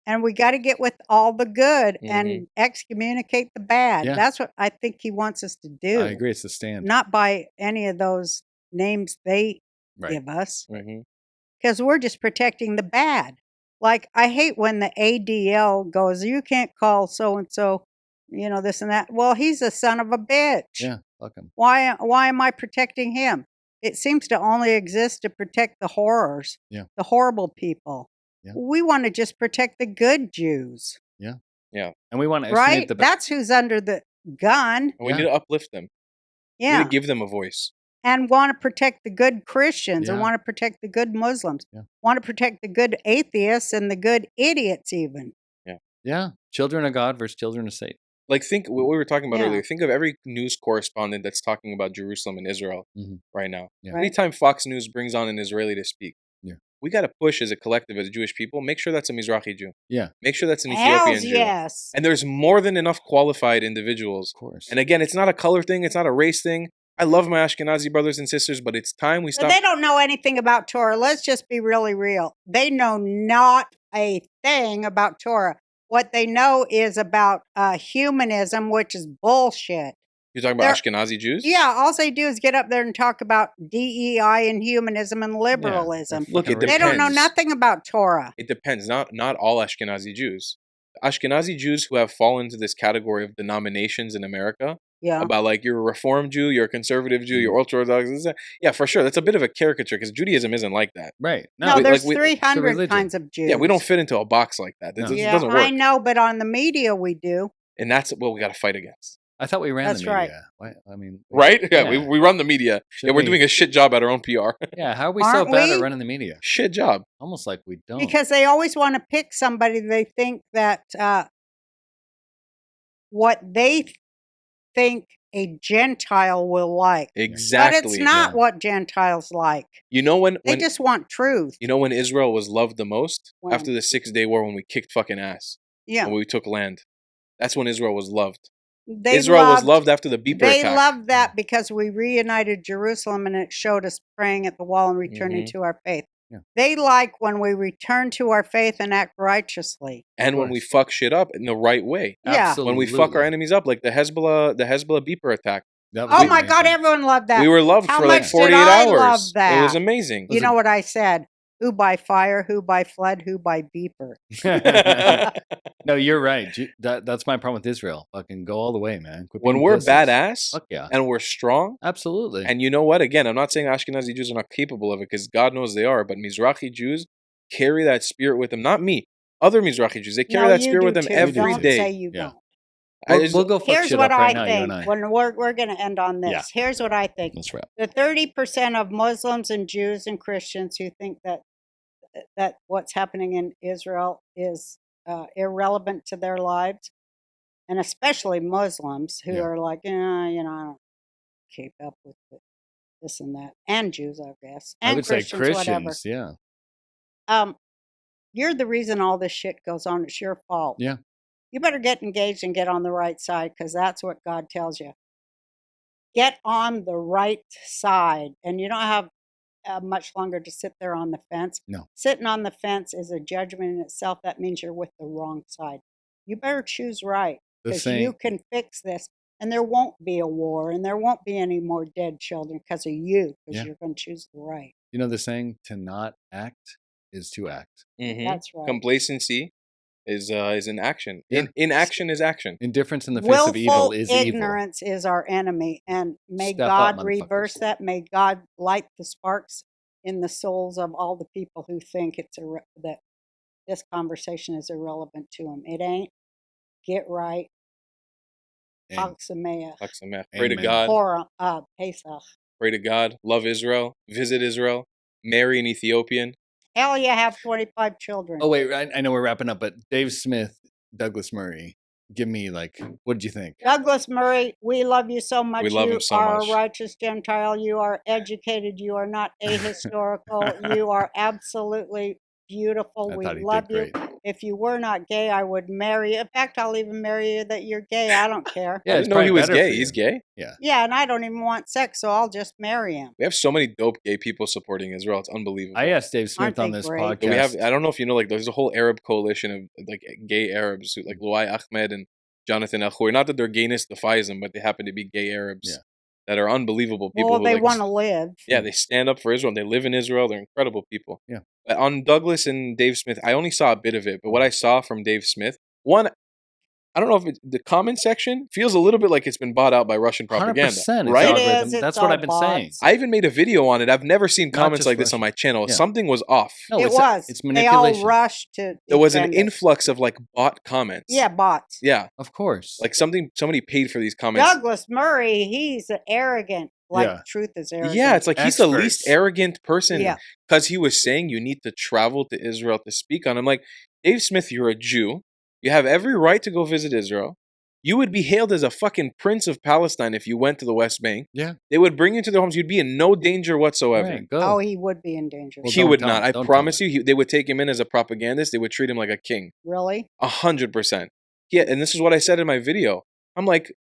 And we got to get with all the good Mhm. and excommunicate the bad. Yeah. That's what I think he wants us to do. I agree. It's the stand. Not by any of those names they Right. give us, Mhm. because we're just protecting the bad. Like, I hate when the ADL goes, you can't call so-and-so, this and that. Well, he's a son of a bitch. Yeah. Fuck 'em. Why am I protecting him? It seems to only exist to protect the horrors, Yeah. the horrible people. Yeah. We want to just protect the good Jews, And we want to right? estimate the That's who's under the gun. And we Yeah. need to uplift them. We Yeah. need to give them a voice. and want to protect the good Christians and Yeah. want to protect the good Muslims, Yeah. want to protect the good atheists and the good idiots even. Yeah. Children of God versus children of Satan. Like, think what we were talking about Yeah. earlier. Think of every news correspondent that's talking about Jerusalem and Israel Mhm. right now. Yeah. Right? Anytime Fox News brings on an Israeli to speak, Yeah. we got to push as a collective, as Jewish people, make sure that's a Mizrahi Jew. Yeah. Make sure that's an Ethiopian Hells Jew. yes. And there's more than enough qualified individuals. Of course. And again, it's not a color thing. It's not a race thing. I love my Ashkenazi brothers and sisters, but it's time we But stop. they don't know anything about Torah. Let's just be really real. They know not a thing about Torah. What they know is about humanism, which is bullshit. You're talking about Ashkenazi Jews? Yeah, all they do is get up there and talk about DEI and humanism and liberalism. Look, it They don't know depends. nothing about Torah. It depends. Not all Ashkenazi Jews. Ashkenazi Jews who have fallen into this category of denominations in America, Yeah. about like you're a Reform Jew, you're a conservative Jew, you're ultra-Orthodox. Yeah, for sure. That's a bit of a caricature because Judaism isn't like that. Right. No, we- there's like we- 300 religion. kinds of Jews. Yeah, we don't fit into a box like that. It No. just Yeah, doesn't work. I know, but on the media we do. And that's what we got to fight against. I thought we ran That's the right. media. Why- I mean, Right? Yeah, Yeah. we run the media. should Yeah, we're we- doing a shit job at our own PR. Yeah. How are we Aren't so bad we? at running the media? Shit job. Almost like we don't. Because they always want to pick somebody they think that what they think a Gentile will like. Exactly. But it's not yeah. what Gentiles like. You know when They just want truth. you know when Israel was loved the most? When? After the 6-day war when we kicked fucking ass. Yeah. When we took land. That's when Israel was loved. They Israel was loved after the beeper They attack. loved that because we reunited Jerusalem and it showed us praying at the wall and returning to our faith. Yeah. They like when we return to our faith and act righteously. And when we fuck shit up in the right way. Yeah. Absolutely. When we fuck our enemies up, like the Hezbollah beeper attack. That was Oh my God, amazing. everyone loved that. We were loved How for like much 48 did I hours. love that? It was amazing. You know what I said? Who by fire, who by flood, who by beeper. No, you're right. That's my problem with Israel. Fucking go all the way, man. Quit When being we're pussies. badass Fuck yeah. and we're strong, Absolutely. and you know what? Again, I'm not saying Ashkenazi Jews are not capable of it because God knows they are, but Mizrahi Jews carry that spirit with them. Not me. Other Mizrahi Jews, they carry No, that you spirit do with them too. every Don't day. say you Yeah. don't. I We'll, just- we'll go fuck Here's shit what up right I now, you think. and I. When we're going to end on this. Yeah. Here's what I think. Let's wrap. The 30% of Muslims and Jews and Christians who think that what's happening in Israel is irrelevant to their lives, and especially Muslims who Yeah. are like, I don't keep up with this and that, and Jews, I guess, and I would say whatever. Christians. Yeah. You're the reason all this shit goes on. It's your fault. Yeah. You better get engaged and get on the right side because that's what God tells you. Get on the right side. And you don't have much longer to sit there on the fence. No. Sitting on the fence is a judgment in itself. That means you're with the wrong side. You better choose right The because saying, you can fix this. And there won't be a war and there won't be any more dead children because of you because Yeah. you're going to choose the right. you know the saying, to not act is to act. Mhm. That's right. Complacency is in action. Yeah. Inaction is action. Indifference in the face of evil Willful is evil. ignorance is our enemy, and may Step up, God reverse motherfuckers. that. May God light the sparks in the souls of all the people who think that this conversation is irrelevant to them. It ain't. Get right. And Chag Sameach. Pray to Amen. God. Or Pesach. Pray to God. Love Israel. Visit Israel. Marry an Ethiopian. Hell, you have 25 children. Oh wait, I know we're wrapping up, but Dave Smith, Douglas Murray, give me what did you think? Douglas Murray, we love you so much. We love you him so are much. a righteous Gentile. You are educated. You are not ahistorical. You are absolutely beautiful. I We thought he love did you. great. If you were not gay, I would marry you. In fact, I'll even marry you that you're gay. I don't care. Yeah, I it's didn't know he probably was better for gay. you. He's gay. Yeah, and I don't even want sex, so I'll just marry him. We have so many dope gay people supporting Israel. It's unbelievable. I asked Dave Smith Aren't on they this great? podcast. We have. I don't know if you know. There's a whole Arab coalition of gay Arabs, like Luai Ahmed and Jonathan El Khouri. Not that their gayness defies them, but they happen to be gay Arabs Yeah. that are unbelievable people. Well, who, they want to live. Yeah, they stand up for Israel. They live in Israel. They're incredible people. Yeah. On Douglas and Dave Smith, I only saw a bit of it, but what I saw from Dave Smith, one, I don't know if the comment section feels a little bit like it's been bought out by Russian propaganda, 100%. right? It Algorithm. is. It's That's what all I've been saying. bots. I even made a video on it. I've never seen Not comments just like this on my channel. Yeah. Something was off. No, It it's was. It's They manipulation. all rushed to. There was an defend it. influx of bot comments. Yeah, bots. Yeah. Of course. Somebody paid for these comments. Douglas Murray, he's arrogant, like Yeah. truth is arrogant. Yeah, it's like he's the least Experts. arrogant person Yeah. because he was saying you need to travel to Israel to speak on. I'm like, Dave Smith, you're a Jew. You have every right to go visit Israel. You would be hailed as a fucking prince of Palestine if you went to the West Bank. Yeah. They would bring you to their homes. You'd be in no danger whatsoever. Right, go. Oh, he would be in danger. Well, He don't would tell not. him. I Don't tell promise him. you, they would take him in as a propagandist. They would treat him like a king. Really? 100%. Yeah, and this is what I said in my video. I'm like,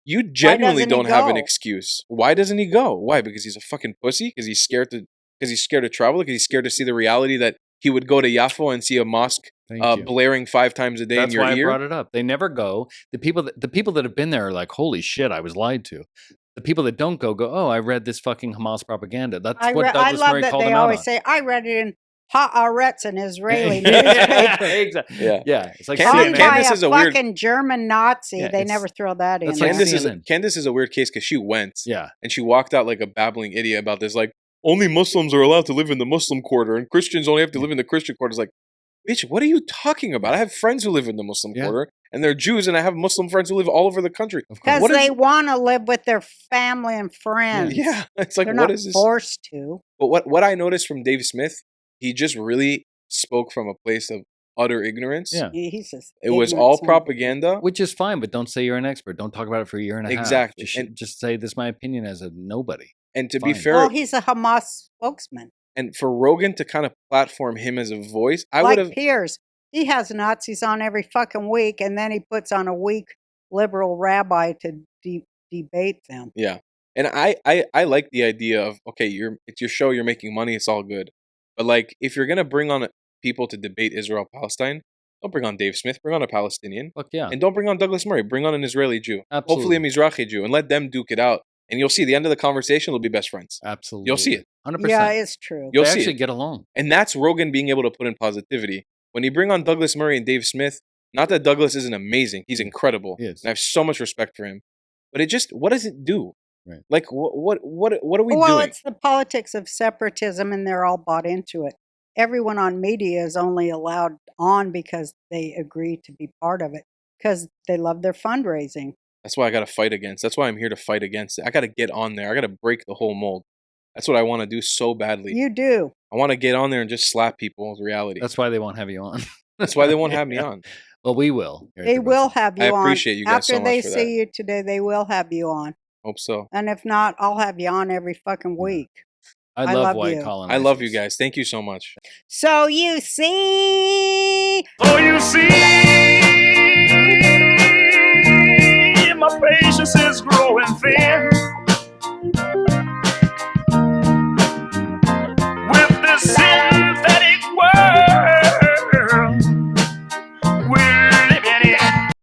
you genuinely doesn't he don't have an go? excuse. Why doesn't he go? Why? Because he's a fucking pussy? Because he's scared to travel? Because he's scared to see the reality that he would go to Yaffo and see a mosque Thank you. blaring 5 times a day That's in your why ear? I brought it up. They never go. The people that have been there are like, holy shit, I was lied to. The people that don't go, oh, I read this fucking Hamas propaganda. That's what I Douglas love Murray that called they them out always on. say, I read it in Haaretz, an Israeli newspaper. Exactly. Yeah. Yeah. It's like Candace- Owned CNN. by Candace a is a weird- fucking German Nazi. Yeah, they it's- never throw that in. that's like there. CNN. Candace is a weird case because she went Yeah. and she walked out like a babbling idiot about this. Like, only Muslims are allowed to live in the Muslim quarter and Christians only have to live in the Christian quarter. It's like, bitch, what are you talking about? I have friends who live in the Muslim Yeah. quarter and they're Jews, and I have Muslim friends who live all over the country. Of course. Because What is- they want to live with their family and friends. Yeah, it's like, They're what not is this? forced to. But what I noticed from Dave Smith, he just really spoke from a place of utter ignorance. Yeah. He's just It was ignorant all son. propaganda. Which is fine, but don't say you're an expert. Don't talk about it for a year and a half. Exactly. Just say this is my opinion as a nobody. And to be Fine. fair, Well, he's a Hamas spokesman. and for Rogan to kind of platform him as a voice, I like would have. Piers. He has Nazis on every fucking week, and then he puts on a weak liberal rabbi to debate them. Yeah. And I like the idea of, okay, it's your show, you're making money, it's all good. But like, if you're gonna bring on people to debate Israel Palestine, don't bring on Dave Smith, bring on a Palestinian. Fuck yeah. And don't bring on Douglas Murray, bring on an Israeli Jew. Absolutely. Hopefully a Mizrahi Jew, and let them duke it out. And you'll see the end of the conversation, they'll be best friends. Absolutely. You'll see it. 100%. Yeah, it's true. You'll they see actually it. get along. And that's Rogan being able to put in positivity. When you bring on Douglas Murray and Dave Smith, not that Douglas isn't amazing, he's incredible. He is. And I have so much respect for him. But it just, what does it do? Right. Like, what are we Well, doing? it's the politics of separatism, and they're all bought into it. Everyone on media is only allowed on because they agree to be part of it, because they love their fundraising. That's why I got to fight against. That's why I'm here to fight against it. I got to get on there. I got to break the whole mold. That's what I want to do so badly. You do. I want to get on there and just slap people with reality. That's why they won't have you on. That's why they won't have me on. Well, we will. here at They the will Rosen. have you I on. appreciate you guys After so much they for see that. you today, they will have you on. Hope so. And if not, I'll have you on every fucking week. I I love love white you. colonizers. I love you guys. Thank you so much. So you see, So you see, my patience is growing thin. With this sin